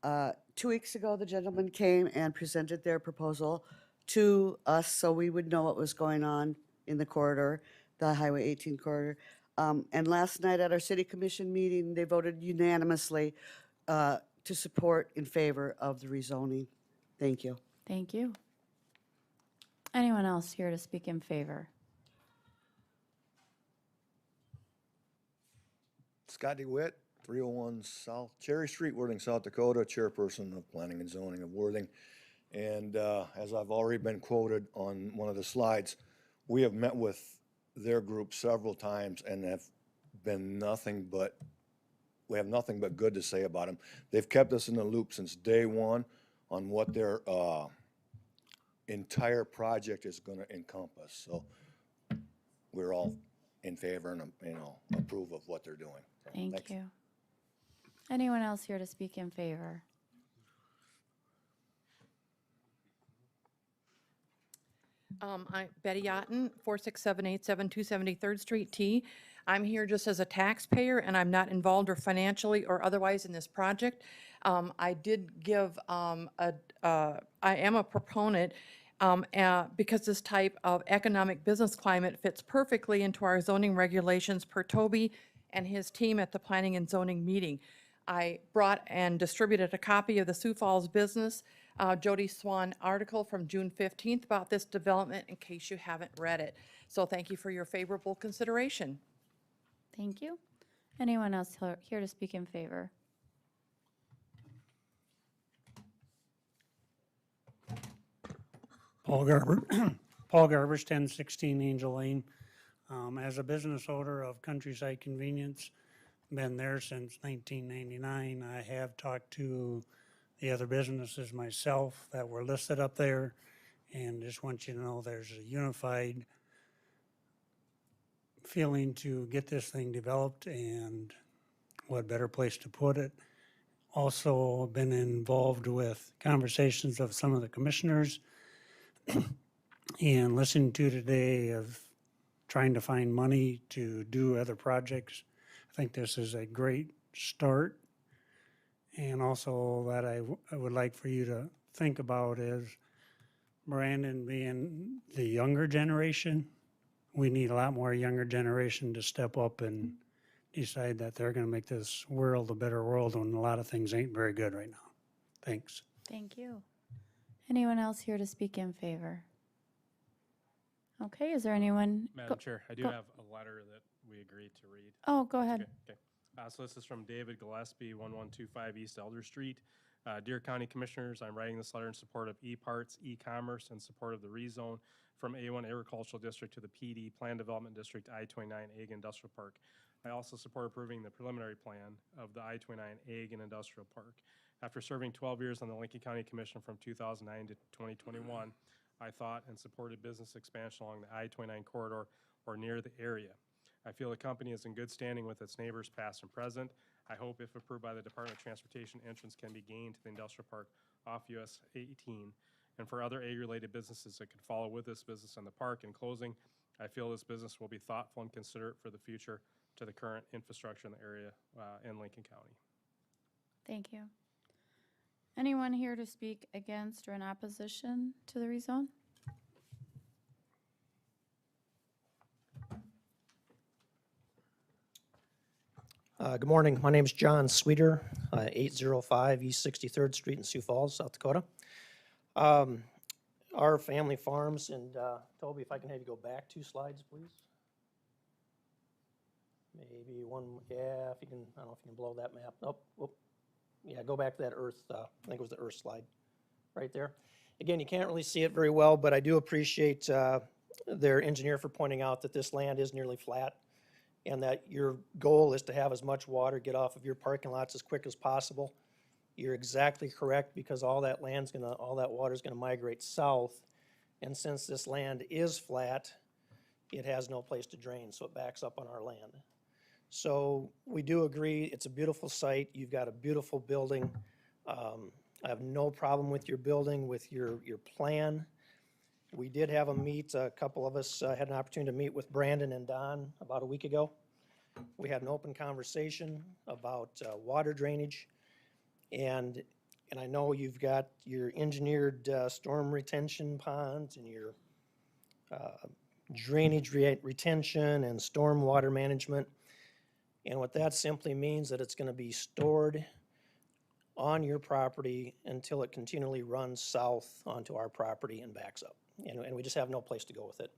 T: 2 weeks ago, the gentleman came and presented their proposal to us so we would know what was going on in the corridor, the Highway 18 corridor. And last night at our city commission meeting, they voted unanimously to support in favor of the rezoning. Thank you.
A: Thank you. Anyone else here to speak in favor?
U: Scott DeWitt, 301 South Cherry Street, Worthing, South Dakota, chairperson of Planning and Zoning of Worthing. And as I've already been quoted on one of the slides, we have met with their group several times and have been we have nothing but good to say about them. They've kept us in the loop since day one on what their entire project is going to encompass. So we're all in favor and, approve of what they're doing. So,
A: Thank
U: thanks.
A: you. Anyone else here to speak in favor?
E: Betty Otten, 46787 273rd Street T. I'm here just as a taxpayer, and I'm not involved or financially or otherwise in this project. I did give, I am a proponent because this type of economic business climate fits perfectly into our zoning regulations per Toby and his team at the Planning and Zoning meeting. I brought and distributed a copy of the Sioux Falls Business Jody Swan article from June 15th about this development in case you haven't read it. So thank you for your favorable consideration.
A: Thank you. Anyone else here to speak in favor?
V: Paul Garber, Paul Garbers, 1016 Angel Lane. As a business owner of Countryside Convenience, been there since 1999. I have talked to the other businesses myself that were listed up there, and just want you to know there's a unified feeling to get this thing developed, and what better place to put it. Also been involved with conversations of some of the commissioners and listening to today of trying to find money to do other projects. I think this is a great start. And also that I would like for you to think about is Brandon being the younger generation. We need a lot more younger generation to step up and decide that they're going to make this world a better world when a lot of things ain't very good right now. Thanks.
A: Thank you. Anyone else here to speak in favor? Okay, is there anyone?
O: Madam Chair, I do have a letter that we agreed to read.
A: Oh, go ahead.
O: Okay. So this is from David Gillespie, 1125 East Elder Street. Dear County Commissioners, I'm writing this letter in support of e-parts, e-commerce, and support of the rezone from A1 Agricultural District to the PD Plan Development District I-29 Ag Industrial Park. I also support approving the preliminary plan of the I-29 Ag and Industrial Park. After serving 12 years on the Lincoln County Commission from 2009 to 2021, I thought and supported business expansion along the I-29 corridor or near the area. I feel the company is in good standing with its neighbors past and present. I hope if approved by the Department of Transportation, entrance can be gained to the industrial park off US 18 and for other ag-related businesses that could follow with this business in the park. In closing, I feel this business will be thoughtful and considerate for the future to the current infrastructure in the area in Lincoln County.
A: Thank you. Anyone here to speak against or in opposition to the rezone?
J: Good morning. My name is John Sweeter, 805 East 63rd Street in Sioux Falls, South Dakota. Our family farms, and Toby, if I can have you go back 2 slides, please. Maybe one, yeah, if you can, I don't know if you can blow that map. Nope, whoop. Yeah, go back to that Earth, I think it was the Earth slide, right there. Again, you can't really see it very well, but I do appreciate their engineer for pointing out that this land is nearly flat, and that your goal is to have as much water get off of your parking lots as quick as possible. You're exactly correct, because all that water's gonna migrate south, and since this land is flat, it has no place to drain, so it backs up on our land. So we do agree, it's a beautiful site, you've got a beautiful building. I have no problem with your building, with your plan. We did have a couple of us had an opportunity to meet with Brandon and Don about a week ago. We had an open conversation about water drainage, and I know you've got your engineered storm retention ponds and your drainage retention and storm water management. And what that simply means that it's going to be stored on your property until it continually runs south onto our property and backs up. And we just have no place to go with it.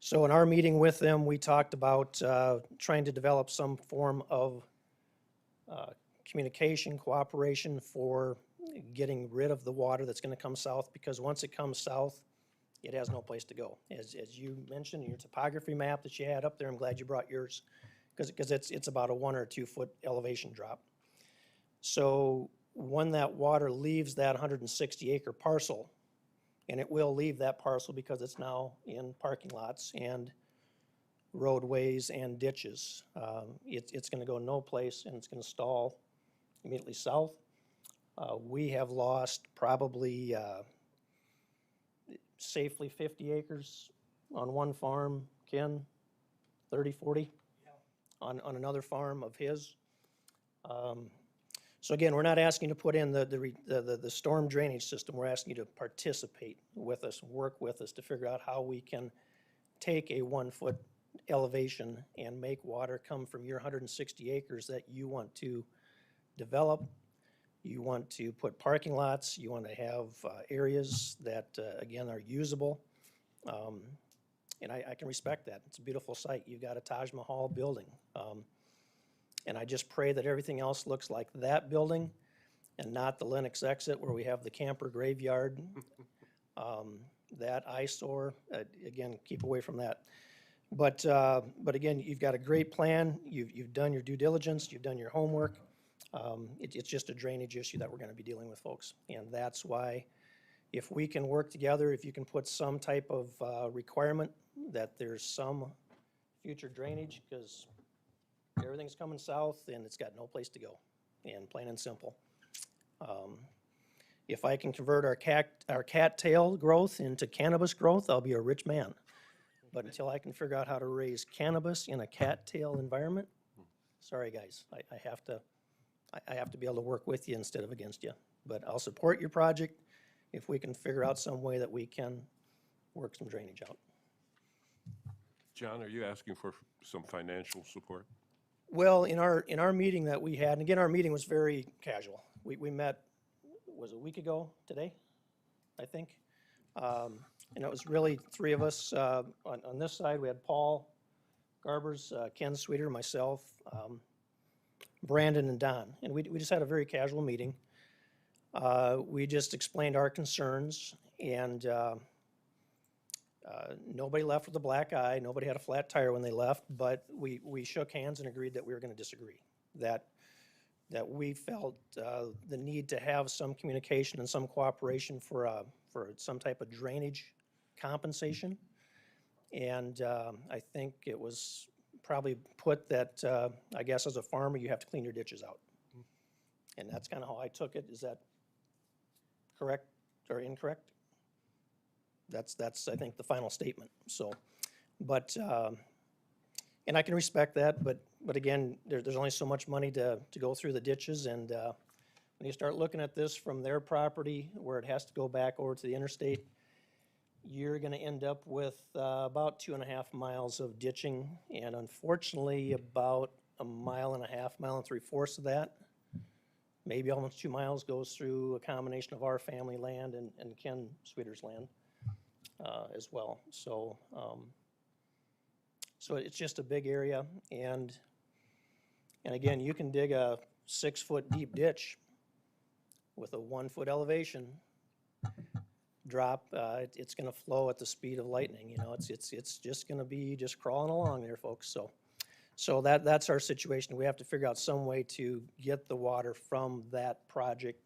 J: So in our meeting with them, we talked about trying to develop some form of communication, cooperation for getting rid of the water that's going to come south, because once it comes south, it has no place to go. As you mentioned in your topography map that you had up there, I'm glad you brought yours, because it's about a 1 or 2 foot elevation drop. So when that water leaves that 160 acre parcel, and it will leave that parcel because it's now in parking lots and roadways and ditches, it's going to go no place, and it's going to stall immediately south. We have lost probably safely 50 acres on one farm, Ken, 30, 40? On another farm of his. So again, we're not asking to put in the storm drainage system. We're asking you to participate with us, work with us to figure out how we can take a 1 foot elevation and make water come from your 160 acres that you want to develop. You want to put parking lots. You want to have areas that, again, are usable. And I can respect that. It's a beautiful site. You've got a Taj Mahal building. And I just pray that everything else looks like that building and not the Lennox exit where we have the camper graveyard. That eyesore, again, keep away from that. But again, you've got a great plan, you've done your due diligence, you've done your homework. It's just a drainage issue that we're gonna be dealing with, folks. And that's why, if we can work together, if you can put some type of requirement that there's some future drainage, because everything's coming south and it's got no place to go, and plain and simple. If I can convert our cattail growth into cannabis growth, I'll be a rich man. But until I can figure out how to raise cannabis in a cattail environment, sorry, guys, I have to be able to work with you instead of against you. But I'll support your project if we can figure out some way that we can work some drainage out.
H: John, are you asking for some financial support?
J: Well, in our meeting that we had, and again, our meeting was very casual. We met, was it a week ago today, I think? And it was really three of us. On this side, we had Paul Garbers, Ken Sweeter, myself, Brandon, and Don. And we just had a very casual meeting. We just explained our concerns, and nobody left with a black eye. Nobody had a flat tire when they left, but we shook hands and agreed that we were going to disagree. That we felt the need to have some communication and some cooperation for some type of drainage compensation. And I think it was probably put that, I guess as a farmer, you have to clean your ditches out. And that's kind of how I took it. Is that correct or incorrect? That's I think the final statement. So, but and I can respect that, but again, there's only so much money to go through the ditches, and when you start looking at this from their property where it has to go back over to the interstate, you're going to end up with about 2.5 miles of ditching, and unfortunately about 1.5 mile and 3/4 of that, maybe almost 2 miles, goes through a combination of our family land and Ken Sweeter's land as well. So so it's just a big area, and again, you can dig a 6-foot deep ditch with a 1-foot elevation drop. It's going to flow at the speed of lightning. You know, it's just going to be just crawling along there, folks. So that's our situation. We have to figure out some way to get the water from that project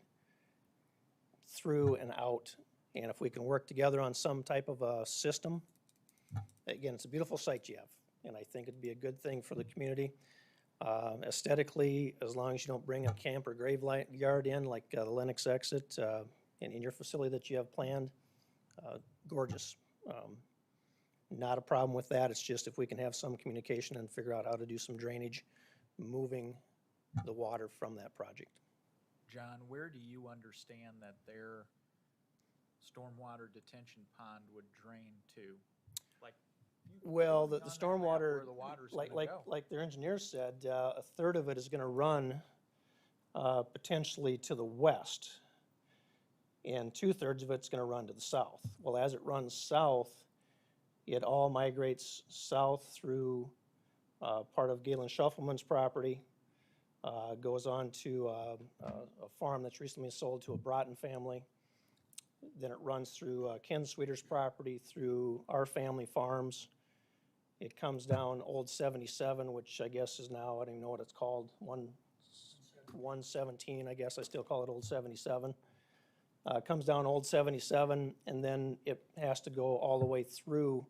J: through and out. And if we can work together on some type of a system, again, it's a beautiful site you have, and I think it'd be a good thing for the community. Aesthetically, as long as you don't bring a camp or graveyard in like the Lennox exit in your facility that you have planned, gorgeous. Not a problem with that. It's just if we can have some communication and figure out how to do some drainage, moving the water from that project.
G: John, where do you understand that their stormwater detention pond would drain to? Like,
J: well, the
G: on that map
J: stormwater,
G: where the water's
J: like
G: gonna go.
J: like their engineer said, 1/3 of it is going to run potentially to the west, and 2/3 of it's going to run to the south. Well, as it runs south, it all migrates south through part of Galen Shuffleman's property, goes on to a farm that's recently sold to a Broughton family. Then it runs through Ken Sweeter's property, through our family farms. It comes down Old 77, which I guess is now, I don't even know what it's called, 117, I guess I still call it Old 77. Comes down Old 77, and then it has to go all the way through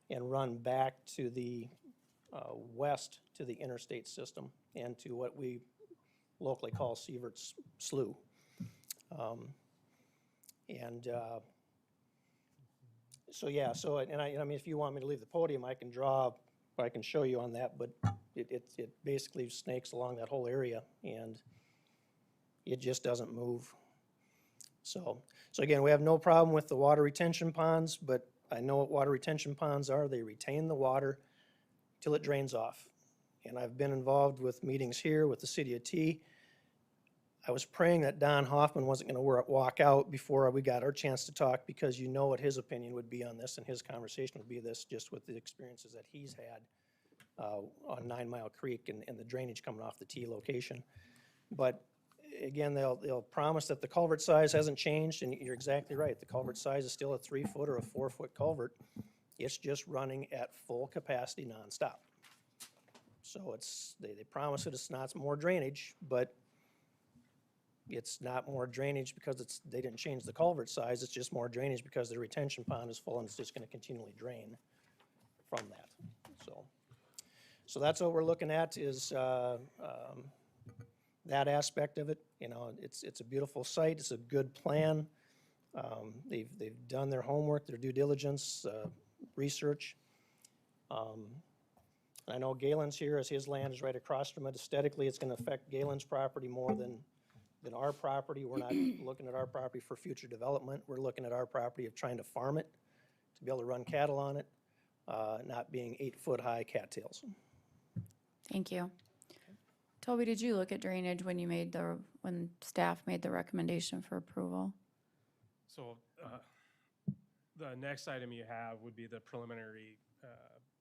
J: and run back to the west to the interstate system and to what we locally call Sievert's Slough. So yeah, so, and I mean, if you want me to leave the podium, I can show you on that, but it basically snakes along that whole area, and it just doesn't move. So again, we have no problem with the water retention ponds, but I know what water retention ponds are. They retain the water till it drains off. And I've been involved with meetings here with the city of T. I was praying that Don Hoffman wasn't going to walk out before we got our chance to talk, because you know what his opinion would be on this, and his conversation would be this, just with the experiences that he's had on 9 Mile Creek and the drainage coming off the T location. But again, they'll promise that the culvert size hasn't changed, and you're exactly right. The culvert size is still a 3-foot or a 4-foot culvert. It's just running at full capacity nonstop. So they promise that it's not more drainage, but it's not more drainage because they didn't change the culvert size. It's just more drainage because the retention pond is full and it's just gonna continually drain from that. So that's what we're looking at is, that aspect of it. You know, it's a beautiful site. It's a good plan. They've done their homework, their due diligence, research. I know Galen's here, as his land is right across from it. Aesthetically, it's gonna affect Galen's property more than our property. We're not looking at our property for future development. We're looking at our property of trying to farm it, to be able to run cattle on it, not being 8-foot-high cattails.
A: Thank you. Toby, did you look at drainage when when staff made the recommendation for approval?
O: So the next item you have would be the preliminary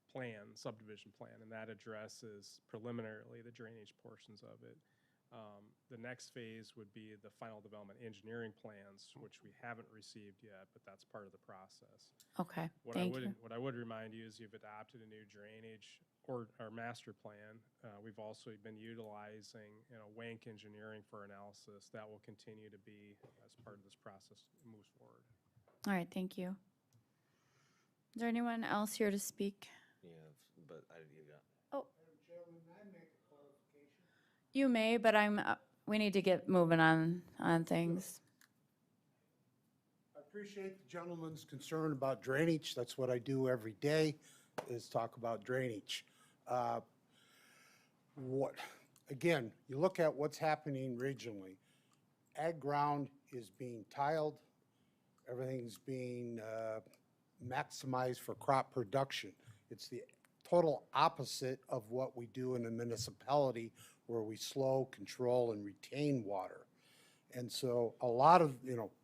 O: plan, subdivision plan, and that addresses preliminarily the drainage portions of it. The next phase would be the final development engineering plans, which we haven't received yet, but that's part of the process.
A: Okay, thank you.
O: What I would remind you is you've adopted a new drainage or our master plan. We've also been utilizing, Wank Engineering for analysis. That will continue to be as part of this process moves forward.
A: All right, thank you. Is there anyone else here to speak?
B: Yeah, but you got.
A: Oh. You may, but we need to get moving on things.
R: I appreciate the gentleman's concern about drainage. That's what I do every day, is talk about drainage. Again, you look at what's happening regionally. Ag ground is being tiled. Everything's being maximized for crop production. It's the total opposite of what we do in a municipality where we slow, control, and retain water. And so a lot of,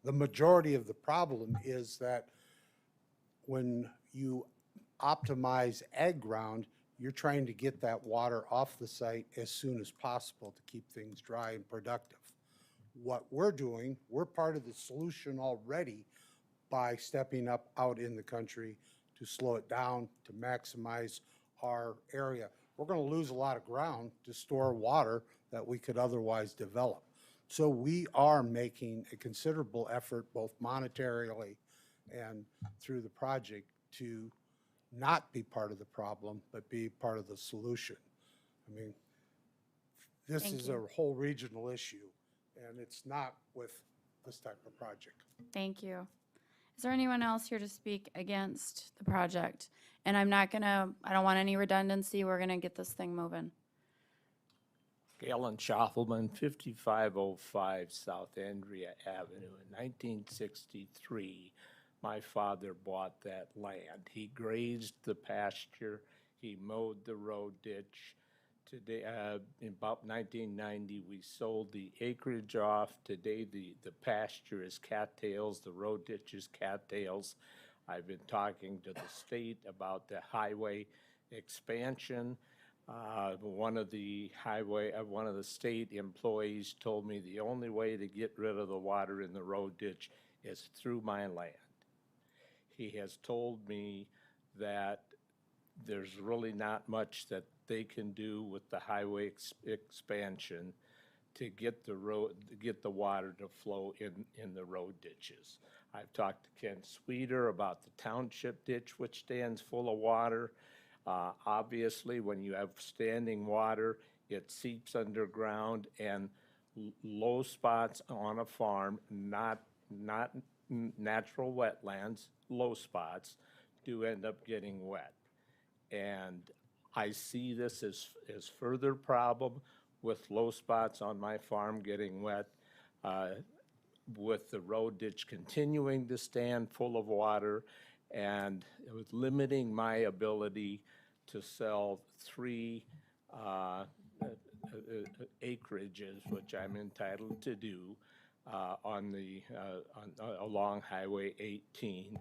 R: the majority of the problem is that when you optimize ag ground, you're trying to get that water off the site as soon as possible to keep things dry and productive. What we're doing, we're part of the solution already by stepping up out in the country to slow it down, to maximize our area. We're going to lose a lot of ground to store water that we could otherwise develop. So we are making a considerable effort, both monetarily and through the project, to not be part of the problem, but be part of the solution. I mean, this is a whole regional issue, and it's not with this type of project.
A: Thank you. Is there anyone else here to speak against the project? And I don't want any redundancy. We're gonna get this thing moving.
K: Galen Schoffelman, 5505 South Andrea Avenue. In 1963, my father bought that land. He grazed the pasture, he mowed the road ditch. Today, in about 1990, we sold the acreage off. Today, the pasture is cattails, the road ditch is cattails. I've been talking to the state about the highway expansion. One of the state employees told me the only way to get rid of the water in the road ditch is through my land. He has told me that there's really not much that they can do with the highway expansion to get the water to flow in the road ditches. I've talked to Ken Sweeter about the township ditch, which stands full of water. Obviously, when you have standing water, it seeps underground, and low spots on a farm, not natural wetlands, low spots, do end up getting wet. And I see this as further problem with low spots on my farm getting wet, with the road ditch continuing to stand full of water, and it was limiting my ability to sell 3 acreages, which I'm entitled to do, along Highway 18,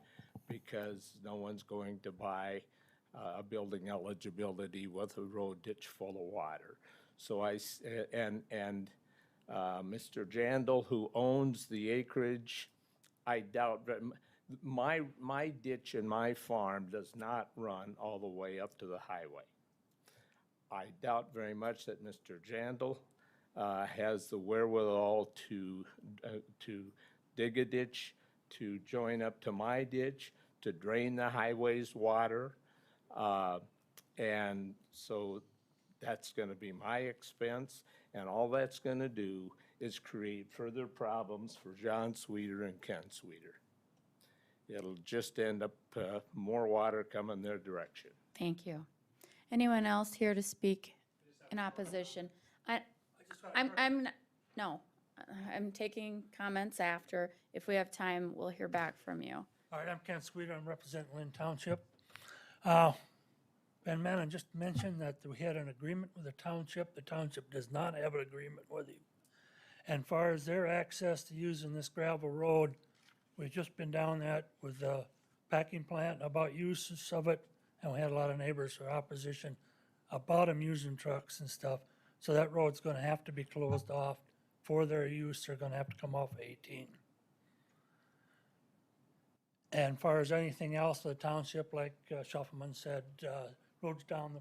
K: because no one's going to buy a building eligibility with a road ditch full of water. So Mr. Jandal, who owns the acreage, I doubt my ditch in my farm does not run all the way up to the highway. I doubt very much that Mr. Jandal has the wherewithal to dig a ditch, to join up to my ditch, to drain the highway's water. And so that's gonna be my expense, and all that's gonna do is create further problems for John Sweeter and Ken Sweeter. It'll just end up more water coming their direction.
A: Thank you. Anyone else here to speak in opposition? No, I'm taking comments after. If we have time, we'll hear back from you.
L: All right, I'm Ken Sweeter, I'm representing Lynn Township. Ben Mannon just mentioned that we had an agreement with the township. The township does not have an agreement with you. And far as their access to using this gravel road, we've just been down that with the packing plant about uses of it, and we had a lot of neighbors or opposition about them using trucks and stuff. So that road's gonna have to be closed off for their use. They're gonna have to come off 18. And far as anything else, the township, like Shuffleman said, roads down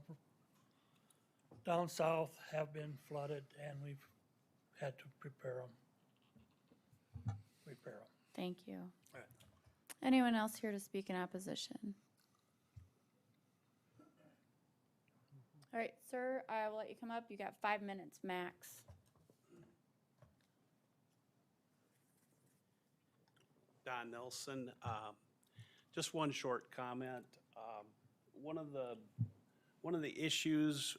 L: south have been flooded, and we've had to repair them.
A: Thank you.
L: All right.
A: Anyone else here to speak in opposition? All right, sir, I will let you come up. You got 5 minutes max.
P: Don Nelson, just one short comment. One of the issues,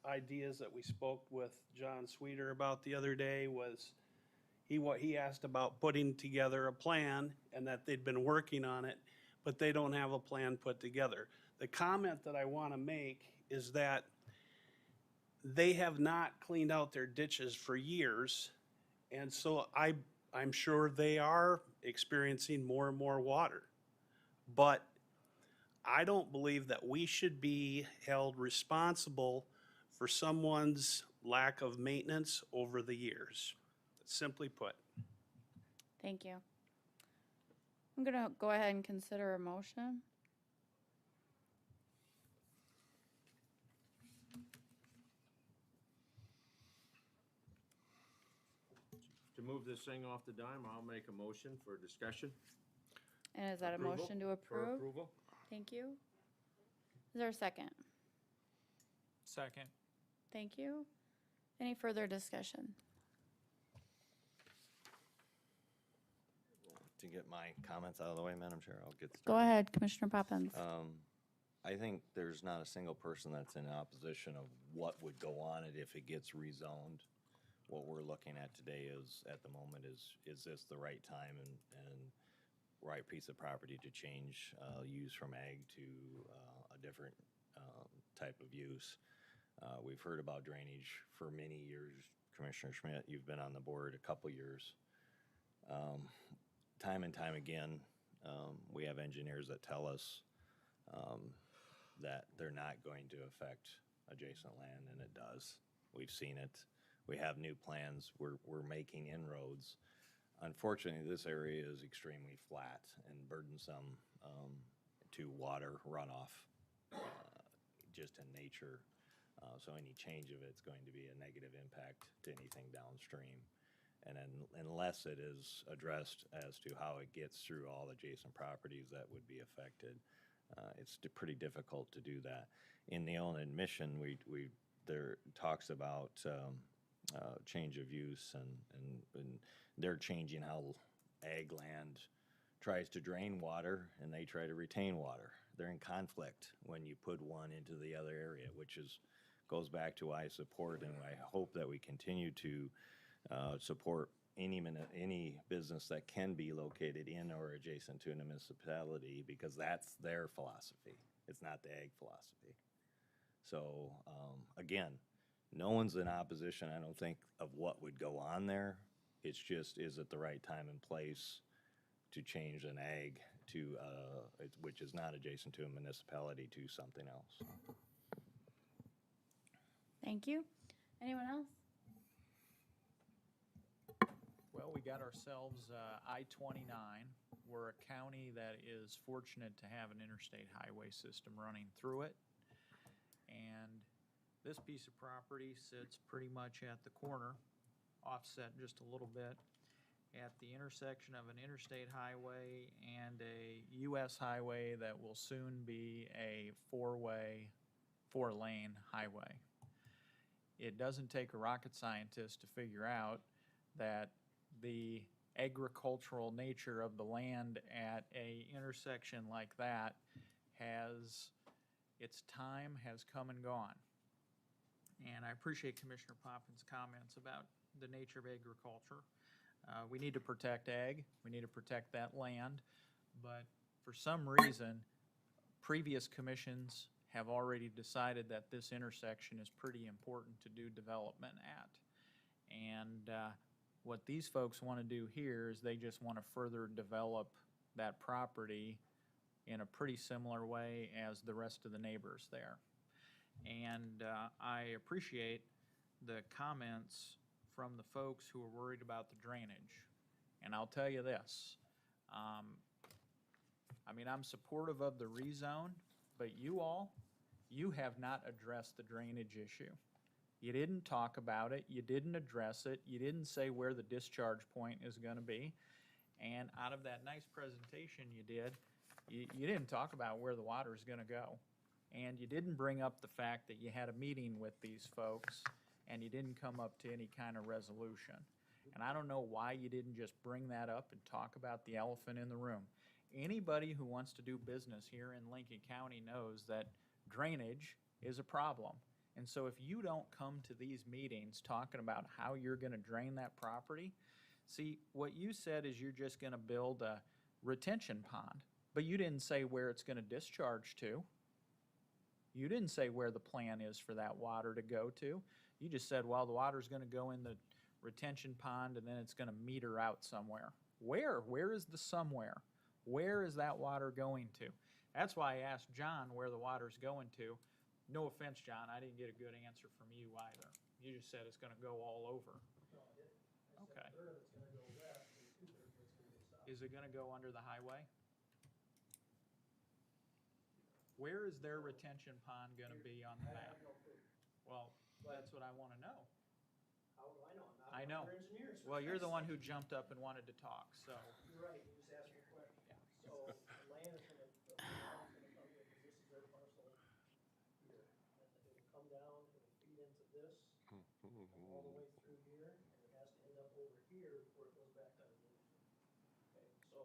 P: ideas that we spoke with John Sweeter about the other day was he asked about putting together a plan and that they'd been working on it, but they don't have a plan put together. The comment that I want to make is that they have not cleaned out their ditches for years, and so I'm sure they are experiencing more and more water. But I don't believe that we should be held responsible for someone's lack of maintenance over the years, simply put.
A: Thank you. I'm gonna go ahead and consider a motion.
C: To move this thing off the dime, I'll make a motion for discussion.
A: And is that a
C: Approval?
A: motion to
C: For
A: approve?
C: approval?
A: Thank you. Is there a second?
G: Second.
A: Thank you. Any further discussion?
B: To get my comments out of the way, Madam Chair, I'll get started.
A: Go ahead, Commissioner Poppins.
B: I think there's not a single person that's in opposition of what would go on it if it gets rezoned. What we're looking at today is, at the moment, is this the right time and right piece of property to change use from ag to a different type of use. We've heard about drainage for many years. Commissioner Schmidt, you've been on the board a couple years. Time and time again, we have engineers that tell us that they're not going to affect adjacent land, and it does. We've seen it. We have new plans. We're making inroads. Unfortunately, this area is extremely flat and burdensome to water runoff, just in nature. So any change of it's going to be a negative impact to anything downstream. And then unless it is addressed as to how it gets through all adjacent properties that would be affected, it's pretty difficult to do that. In the own admission, there talks about change of use, and they're changing how ag land tries to drain water and they try to retain water. They're in conflict when you put one into the other area, which goes back to I support, and I hope that we continue to support any business that can be located in or adjacent to a municipality, because that's their philosophy. It's not the ag philosophy. So again, no one's in opposition, I don't think, of what would go on there. It's just, is it the right time and place to change an ag to, which is not adjacent to a municipality, to something else?
A: Thank you. Anyone else?
G: Well, we got ourselves I-29. We're a county that is fortunate to have an interstate highway system running through it. And this piece of property sits pretty much at the corner, offset just a little bit, at the intersection of an interstate highway and a US highway that will soon be a four-lane highway. It doesn't take a rocket scientist to figure out that the agricultural nature of the land at a intersection like that its time has come and gone. And I appreciate Commissioner Poppins' comments about the nature of agriculture. We need to protect ag, we need to protect that land, but for some reason, previous commissions have already decided that this intersection is pretty important to do development at. And what these folks want to do here is they just want to further develop that property in a pretty similar way as the rest of the neighbors there. And I appreciate the comments from the folks who are worried about the drainage. And I'll tell you this, I mean, I'm supportive of the rezone, but you have not addressed the drainage issue. You didn't talk about it, you didn't address it, you didn't say where the discharge point is gonna be. And out of that nice presentation you did, you didn't talk about where the water is gonna go. And you didn't bring up the fact that you had a meeting with these folks and you didn't come up to any kind of resolution. And I don't know why you didn't just bring that up and talk about the elephant in the room. Anybody who wants to do business here in Lincoln County knows that drainage is a problem. And so if you don't come to these meetings talking about how you're gonna drain that property, see, what you said is you're just gonna build a retention pond, but you didn't say where it's gonna discharge to. You didn't say where the plan is for that water to go to. You just said, well, the water's gonna go in the retention pond and then it's gonna meter out somewhere. Where? Where is the somewhere? Where is that water going to? That's why I asked John where the water's going to. No offense, John, I didn't get a good answer from you either. You just said it's gonna go all over. Okay. Is it gonna go under the highway? Where is their retention pond gonna be on the map? Well, that's what I wanna know.
J: How do I know?
G: I know.
J: We're engineers.
G: Well, you're the one who jumped up and wanted to talk, so.
J: You're right, you just asked me a question. So the land is gonna, the land's gonna come here, because this is their parcel here. It'll come down, it'll feed into this, come all the way through here, and it has to end up over here before it goes back to the nation. Okay, so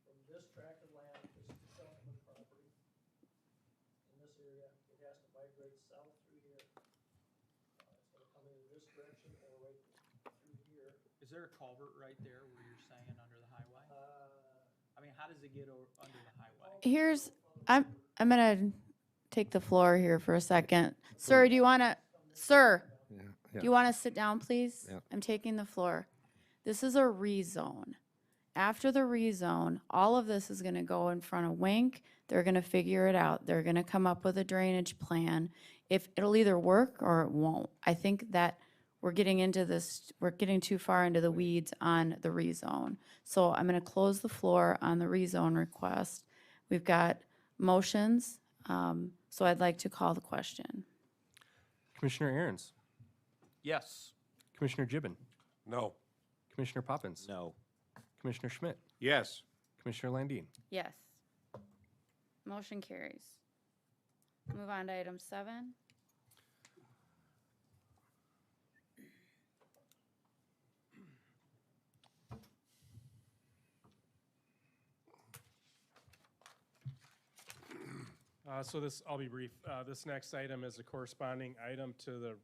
J: from this tract of land, this is the Shelton property. In this area, it has to migrate south through here. It's gonna come into this direction or right through here.
G: Is there a culvert right there where you're saying under the highway? I mean, how does it get under the highway?
A: I'm gonna take the floor here for a second. Sir, do you wanna, do you wanna sit down, please?
C: Yeah.
A: I'm taking the floor. This is a rezone. After the rezone, all of this is gonna go in front of Wink. They're gonna figure it out. They're gonna come up with a drainage plan. If it'll either work or it won't. I think that we're getting into this, we're getting too far into the weeds on the rezone. So I'm gonna close the floor on the rezone request. We've got motions, so I'd like to call the question.
D: Commissioner Aaron's,
G: Yes.
D: Commissioner Gibbon,
H: No.
D: Commissioner Poppins.
B: No.
D: Commissioner Schmidt,
C: Yes.
D: Commissioner Landine.
A: Yes. Motion carries. Move on to item 7.
O: So this, I'll be brief. This next item is a corresponding item to the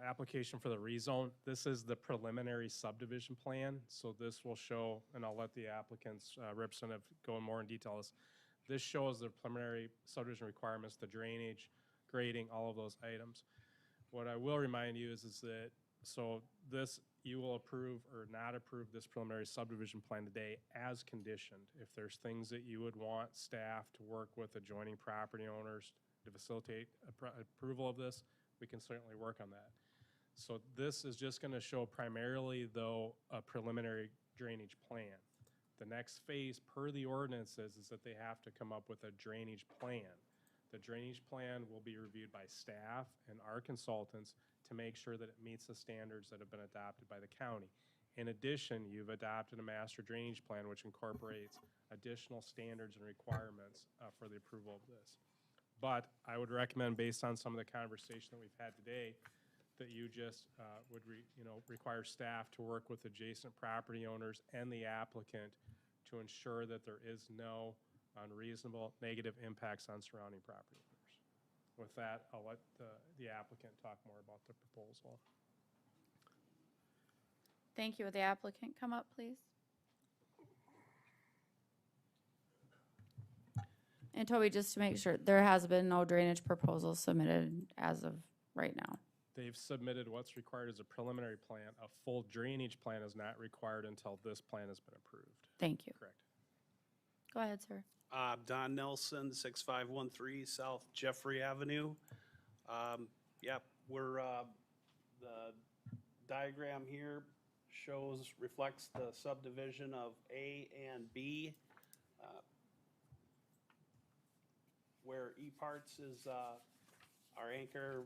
O: application for the rezone. This is the preliminary subdivision plan. So this will show, and I'll let the applicant's representative go in more in detail. This shows the preliminary subdivision requirements, the drainage, grading, all of those items. What I will remind you is that, so this, you will approve or not approve this preliminary subdivision plan today as conditioned. If there's things that you would want staff to work with adjoining property owners to facilitate approval of this, we can certainly work on that. So this is just going to show primarily, though, a preliminary drainage plan. The next phase per the ordinances is that they have to come up with a drainage plan. The drainage plan will be reviewed by staff and our consultants to make sure that it meets the standards that have been adopted by the county. In addition, you've adopted a master drainage plan which incorporates additional standards and requirements for the approval of this. But I would recommend, based on some of the conversation that we've had today, that you just would require staff to work with adjacent property owners and the applicant to ensure that there is no unreasonable negative impacts on surrounding property owners. With that, I'll let the applicant talk more about the proposal.
A: Thank you. Would the applicant come up, please? And Toby, just to make sure, there has been no drainage proposal submitted as of right now.
O: They've submitted what's required as a preliminary plan. A full drainage plan is not required until this plan has been approved.
A: Thank you.
O: Correct.
A: Go ahead, sir.
P: Don Nelson, 6513 South Jeffrey Avenue. Yep, the diagram here reflects the subdivision of A and B, where E-Parts is our anchor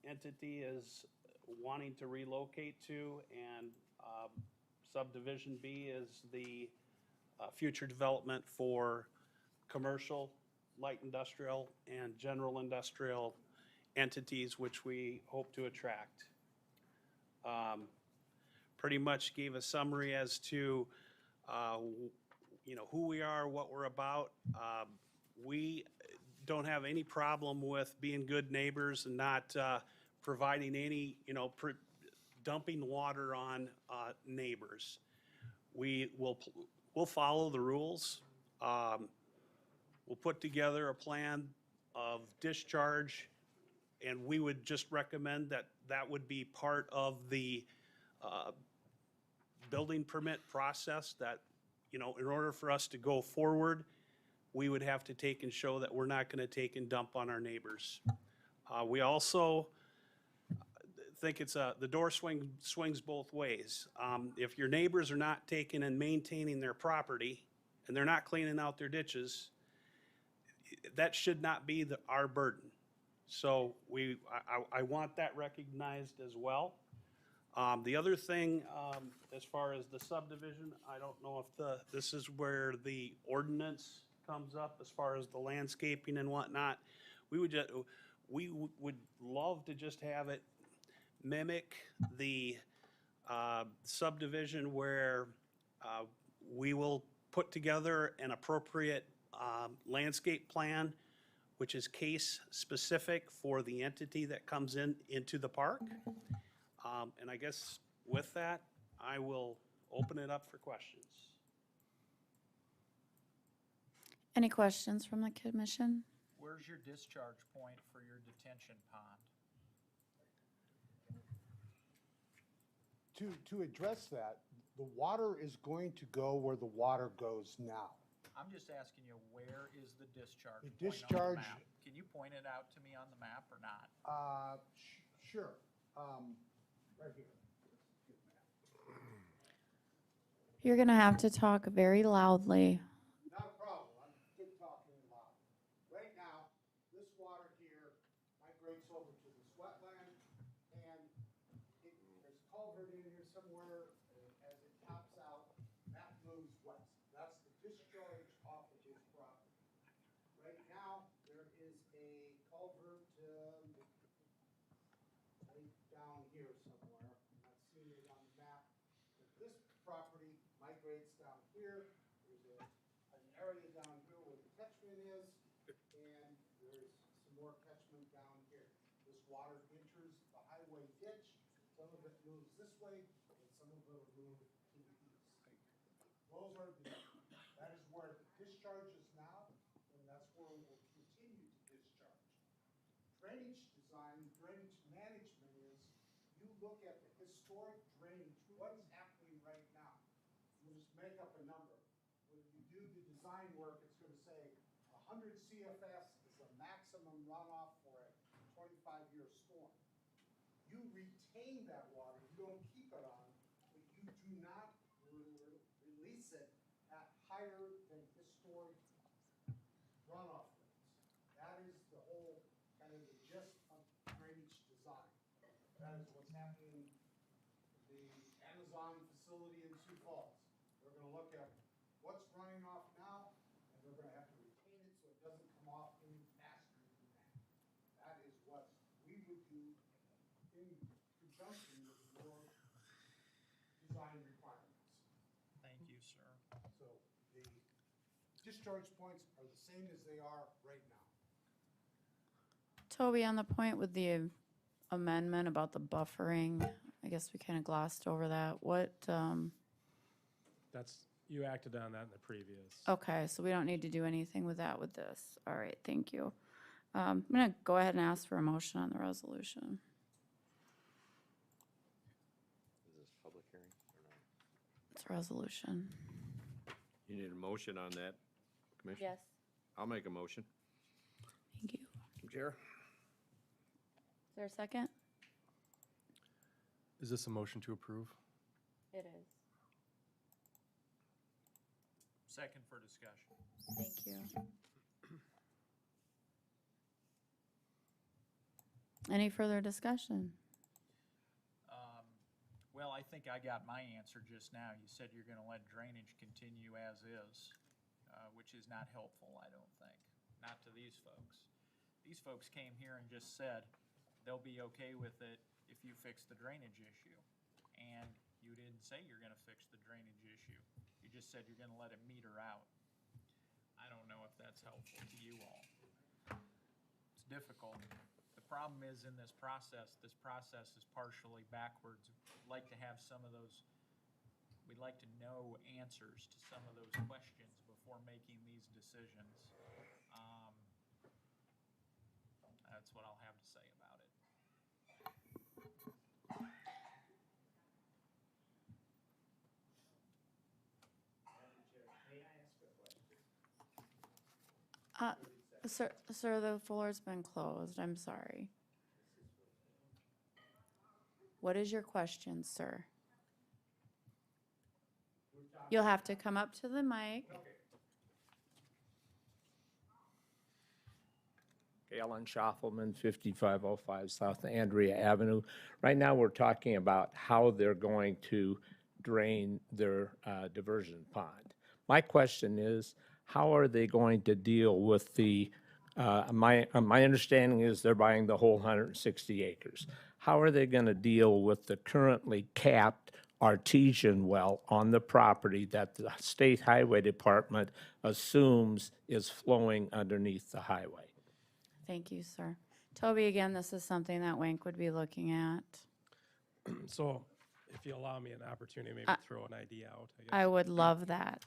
P: entity is wanting to relocate to, and subdivision B is the future development for commercial, light industrial, and general industrial entities which we hope to attract. Pretty much gave a summary as to who we are, what we're about. We don't have any problem with being good neighbors and not providing any, dumping water on neighbors. We'll follow the rules. We'll put together a plan of discharge, and we would just recommend that that would be part of the building permit process, that, in order for us to go forward, we would have to take and show that we're not going to take and dump on our neighbors. We also think the door swings both ways. If your neighbors are not taking and maintaining their property, and they're not cleaning out their ditches, that should not be our burden. So I want that recognized as well. The other thing, as far as the subdivision, I don't know if this is where the ordinance comes up as far as the landscaping and whatnot. We would love to just have it mimic the subdivision where we will put together an appropriate landscape plan, which is case specific for the entity that comes into the park. And I guess with that, I will open it up for questions.
A: Any questions from the commission?
G: Where's your discharge point for your detention pond?
R: To address that, the water is going to go where the water goes now.
G: I'm just asking you, where is the discharge
R: The
G: point on the
R: discharge-
G: map? Can you point it out to me on the map or not?
R: Sure. Right here.
A: You're going to have to talk very loudly.
R: Not a problem. I'm good talking loud. Right now, this water here migrates over to this wetland, and there's a culvert in here somewhere. As it tops out, that moves west. That's the discharge off of his property. Right now, there is a culvert right down here somewhere. I'm not seeing it on the map. But this property migrates down here. There's an area down here where the catchment is, and there's some more catchment down here. This water enters the highway ditch. Some of it moves this way, and some of it will move to the east. That is where the discharge is now, and that's where we will continue to discharge. Drainage design, drainage management is, you look at the historic drainage, what's happening right now. You just make up a number. When you do the design work, it's going to say 100 CFS is the maximum runoff for a 25-year storm. you retain that water, you don't keep it on, but you do not release it at higher than historic runoff rates. That is the whole, kind of the gist of drainage design. That is what's happening at the Amazon facility in Sioux Falls. They're gonna look at what's running off now, and they're gonna have to retain it so it doesn't come off any faster than that. That is what we would do in conjunction with your design requirements.
G: Thank you, sir.
R: So the discharge points are the same as they are right now.
A: Toby, on the point with the amendment about the buffering, I guess we kind of glossed over that. What,
O: That's, you acted on that in the previous.
A: okay, so we don't need to do anything with that with this. All right, thank you. I'm gonna go ahead and ask for a motion on the resolution.
B: Is this public hearing or not?
A: It's a resolution.
C: You need a motion on that, Commissioner?
A: Yes.
C: I'll make a motion.
A: Thank you.
C: Chair?
A: Is there a second?
D: Is this a motion to approve?
A: It is.
G: Second for discussion.
A: Thank you. Any further discussion?
G: Well, I think I got my answer just now. You said you're gonna let drainage continue as is, which is not helpful, I don't think. Not to these folks. These folks came here and just said they'll be okay with it if you fix the drainage issue. And you didn't say you're gonna fix the drainage issue. You just said you're gonna let it meter out. I don't know if that's helpful to you all. It's difficult. The problem is in this process is partially backwards. We'd like to have some of those, we'd like to know answers to some of those questions before making these decisions. That's what I'll have to say about it.
A: Sir, the floor's been closed. I'm sorry. What is your question, sir? You'll have to come up to the mic.
K: Alan Schoffelman, 5505 South Andrea Avenue. Right now, we're talking about how they're going to drain their diversion pond. My question is, how are they going to deal with the, my understanding is they're buying the whole 160 acres. How are they going to deal with the currently capped artesian well on the property that the State Highway Department assumes is flowing underneath the highway?
A: Thank you, sir. Toby, again, this is something that Wank would be looking at.
O: So if you allow me an opportunity, maybe throw an idea out, I guess.
A: I would love that.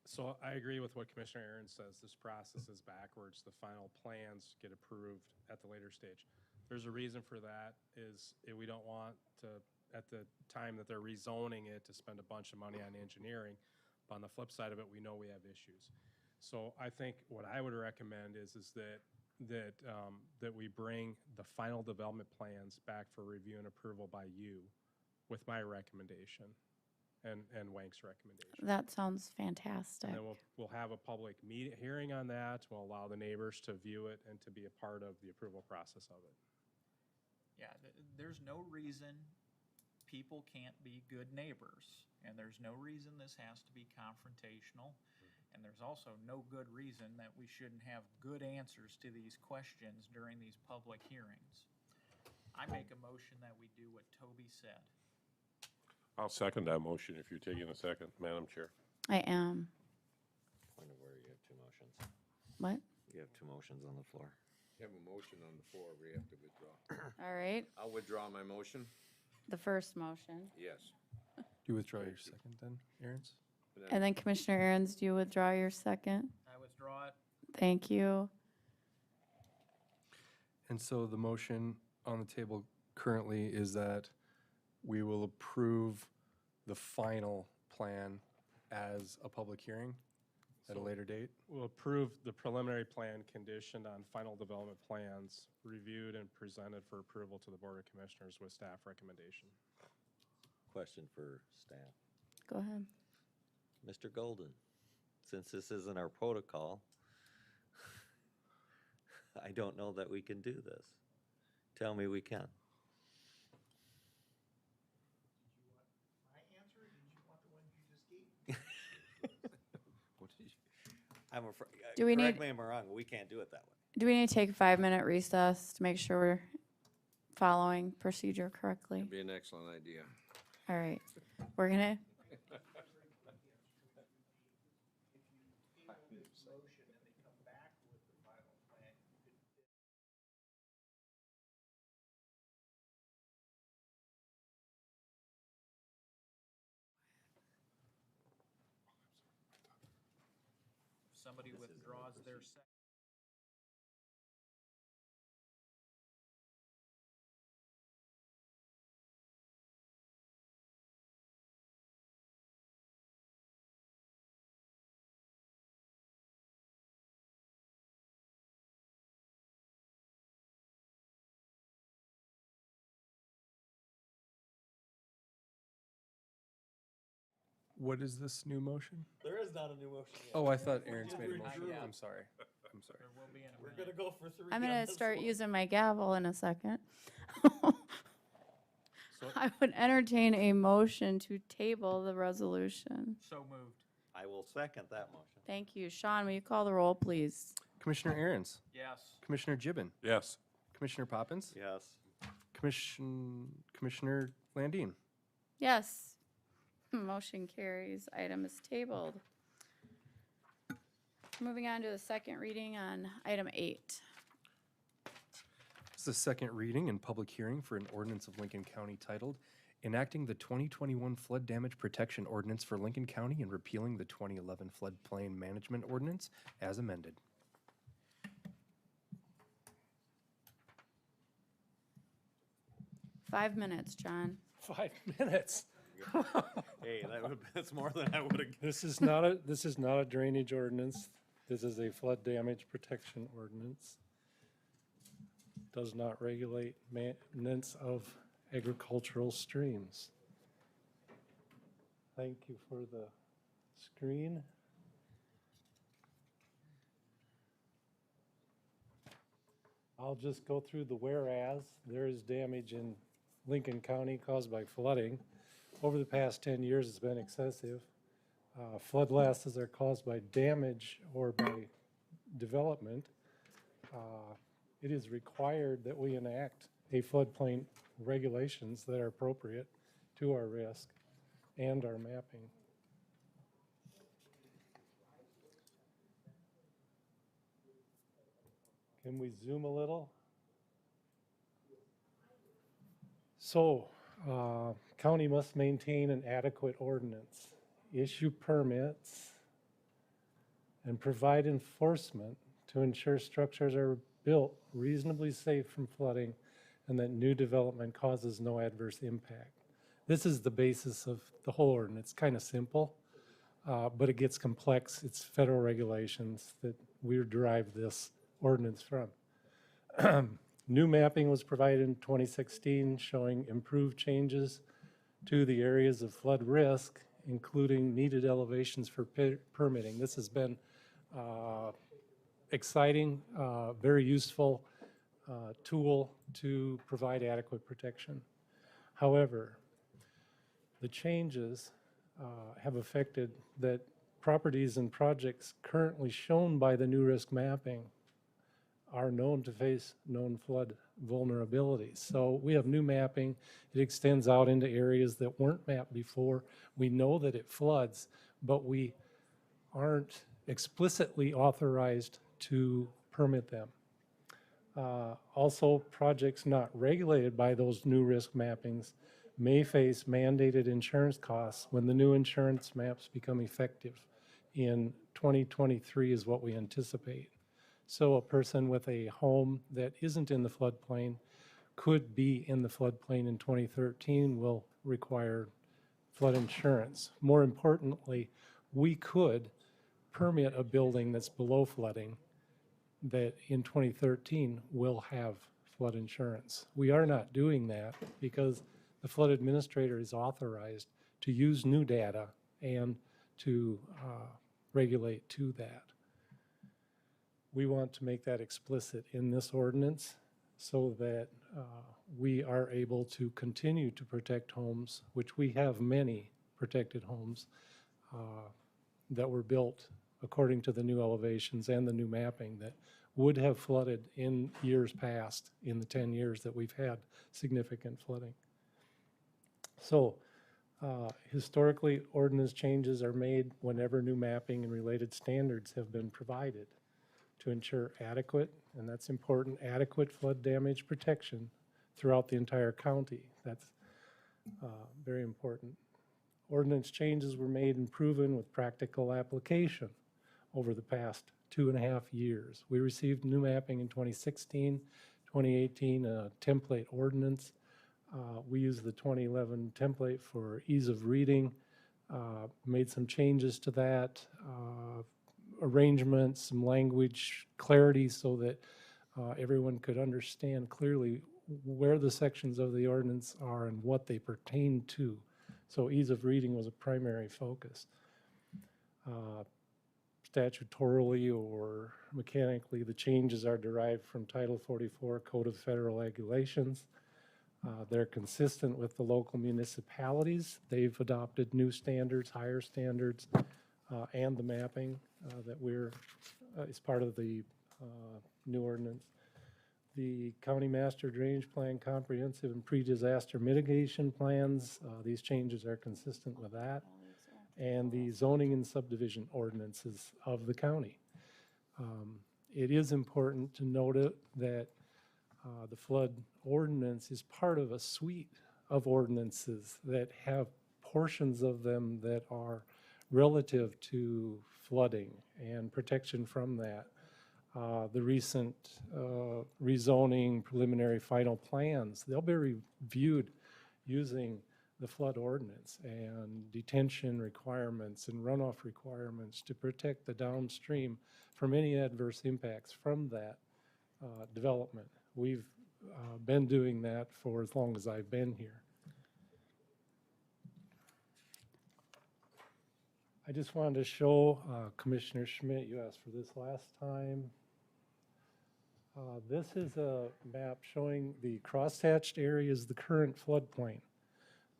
O: So I agree with what Commissioner Aaron says. This process is backwards. The final plans get approved at the later stage. There's a reason for that is we don't want to, at the time that they're rezoning it, to spend a bunch of money on engineering. But on the flip side of it, we know we have issues. So I think what I would recommend is that we bring the final development plans back for review and approval by you with my recommendation and Wank's recommendation.
A: That sounds fantastic.
O: And then we'll have a public hearing on that. We'll allow the neighbors to view it and to be a part of the approval process of it.
G: Yeah, there's no reason people can't be good neighbors, and there's no reason this has to be confrontational, and there's also no good reason that we shouldn't have good answers to these questions during these public hearings. I make a motion that we do what Toby said.
H: I'll second that motion if you're taking a second, Madam Chair.
A: I am.
B: Point of order, you have two motions.
A: What?
B: You have two motions on the floor.
C: You have a motion on the floor, we have to withdraw.
A: All right,
C: I'll withdraw my motion.
A: the first motion.
C: Yes.
D: Do you withdraw your second then, Aaron's?
A: And then Commissioner Aaron's, do you withdraw your second?
G: I withdraw it.
A: Thank you.
D: And so the motion on the table currently is that we will approve the final plan as a public hearing. at a later date.
O: We'll approve the preliminary plan conditioned on final development plans reviewed and presented for approval to the Board of Commissioners with staff recommendation.
B: Question for staff.
A: Go ahead.
B: Mr. Golden, since this isn't our protocol, I don't know that we can do this. Tell me we can. I'm afraid,
A: Do we
B: correct
A: need-
B: me if I'm wrong, we can't do it that way.
A: Do we need to take a 5-minute recess to make sure we're following procedure correctly?
C: That'd be an excellent idea.
A: All right, we're gonna,
G: Somebody withdraws their second.
D: What is this new motion?
B: There is not a new motion yet.
D: Oh, I thought Aaron's
B: just
D: made a
B: withdrew.
D: motion. I'm sorry. I'm sorry.
G: There will be in a
B: We're
G: minute.
B: gonna go for 3.
A: I'm
B: on
A: gonna
B: this
A: start
B: one.
A: using my gavel in a second.
B: So
A: I would entertain a motion to table the resolution.
G: So moved.
B: I will second that motion.
A: Thank you. Sean, will you call the roll, please?
D: Commissioner Aaron's,
G: Yes.
D: Commissioner Gibbon,
H: Yes.
D: Commissioner Poppins,
B: Yes.
D: Commissioner Landine.
A: Yes. Motion carries. Item is tabled. Moving on to the second reading on item 8.
D: This is the second reading and public hearing for an ordinance of Lincoln County titled Enacting the 2021 Flood Damage Protection Ordinance for Lincoln County and repealing the 2011 Floodplain Management Ordinance as amended.
A: Five minutes, John.
L: 5 minutes.
B: Hey, that's more than I would have.
L: This is not a drainage ordinance. This is a flood damage protection ordinance. Does not regulate maintenance of agricultural streams. Thank you for the screen. I'll just go through the whereas. There is damage in Lincoln County caused by flooding. Over the past 10 years, it's been excessive. Flood losses are caused by damage or by development. It is required that we enact a floodplain regulations that are appropriate to our risk and our mapping. Can we zoom a little? So, county must maintain an adequate ordinance, issue permits, and provide enforcement to ensure structures are built reasonably safe from flooding and that new development causes no adverse impact. This is the basis of the whole ordinance. It's kind of simple, but it gets complex. It's federal regulations that we derive this ordinance from. New mapping was provided in 2016 showing improved changes to the areas of flood risk, including needed elevations for permitting. This has been exciting, very useful tool to provide adequate protection. However, the changes have affected that properties and projects currently shown by the new risk mapping are known to face known flood vulnerabilities. So we have new mapping. It extends out into areas that weren't mapped before. We know that it floods, but we aren't explicitly authorized to permit them. Also, projects not regulated by those new risk mappings may face mandated insurance costs when the new insurance maps become effective. In 2023 is what we anticipate. So a person with a home that isn't in the floodplain could be in the floodplain in 2013 will require flood insurance. More importantly, we could
M: permit a building that's below flooding, that in 2013 will have flood insurance. We are not doing that because the flood administrator is authorized to use new data and to regulate to that. We want to make that explicit in this ordinance so that we are able to continue to protect homes, which we have many protected homes that were built according to the new elevations and the new mapping that would have flooded in years past, in the 10 years that we've had significant flooding. So historically, ordinance changes are made whenever new mapping and related standards have been provided to ensure adequate, and that's important, adequate flood damage protection throughout the entire county. That's very important. Ordinance changes were made and proven with practical application over the past 2.5 years. We received new mapping in 2016, 2018, a template ordinance. We used the 2011 template for ease of reading, made some changes to that, arrangements, some language clarity so that everyone could understand clearly where the sections of the ordinance are and what they pertain to. So ease of reading was a primary focus. Statutorily or mechanically, the changes are derived from Title 44 Code of Federal Regulations. They're consistent with the local municipalities. They've adopted new standards, higher standards, and the mapping that is part of the new ordinance. The County Master Drainage Plan, Comprehensive and Pre-Disaster Mitigation Plans, these changes are consistent with that. And the zoning and subdivision ordinances of the county. It is important to note that the flood ordinance is part of a suite of ordinances that have portions of them that are relative to flooding and protection from that. The recent rezoning preliminary final plans, they'll be reviewed using the flood ordinance and detention requirements and runoff requirements to protect the downstream from any adverse impacts from that development. We've been doing that for as long as I've been here. I just wanted to show Commissioner Schmidt, you asked for this last time. This is a map showing the crosshatched area is the current floodplain.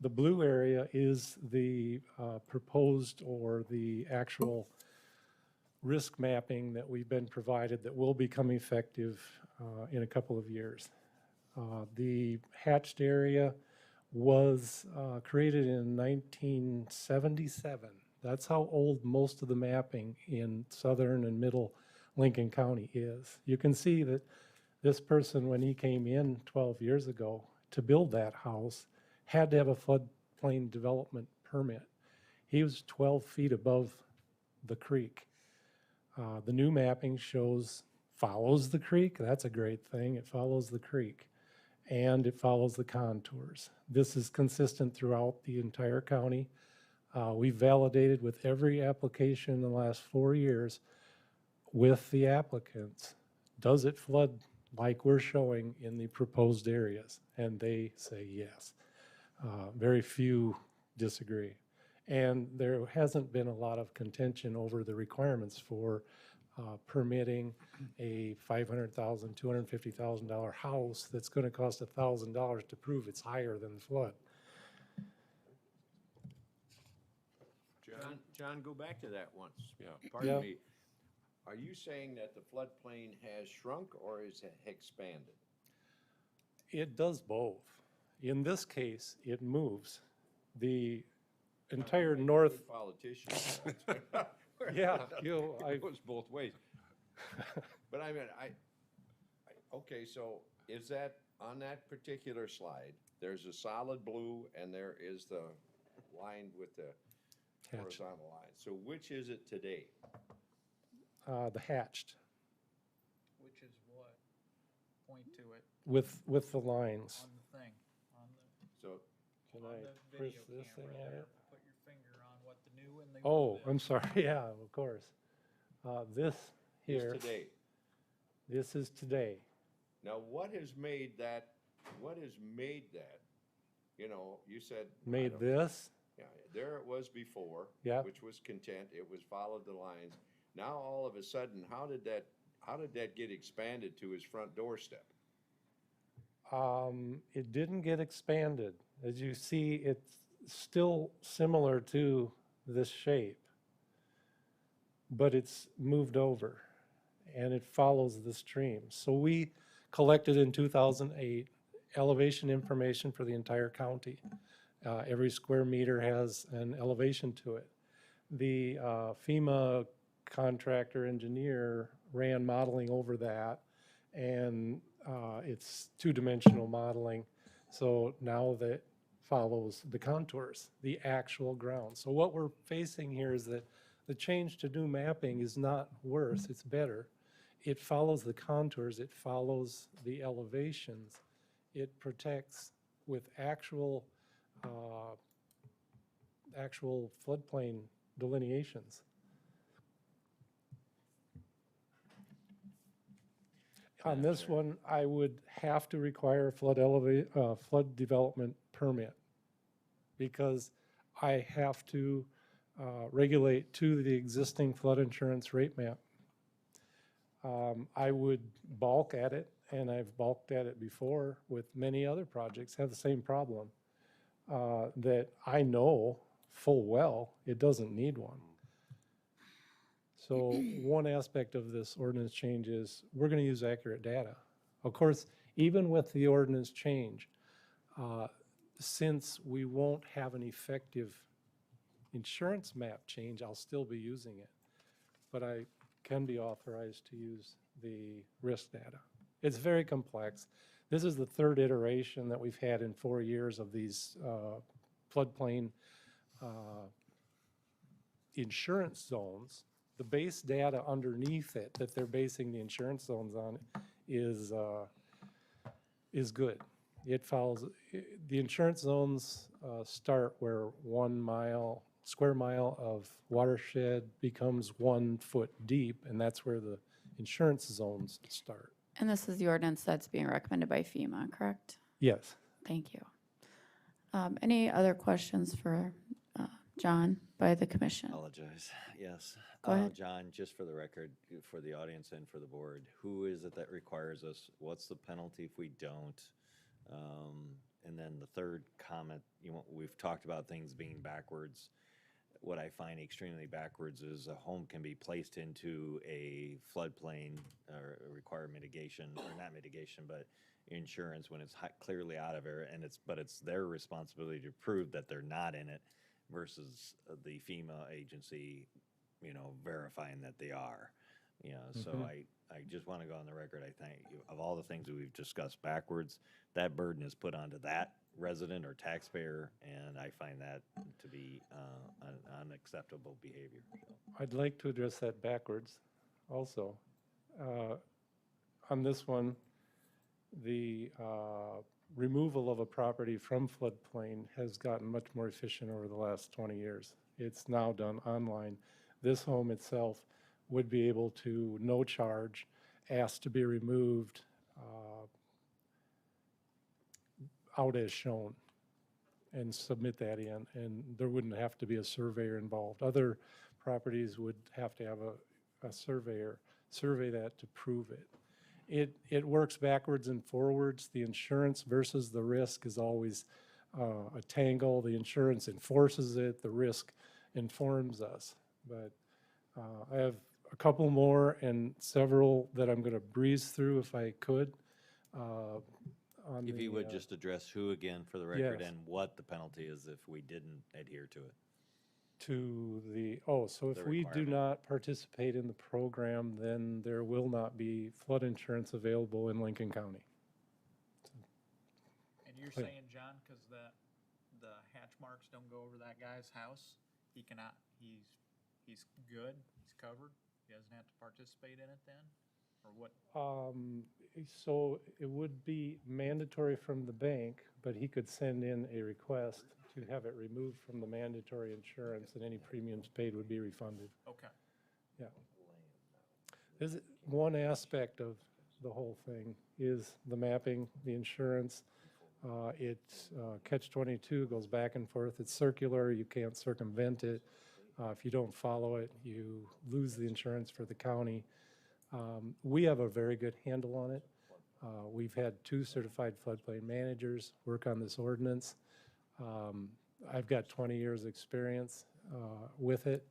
M: The blue area is the proposed or the actual risk mapping that we've been provided that will become effective in a couple of years. The hatched area was created in 1977. That's how old most of the mapping in southern and middle Lincoln County is. You can see that this person, when he came in 12 years ago to build that house, had to have a floodplain development permit. He was 12 feet above the creek. The new mapping follows the creek. That's a great thing. It follows the creek and it follows the contours. This is consistent throughout the entire county. We've validated with every application in the last 4 years with the applicants, does it flood like we're showing in the proposed areas? And they say yes. Very few disagree. And there hasn't been a lot of contention over the requirements for permitting a $500,000, $250,000 house that's going to cost $1,000 to prove it's higher than the flood.
C: John, go back to that once.
H: Yeah.
C: Pardon me. Are you saying that the floodplain has shrunk or is it expanded?
M: It does both. In this case, it moves. The entire north.
C: Politician.
M: Yeah,
C: it goes both ways. But I mean, okay, so is that on that particular slide? There's a solid blue and there is the line with the horizontal line. So which is it today?
M: The hatched.
G: Which is what? Point to it.
M: With the lines.
G: On the thing.
C: So
M: can
G: on
M: I
G: the
M: press
G: video
M: this thing
G: camera
M: at
G: there,
M: it?
G: put your finger on what the new and the
M: Oh,
G: old
M: I'm
G: is.
M: sorry. Yeah, of course. This
C: Just
M: here,
C: today.
M: this is today.
C: Now, what has made that, you know, you said. I
M: Made
C: don't-
M: this,
C: Yeah, there it was before.
M: Yeah.
C: Which was content, it was followed the lines. Now, all of a sudden, how did that get expanded to his front doorstep?
M: it didn't get expanded. As you see, it's still similar to this shape, but it's moved over and it follows the stream. So we collected in 2008 elevation information for the entire county. Every square meter has an elevation to it. The FEMA contractor engineer ran modeling over that, and it's two-dimensional modeling. So now that follows the contours, the actual ground. So what we're facing here is that the change to new mapping is not worse, it's better. It follows the contours, it follows the elevations. It protects with actual floodplain delineations. On this one, I would have to require a flood development permit because I have to regulate to the existing flood insurance rate map. I would balk at it, and I've balked at it before with many other projects, have the same problem, that I know full well it doesn't need one. So one aspect of this ordinance change is we're going to use accurate data. Of course, even with the ordinance change, since we won't have an effective insurance map change, I'll still be using it. But I can be authorized to use the risk data. It's very complex. This is the third iteration that we've had in 4 years of these floodplain insurance zones. The base data underneath it that they're basing the insurance zones on is good. It follows, the insurance zones start where 1 square mile of watershed becomes 1 foot deep, and that's where the insurance zones start.
A: And this is the ordinance that's being recommended by FEMA, correct?
M: Yes.
A: Thank you. Any other questions for John by the commission?
B: Apologize, yes.
A: Go ahead.
B: John, just for the record, for the audience and for the board, who is it that requires us? What's the penalty if we don't? And then the third comment, we've talked about things being backwards. What I find extremely backwards is a home can be placed into a floodplain or require mitigation, or not mitigation, but insurance when it's clearly out of it, and it's their responsibility to prove that they're not in it versus the FEMA agency, verifying that they are. So I just want to go on the record. I think of all the things that we've discussed backwards, that burden is put onto that resident or taxpayer, and I find that to be unacceptable behavior.
M: I'd like to address that backwards also. On this one, the removal of a property from floodplain has gotten much more efficient over the last 20 years. It's now done online. This home itself would be able to, no charge, ask to be removed out as shown and submit that in, and there wouldn't have to be a surveyor involved. Other properties would have to have a surveyor survey that to prove it. It works backwards and forwards. The insurance versus the risk is always a tangle. The insurance enforces it, the risk informs us. But I have a couple more and several that I'm going to breeze through if I could.
B: If you would just address who again for the record,
M: Yes.
B: and what the penalty is if we didn't adhere to it.
M: So if we do not participate in the program, then there will not be flood insurance available in Lincoln County.
G: And you're saying, John, because the hatch marks don't go over that guy's house, he cannot, he's good, he's covered, he doesn't have to participate in it then? Or what?
M: So it would be mandatory from the bank, but he could send in a request to have it removed from the mandatory insurance, and any premiums paid would be refunded.
G: Okay.
M: Yeah. One aspect of the whole thing is the mapping, the insurance. It's catch-22, goes back and forth. It's circular, you can't circumvent it. If you don't follow it, you lose the insurance for the county. We have a very good handle on it. We've had 2 certified floodplain managers work on this ordinance. I've got 20 years' experience with it.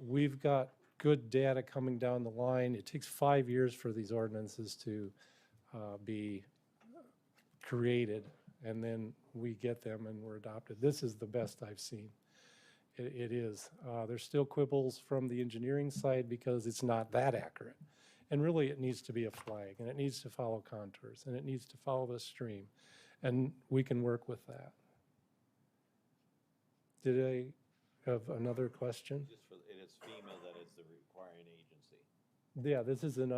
M: We've got good data coming down the line. It takes 5 years for these ordinances to be created, and then we get them and we're adopted. This is the best I've seen. It is. There's still quibbles from the engineering side because it's not that accurate. And really, it needs to be a flag, and it needs to follow contours, and it needs to follow the stream. And we can work with that. Did I have another question?
B: Just for, and it's FEMA that is the requiring agency.
M: Yeah, this is an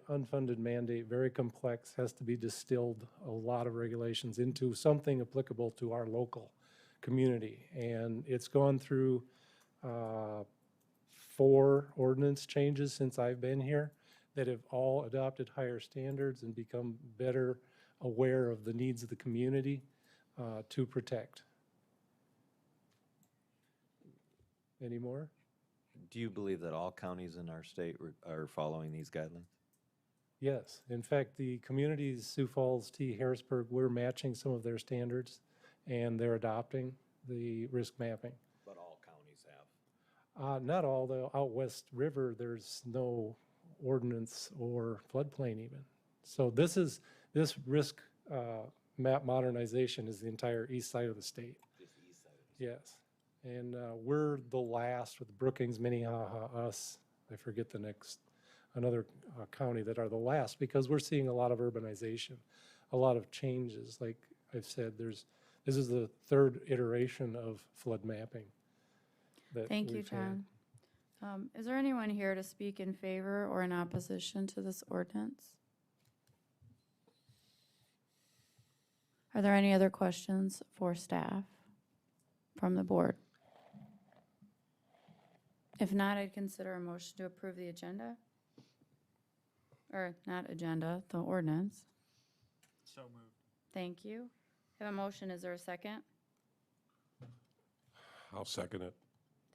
M: unfunded mandate, very complex, has to be distilled, a lot of regulations into something applicable to our local community. And it's gone through 4 ordinance changes since I've been here that have all adopted higher standards and become better aware of the needs of the community to protect. Any more?
B: Do you believe that all counties in our state are following these guidelines?
M: Yes. In fact, the communities, Sioux Falls, Harrisburg, we're matching some of their standards, and they're adopting the risk mapping.
B: But all counties have.
M: Not all, though. Out West River, there's no ordinance or floodplain even. So this risk map modernization is the entire east side of the state.
B: Just the east side of the state.
M: Yes. And we're the last with Brookings, Minnehaha, us, I forget the next, another county that are the last because we're seeing a lot of urbanization, a lot of changes. Like I've said, this is the 3rd iteration of flood mapping.
A: Thank you, John. Is there anyone here to speak in favor or in opposition to this ordinance? Are there any other questions for staff from the board? If not, I'd consider a motion to approve the agenda. Or not agenda, the ordinance.
G: So moved.
A: Thank you. Have a motion, is there a second?
H: I'll second it.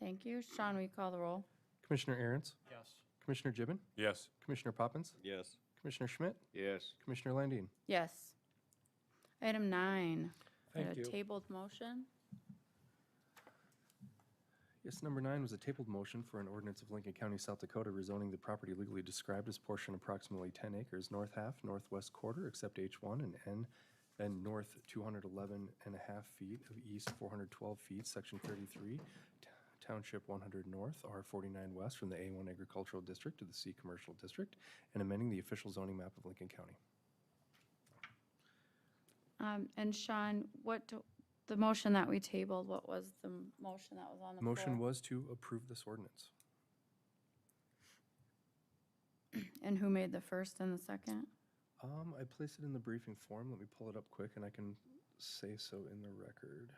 A: Thank you. Sean, will you call the roll?
D: Commissioner Aaron's?
G: Yes.
D: Commissioner Gibbon?
H: Yes.
D: Commissioner Poppins?
B: Yes.
D: Commissioner Schmidt?
C: Yes.
D: Commissioner Landine?
A: Yes. Item 9.
M: Thank you.
A: Tabled motion.
D: Yes, number 9 was a tabled motion for an ordinance of Lincoln County, South Dakota, rezoning the property legally described as portion approximately 10 acres, north half, northwest quarter, except H1 and N, and north 211 and a half feet of east 412 feet, section 33, township 100 north, R49 west from the A1 agricultural district to the C commercial district, and amending the official zoning map of Lincoln County.
A: And Sean, the motion that we tabled, what was the motion that was on the floor?
D: Motion was to approve this ordinance.
A: And who made the first and the second?
D: I placed it in the briefing form. Let me pull it up quick and I can say so in the record.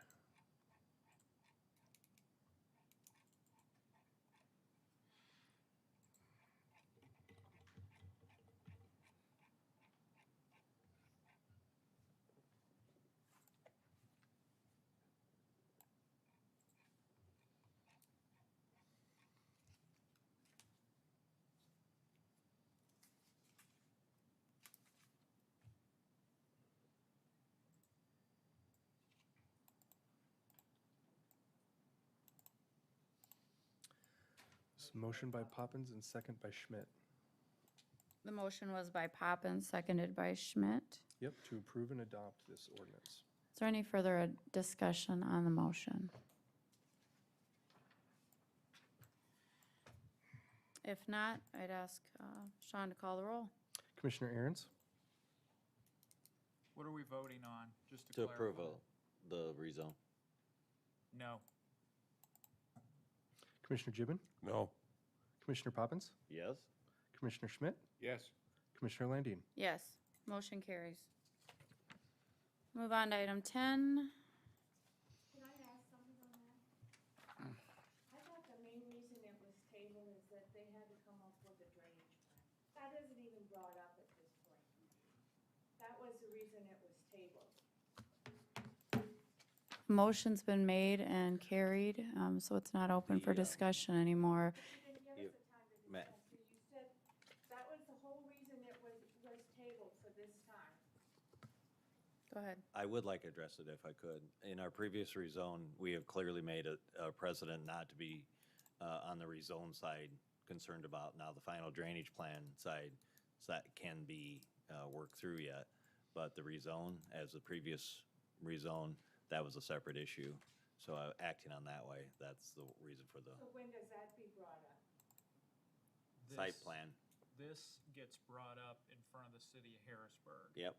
D: Motion by Poppins and second by Schmidt.
A: The motion was by Poppins, seconded by Schmidt.
D: Yep, to approve and adopt this ordinance.
A: Is there any further discussion on the motion? If not, I'd ask Sean to call the roll.
D: Commissioner Aaron's?
G: What are we voting on, just to
B: To
G: clarify?
B: approve the rezone.
G: No.
D: Commissioner Gibbon?
H: No.
D: Commissioner Poppins?
B: Yes.
D: Commissioner Schmidt?
C: Yes.
D: Commissioner Landine?
A: Yes, motion carries. Move on to item 10.
I: Can I ask something on that? I thought the main reason it was tabled is that they had to come up with a drainage
T: the reason it was tabled?
A: Motion's been made and carried, so it's not open for discussion anymore.
T: You didn't give us a time to
B: Ma-
T: discuss, because you said that was the whole reason it was tabled for this time.
A: Go ahead.
B: I would like to address it if I could. In our previous rezone, we have clearly made a precedent not to be on the rezone side concerned about now the final drainage plan side, so that can be worked through yet. But the rezone, as the previous rezone, that was a separate issue. So acting on that way, that's the reason for the
T: So when does that be brought up?
B: site plan.
G: This gets brought up in front of the city of Harrisburg.
B: Yep.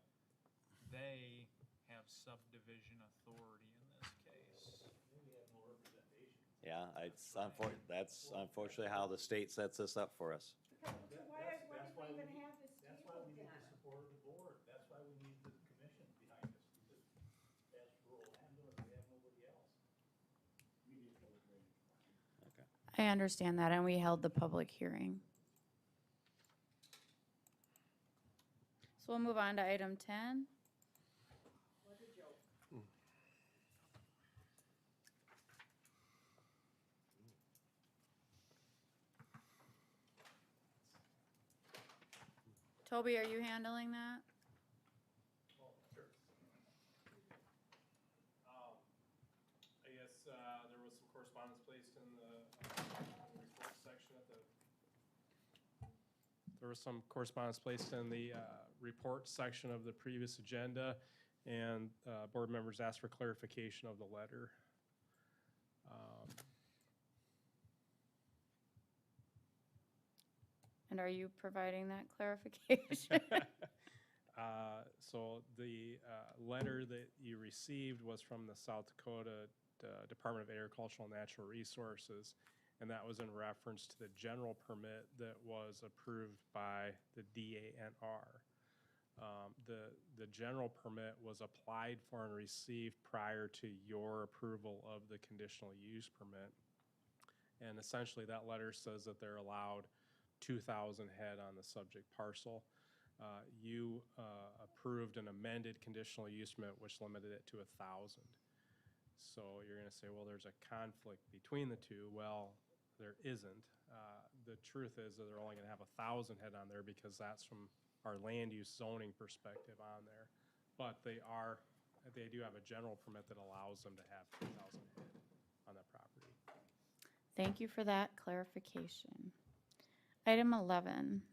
G: They have subdivision authority in this case.
B: Yeah, that's unfortunately how the state sets this up for us.
T: Why did we even have this tabled then?
F: Support of the board. That's why we need the commission behind us, because as rural landowners, we have nobody else. We need to drainage.
A: I understand that, and we held the public hearing. So we'll move on to item 10.
T: What a joke.
A: Toby, are you handling that?
O: I guess there was some correspondence placed in the report section at the. There was some correspondence placed in the report section of the previous agenda, and board members asked for clarification of the letter.
A: And are you providing that clarification?
O: So the letter that you received was from the South Dakota Department of Agricultural and Natural Resources, and that was in reference to the general permit that was approved by the DANR. The general permit was applied for and received prior to your approval of the conditional use permit. And essentially that letter says that they're allowed 2,000 head on the subject parcel. You approved an amended conditional use permit which limited it to 1,000. So you're gonna say, well, there's a conflict between the two. Well, there isn't. The truth is that they're only gonna have 1,000 head on there because that's from our land use zoning perspective on there. But they do have a general permit that allows them to have 2,000 head on that property.
A: Thank you for that clarification. Item 11.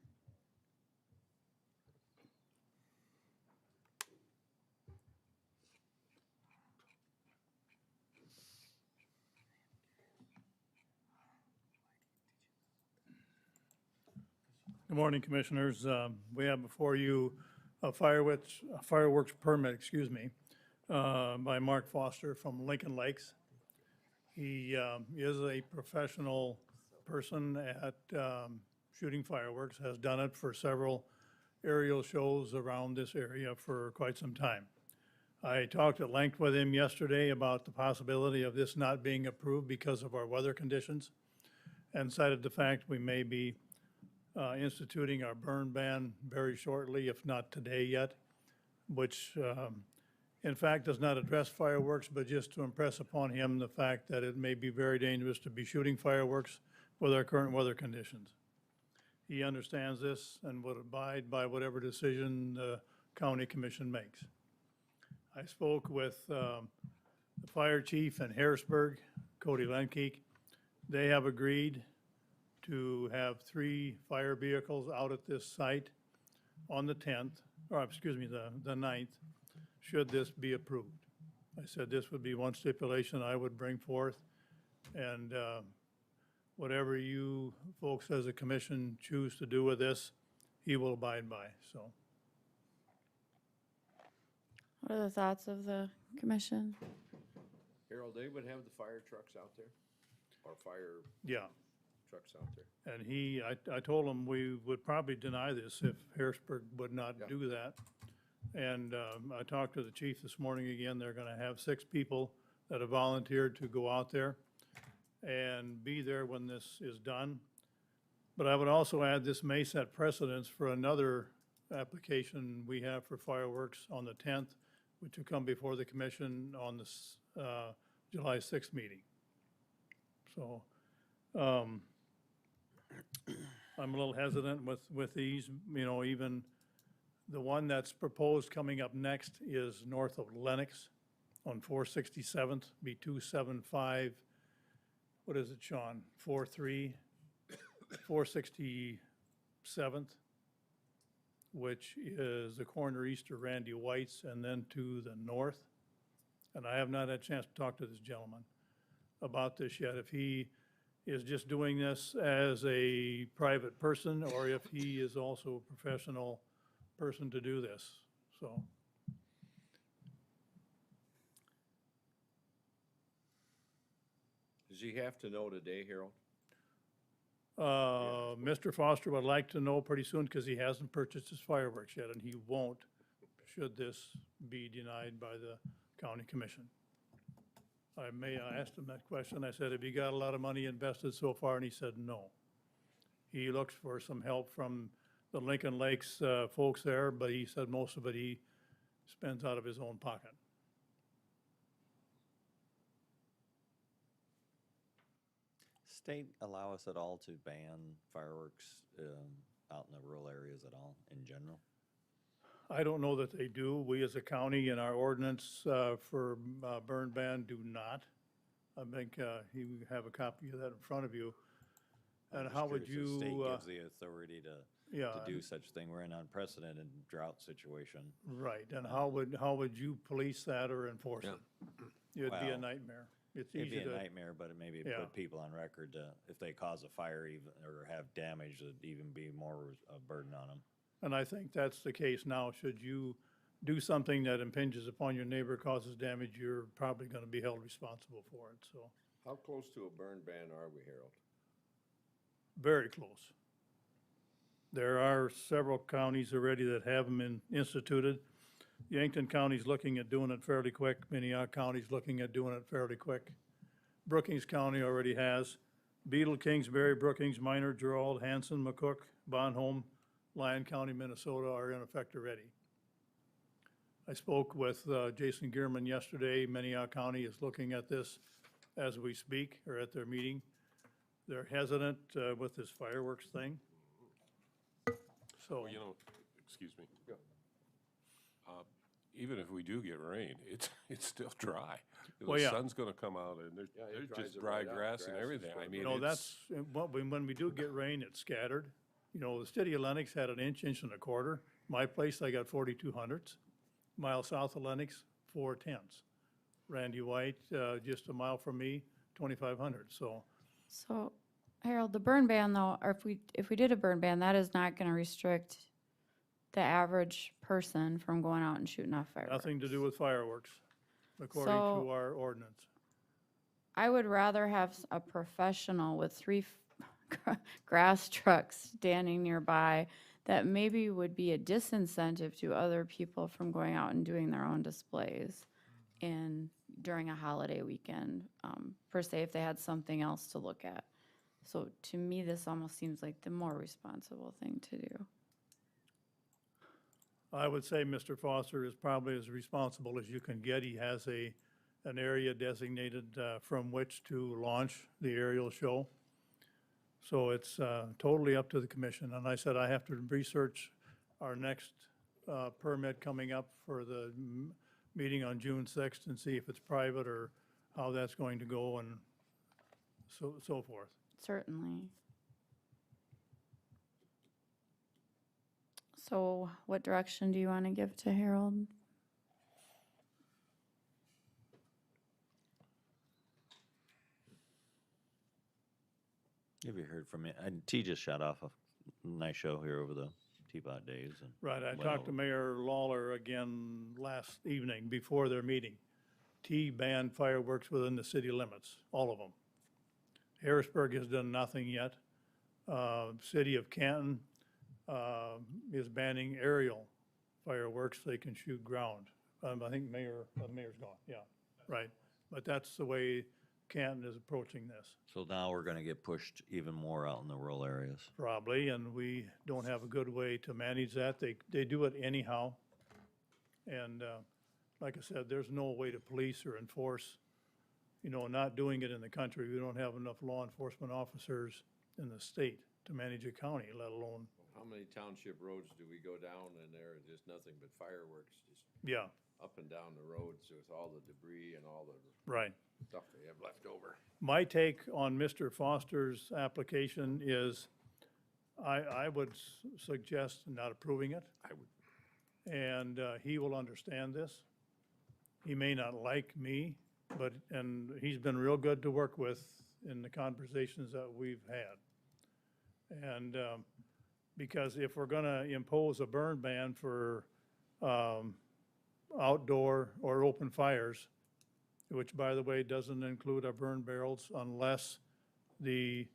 L: Good morning, Commissioners. We have before you a fireworks permit, by Mark Foster from Lincoln Lakes. He is a professional person at shooting fireworks, has done it for several aerial shows around this area for quite some time. I talked at length with him yesterday about the possibility of this not being approved because of our weather conditions, and cited the fact we may be instituting our burn ban very shortly, if not today yet, which in fact does not address fireworks, but just to impress upon him the fact that it may be very dangerous to be shooting fireworks with our current weather conditions. He understands this and would abide by whatever decision the county commission makes. I spoke with the fire chief in Harrisburg, Cody Lenkeek. They have agreed to have 3 fire vehicles out at this site on the 10th, or the 9th, should this be approved. I said this would be one stipulation I would bring forth, and whatever you folks as a commission choose to do with this, he will abide by, so.
A: What are the thoughts of the commission?
C: Harold, they would have the fire trucks out there, or fire
L: Yeah.
C: trucks out there.
L: And I told him we would probably deny this if Harrisburg would not do that. And I talked to the chief this morning again. They're gonna have 6 people that have volunteered to go out there and be there when this is done. But I would also add, this may set precedents for another
N: application we have for fireworks on the 10th, which will come before the commission on this July 6th meeting. So I'm a little hesitant with these, you know, even the one that's proposed coming up next is north of Lennox on 467th, be 275, what is it, Sean? 467th, which is the corner east of Randy White's and then to the north. And I have not had a chance to talk to this gentleman about this yet, if he is just doing this as a private person or if he is also a professional person to do this, so.
C: Does he have to know today, Harold?
N: Mr. Foster would like to know pretty soon because he hasn't purchased his fireworks yet, and he won't should this be denied by the county commission. I asked him that question. I said, have you got a lot of money invested so far? And he said, no. He looks for some help from the Lincoln Lakes folks there, but he said most of it he spends out of his own pocket.
B: State allow us at all to ban fireworks out in the rural areas at all in general?
N: I don't know that they do. We as a county in our ordinance for burn ban do not. I think you have a copy of that in front of you.
B: I'm
N: And
B: just
N: how would
B: curious if
N: you?
B: State gives the authority to do such thing. We're in an unprecedented drought situation.
N: Right, and how would you police that or enforce it? It'd be a
B: Well,
N: nightmare. It's
B: It'd
N: easy
B: be a
N: to.
B: nightmare, but it maybe
N: Yeah.
B: put people on record to, if they cause a fire even, or have damage, it'd even be more a burden on them.
N: And I think that's the case now. Should you do something that impinges upon your neighbor, causes damage, you're probably gonna be held responsible for it, so.
C: How close to a burn ban are we, Harold?
N: Very close. There are several counties already that have them instituted. Yankton County's looking at doing it fairly quick. Minnehaha County's looking at doing it fairly quick. Brookings County already has. Beetle, Kingsbury, Brookings, Minor, Gerald, Hanson, McCook, Bonholm, Lyon County, Minnesota are in effect already. I spoke with Jason Gearman yesterday. Minnehaha County is looking at this as we speak, or at their meeting. They're hesitant with this fireworks thing. So,
H: Well, you know, excuse me. Even if we do get rain, it's still dry.
N: Well,
H: The
N: yeah.
H: sun's gonna come out and there's
C: dries
H: just
C: it
H: dry
C: right out.
H: grass and
C: Grass is
H: everything. I
C: what-
H: mean,
N: you know,
H: it's,
N: that's, when we do get rain, it's scattered. You know, the city of Lennox had an inch and a quarter. My place, I got 4/200. Mile south of Lennox, 4/10. Randy White, just a mile from me, 2,500, so.
A: So, Harold, the burn ban though, or if we did a burn ban, that is not gonna restrict the average person from going out and shooting off fireworks.
N: Nothing to do with fireworks, according
A: So-
N: to our ordinance.
A: I would rather have a professional with three grass trucks standing nearby that maybe would be a disincentive to other people from going out and doing their own displays during a holiday weekend, per se, if they had something else to look at. So to me, this almost seems like the more responsible thing to do.
N: I would say Mr. Foster is probably as responsible as you can get. He has an area designated from which to launch the aerial show. So it's totally up to the commission. And I said I have to research our next permit coming up for the meeting on June 6th and see if it's private or how that's going to go and so forth.
A: Certainly. So what direction do you want to give to Harold?
B: Have you heard from it? And T just shot off a nice show here over the Teapot Days. And
N: Right, I
B: went
N: talked to
B: over-
N: Mayor Lawler again last evening before their meeting. T banned fireworks within the city limits, all of them. Harrisburg has done nothing yet. City of Canton is banning aerial fireworks. They can shoot ground. I think mayor's gone, yeah, right. But that's the way Canton is approaching this,
B: So now we're gonna get pushed even more out in the rural areas.
N: probably, and we don't have a good way to manage that. They do it anyhow. And, like I said, there's no way to police or enforce, not doing it in the country. We don't have enough law enforcement officers in the state to manage a county, let alone,
C: How many township roads do we go down and there are just nothing but fireworks, just
N: yeah,
C: up and down the roads with all the debris and all the
N: right.
C: stuff they have left over?
N: My take on Mr. Foster's application is, I would suggest not approving it.
C: I would.
N: And he will understand this. He may not like me, and he's been real good to work with in the conversations that we've had. And because if we're gonna impose a burn ban for outdoor or open fires, which by the way doesn't include our burn barrels unless the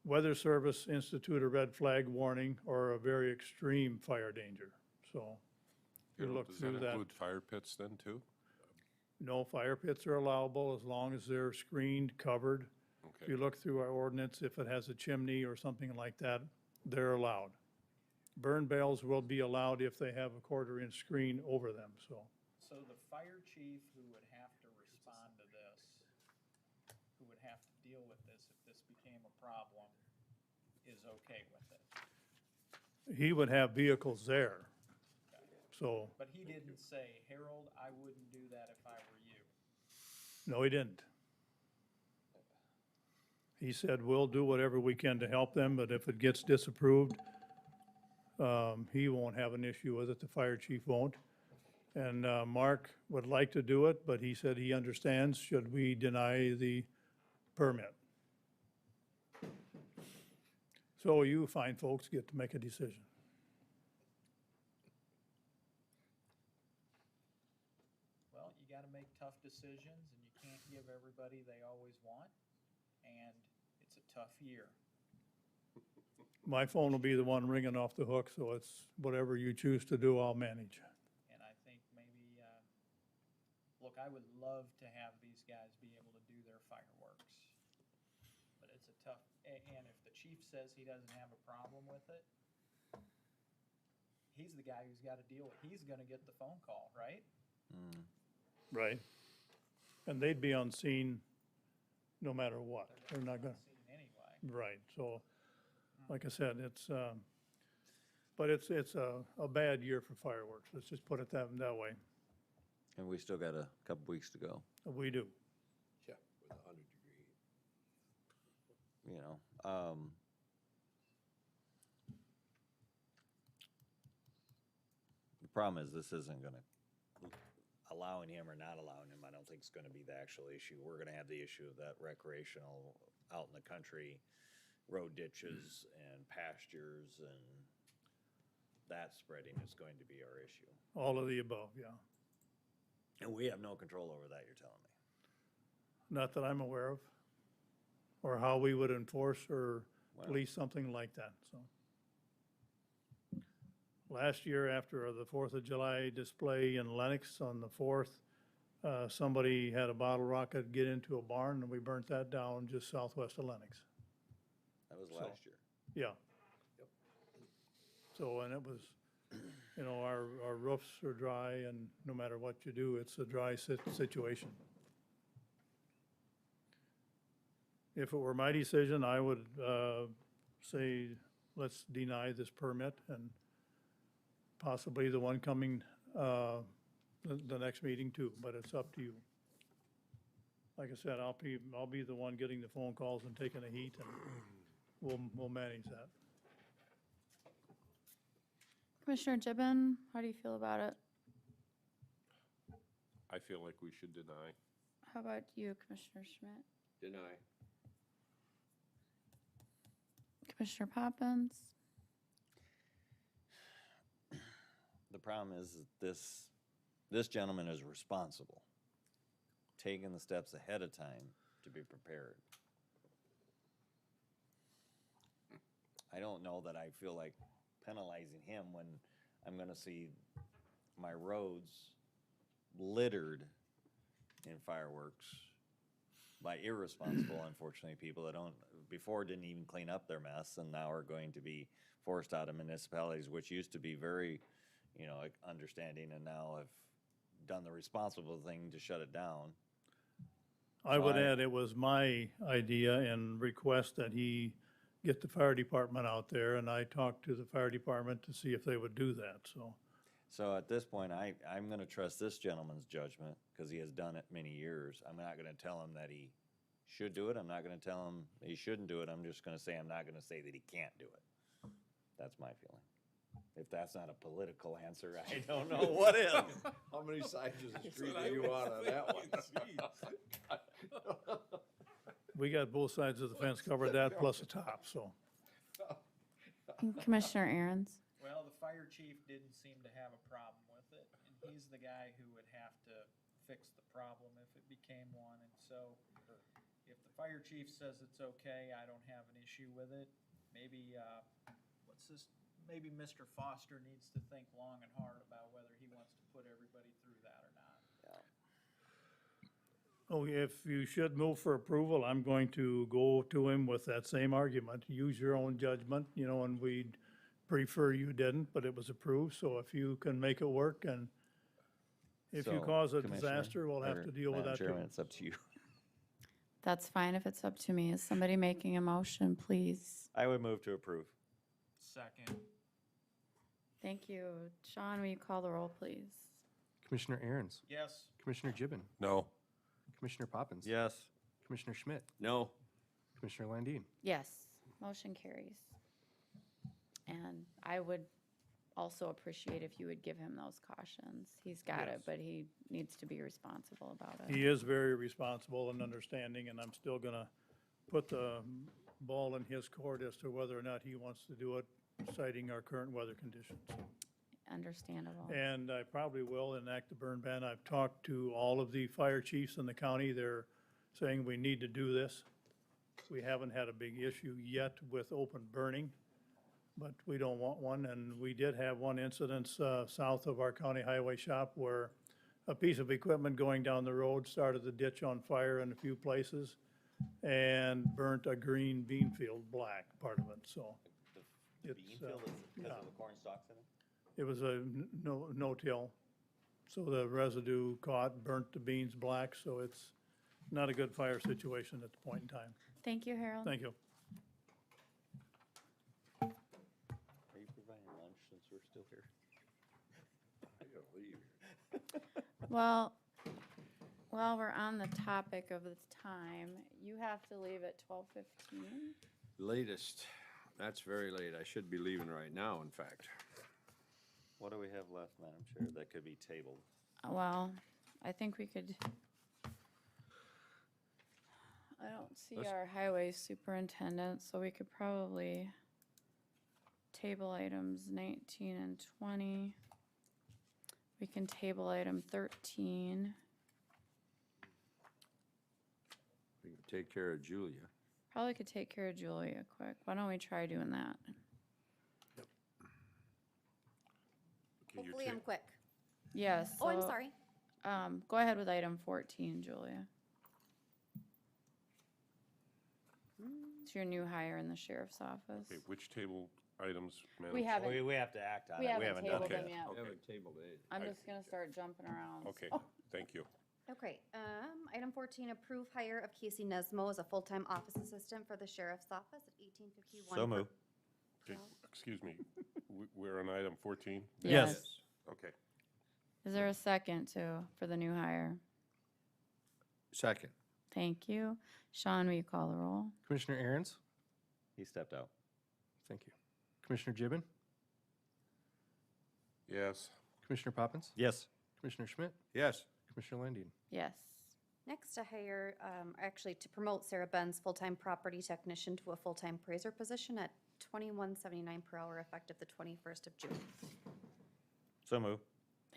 N: Weather Service institute a red flag warning or a very extreme fire danger. So you look
H: Does
N: through
H: that
N: that.
H: include fire pits then too?
N: No, fire pits are allowable as long as they're screened, covered. If
H: Okay.
N: you look through our ordinance, if it has a chimney or something like that, they're allowed. Burn barrels will be allowed if they have a 1/4-inch screen over them, so.
G: So the fire chief who would have to respond to this, who would have to deal with this if this became a problem, is okay with it.
N: He would have vehicles there, so,
G: But he didn't say, Harold, I wouldn't do that if I were you.
N: no, he didn't. He said, we'll do whatever we can to help them, but if it gets disapproved, he won't have an issue with it, the fire chief won't. And Mark would like to do it, but he said he understands should we deny the permit. So you fine folks get to make a decision.
G: Well, you gotta make tough decisions, and you can't give everybody they always want, and it's a tough year.
N: My phone will be the one ringing off the hook, so it's whatever you choose to do, I'll manage.
G: And I think maybe, look, I would love to have these guys be able to do their fireworks. But it's a tough, and if the chief says he doesn't have a problem with it, he's the guy who's gotta deal with, he's gonna get the phone call, right?
N: Right. And they'd be on scene no matter what. They're not gonna,
G: Anyway.
N: right, so, like I said, but it's a bad year for fireworks. Let's just put it that way.
B: And we still got a couple weeks to go,
N: We do.
C: Yeah, with 100-degree heat.
B: you know. The problem is this isn't gonna, allowing him or not allowing him, I don't think is gonna be the actual issue. We're gonna have the issue of that recreational out in the country, road ditches and pastures and that spreading is going to be our issue.
N: All of the above, yeah.
B: And we have no control over that, you're telling me.
N: Not that I'm aware of, or how we would enforce or
B: Wow.
N: police something like that, so. Last year, after the 4th of July display in Lenox on the 4th, somebody had a bottle rocket get into a barn, and we burnt that down just southwest of Lenox.
B: That was
N: So-
B: last year.
N: Yeah. So, and it was, our roofs are dry, and no matter what you do, it's a dry situation. If it were my decision, I would say, let's deny this permit and possibly the one coming, the next meeting too, but it's up to you. Like I said, I'll be the one getting the phone calls and taking the heat, and we'll manage that.
A: Commissioner Gibbon, how do you feel about it?
H: I feel like we should deny.
A: How about you, Commissioner Schmidt?
C: Deny.
A: Commissioner Poppins?
B: The problem is that this gentleman is responsible, taking the steps ahead of time to be prepared. I don't know that I feel like penalizing him when I'm gonna see my roads littered in fireworks by irresponsible, unfortunately, people that before didn't even clean up their mess and now are going to be forced out of municipalities, which used to be very, like, understanding and now have done the responsible thing to shut it down.
N: I would add, it was my idea and request that he get the fire department out there, and I talked to the fire department to see if they would do that, so.
B: So at this point, I'm gonna trust this gentleman's judgment, because he has done it many years. I'm not gonna tell him that he should do it. I'm not gonna tell him he shouldn't do it. I'm just gonna say, I'm not gonna say that he can't do it. That's my feeling. If that's not a political answer, I don't know what is.
C: How many sides of the street are you on that one?
N: We got both sides of the fence covered, that plus the top, so.
A: Commissioner Aaron's.
G: Well, the fire chief didn't seem to have a problem with it, and he's the guy who would have to fix the problem if it became one. And so if the fire chief says it's okay, I don't have an issue with it. Maybe, maybe Mr. Foster needs to think long and hard about whether he wants to put everybody through that or not.
N: Oh, if you should move for approval, I'm going to go to him with that same argument. Use your own judgment, and we'd prefer you didn't, but it was approved, so if you can make it work, and if you
B: So,
N: cause a
B: Commissioner,
N: disaster, we'll have
B: or
N: to deal with
B: Madam
N: that too.
B: Chairman, it's up to you.
A: That's fine if it's up to me. Is somebody making a motion, please?
B: I would move to approve.
G: Second.
A: Thank you. Sean, will you call the roll, please?
D: Commissioner Aaron's,
G: Yes.
D: Commissioner Gibbon,
H: No.
D: Commissioner Poppins.
B: Yes.
D: Commissioner Schmidt,
C: No.
D: Commissioner Landine.
A: Yes, motion carries. And I would also appreciate if you would give him those cautions. He's got it,
N: Yes.
A: but he needs to be responsible about it.
N: He is very responsible and understanding, and I'm still gonna put the ball in his court as to whether or not he wants to do it, citing our current weather conditions.
A: Understandable.
N: And I probably will enact the burn ban. I've talked to all of the fire chiefs in the county. They're saying we need to do this. We haven't had a big issue yet with open burning, but we don't want one. And we did have one incident south of our county highway shop where a piece of equipment going down the road started the ditch on fire in a few places and burnt a green bean field black, part of it, so.
B: The
N: It's,
B: bean field is because
N: yeah.
B: of the corn stalks in it?
N: It was a no-till, so the residue caught, burnt the beans black, so it's not a good fire situation at the point in time.
A: Thank you, Harold.
N: Thank you.
B: Are you providing lunch since we're still here?
C: I gotta leave.
A: Well, while we're on the topic of the time, you have to leave at 12:15.
C: Latest. That's very late. I should be leaving right now, in fact.
B: What do we have left, Madam Chair, that could be tabled?
A: Well, I think we could. I don't see our highway superintendent, so we could probably table items 19 and 20. We can table item 13.
C: We can take care of Julia.
A: Probably could take care of Julia quick. Why don't we try doing that?
I: Hopefully I'm quick.
A: Yes.
I: Oh, I'm
A: so,
I: sorry.
A: Go ahead with item 14, Julia. It's your new hire in the sheriff's office.
H: Okay, which table items, Madam?
A: We haven't.
B: We have to act on
A: We
B: it.
A: haven't tabled them
H: Okay.
A: yet.
C: I haven't tabled it.
A: I'm just gonna start jumping around.
H: Okay,
A: so-
H: thank you.
I: Okay, item 14, approve hire of Casey Nesmo as a full-time office assistant for the sheriff's office at 1851.
B: So move.
H: Okay, excuse me, we're on item 14?
A: Yes.
H: Okay.
A: Is there a second for the new hire?
C: Second.
A: Thank you. Sean, will you call the roll?
D: Commissioner Aaron's,
B: He stepped out.
D: thank you. Commissioner Gibbon,
H: Yes.
D: Commissioner Poppins,
B: Yes.
D: Commissioner Schmidt,
C: Yes.
D: Commissioner Landine.
A: Yes.
I: Next to hire, actually to promote Sarah Benz, full-time property technician to a full-time appraiser position at $21.79 per hour effective the 21st of June.
B: So move.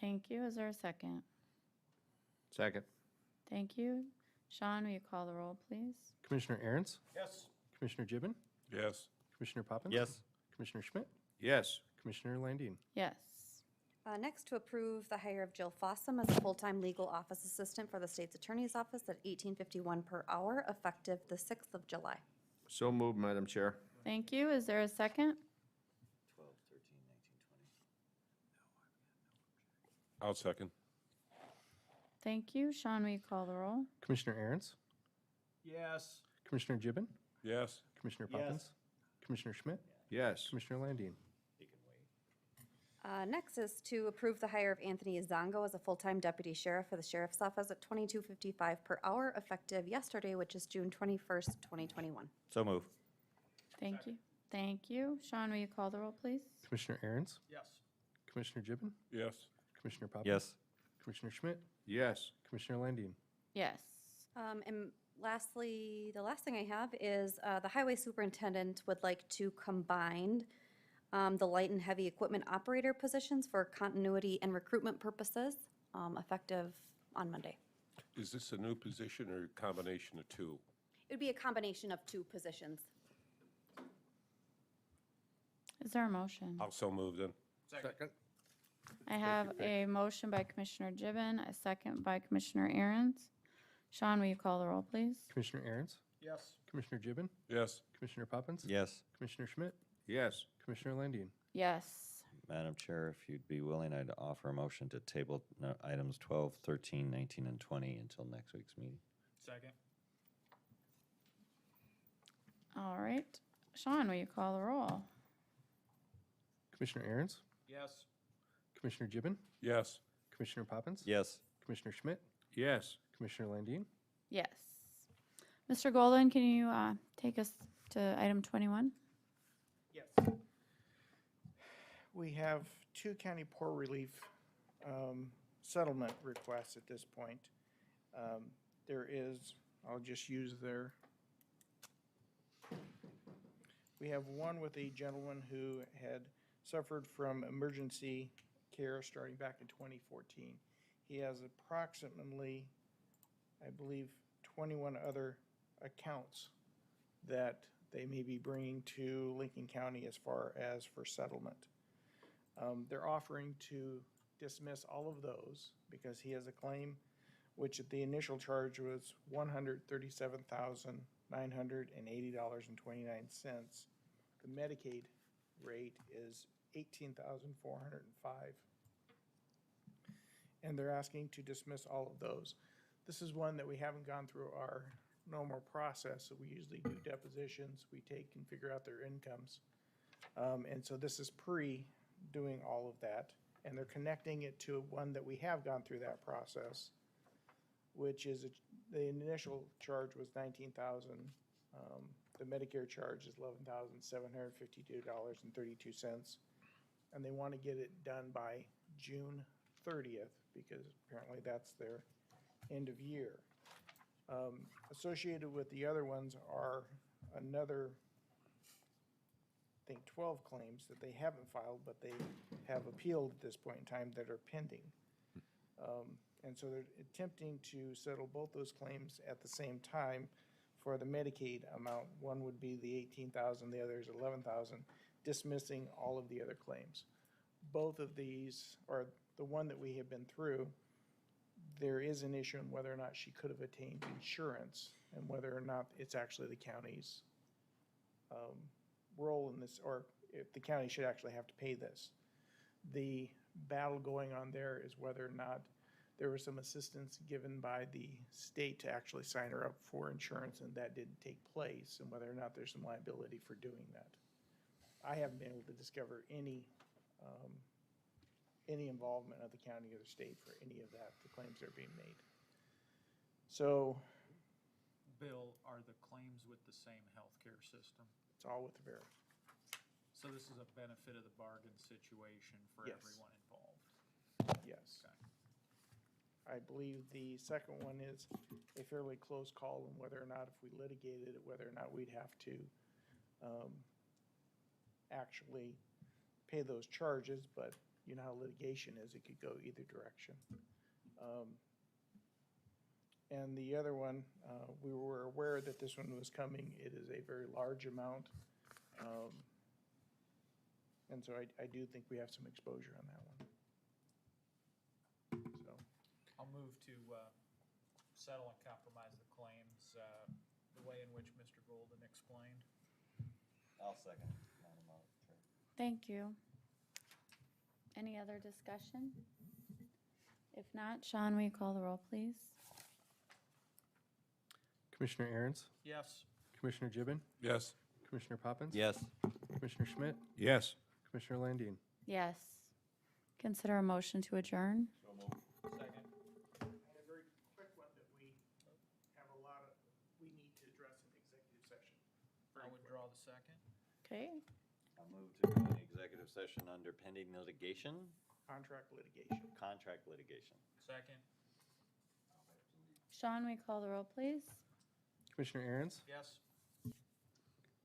A: Thank you. Is there a second?
C: Second.
A: Thank you. Sean, will you call the roll, please?
D: Commissioner Aaron's,
G: Yes.
D: Commissioner Gibbon,
H: Yes.
D: Commissioner Poppins.
B: Yes.
D: Commissioner Schmidt,
C: Yes.
D: Commissioner Landine.
A: Yes.
I: Next, to approve the hire of Jill Fossum as a full-time legal office assistant for the state's attorney's office at $18.51 per hour, effective the 6th of July.
C: So moved, Madam Chair.
A: Thank you. Is there a second?
B: 12, 13, 19, 20.
H: I'll second.
A: Thank you. Sean, will you call the roll?
D: Commissioner Aaron's,
G: Yes.
D: Commissioner Gibbon,
H: Yes.
D: Commissioner Poppins, Commissioner Schmidt,
C: Yes.
D: Commissioner Landine.
B: He can wait.
I: Next is to approve the hire of Anthony Zongo as a full-time deputy sheriff for the sheriff's office at $22.55 per hour, effective yesterday, which is June 21st, 2021.
B: So move.
A: Thank you. Thank you. Sean, will you call the roll, please?
D: Commissioner Aaron's,
G: Yes.
D: Commissioner Gibbon,
H: Yes.
D: Commissioner Poppins.
B: Yes.
D: Commissioner Schmidt,
C: Yes.
D: Commissioner Landine.
A: Yes.
I: And lastly, the last thing I have is the highway superintendent would like to combine the light and heavy equipment operator positions for continuity and recruitment purposes, effective on Monday.
H: Is this a new position or a combination of two?
I: It would be a combination of two positions.
A: Is there a motion?
H: Also moved then.
C: Second.
A: I have a motion by Commissioner Gibbon, a second by Commissioner Aaron's. Sean, will you call the roll, please?
D: Commissioner Aaron's,
G: Yes.
D: Commissioner Gibbon,
H: Yes.
D: Commissioner Poppins.
B: Yes.
D: Commissioner Schmidt,
C: Yes.
D: Commissioner Landine.
A: Yes.
B: Madam Chair, if you'd be willing, I'd offer a motion to table items 12, 13, 19, and 20 until next week's meeting.
G: Second.
A: All right. Sean, will you call the roll?
D: Commissioner Aaron's,
G: Yes.
D: Commissioner Gibbon,
H: Yes.
D: Commissioner Poppins.
B: Yes.
D: Commissioner Schmidt,
C: Yes.
D: Commissioner Landine.
A: Yes. Mr. Golden, can you take us to item 21?
Q: Yes. We have two county poor relief settlement requests at this point. There is, I'll just use their, we have one with a gentleman who had suffered from emergency care starting back in 2014. He has approximately, I believe, 21 other accounts that they may be bringing to Lincoln County as far as for settlement. They're offering to dismiss all of those because he has a claim which at the initial charge was $137,980.29. The Medicaid rate is $18,405. And they're asking to dismiss all of those. This is one that we haven't gone through our normal process, so we usually do depositions, we take and figure out their incomes. And so this is pre-doing all of that, and they're connecting it to one that we have gone through that process, which is, the initial charge was $19,000. The Medicare charge is $11,752.32. And they want to get it done by June 30th, because apparently that's their end of year. Associated with the other ones are another, I think, 12 claims that they haven't filed, but they have appealed at this point in time that are pending. And so they're attempting to settle both those claims at the same time for the Medicaid amount. One would be the $18,000, the other is $11,000, dismissing all of the other claims. Both of these, or the one that we have been through, there is an issue on whether or not she could have attained insurance and whether or not it's actually the county's role in this, or if the county should actually have to pay this. The battle going on there is whether or not there was some assistance given by the state to actually sign her up for insurance, and that didn't take place, and whether or not there's some liability for doing that. I haven't been able to discover any involvement of the county or the state for any of that, the claims that are being made. So
G: Bill, are the claims with the same healthcare system?
Q: it's all with the Vera.
G: So this is a benefit of the bargain situation for
Q: Yes.
G: everyone involved?
Q: Yes.
G: Okay.
Q: I believe the second one is a fairly close call on whether or not, if we litigated it, whether or not we'd have to actually pay those charges, but you know how litigation is, it could go either direction. And the other one, we were aware that this one was coming. It is a very large amount. And so I do think we have some exposure on that one.
G: I'll move to settle and compromise the claims the way in which Mr. Golden explained.
B: I'll second, Madam Chair.
A: Thank you. Any other discussion? If not, Sean, will you call the roll, please?
D: Commissioner Aaron's,
G: Yes.
D: Commissioner Gibbon,
H: Yes.
D: Commissioner Poppins.
B: Yes.
D: Commissioner Schmidt,
C: Yes.
D: Commissioner Landine.
A: Yes. Consider a motion to adjourn.
G: Second.
Q: And a very quick one that we have a lot of, we need to address in executive session.
G: I'll withdraw the second.
A: Okay.
B: I'll move to go in executive session under pending litigation,
Q: Contract litigation.
B: contract litigation.
G: Second.
A: Sean, will you call the roll, please?
D: Commissioner Aaron's,
G: Yes.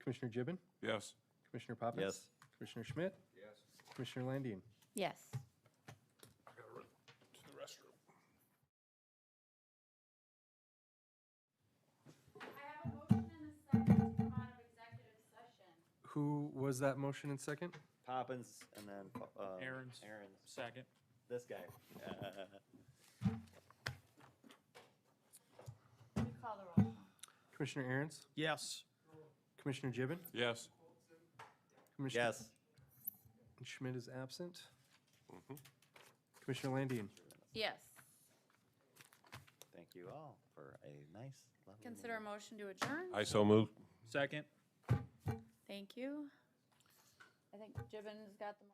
D: Commissioner Gibbon,
H: Yes.
D: Commissioner Poppins.
B: Yes.
D: Commissioner Schmidt.
C: Yes.
D: Commissioner Landine.
A: Yes.
H: I gotta run to the restroom.
A: I have a motion and a second to come out of executive session.
D: Who was that motion in second?
B: Poppins and then,
G: Aaron's.
B: Aaron's,
G: Second.
B: this guy.
A: Will you call the roll?
D: Commissioner Aaron's,
G: Yes.
D: Commissioner Gibbon,
H: Yes.
D: Commissioner
B: Yes.
D: Schmidt is absent. Commissioner Landine.
A: Yes.
B: Thank you all for a nice, lovely.
A: Consider a motion to adjourn.
H: I so moved.
G: Second.
A: Thank you. I think Gibbon's got the.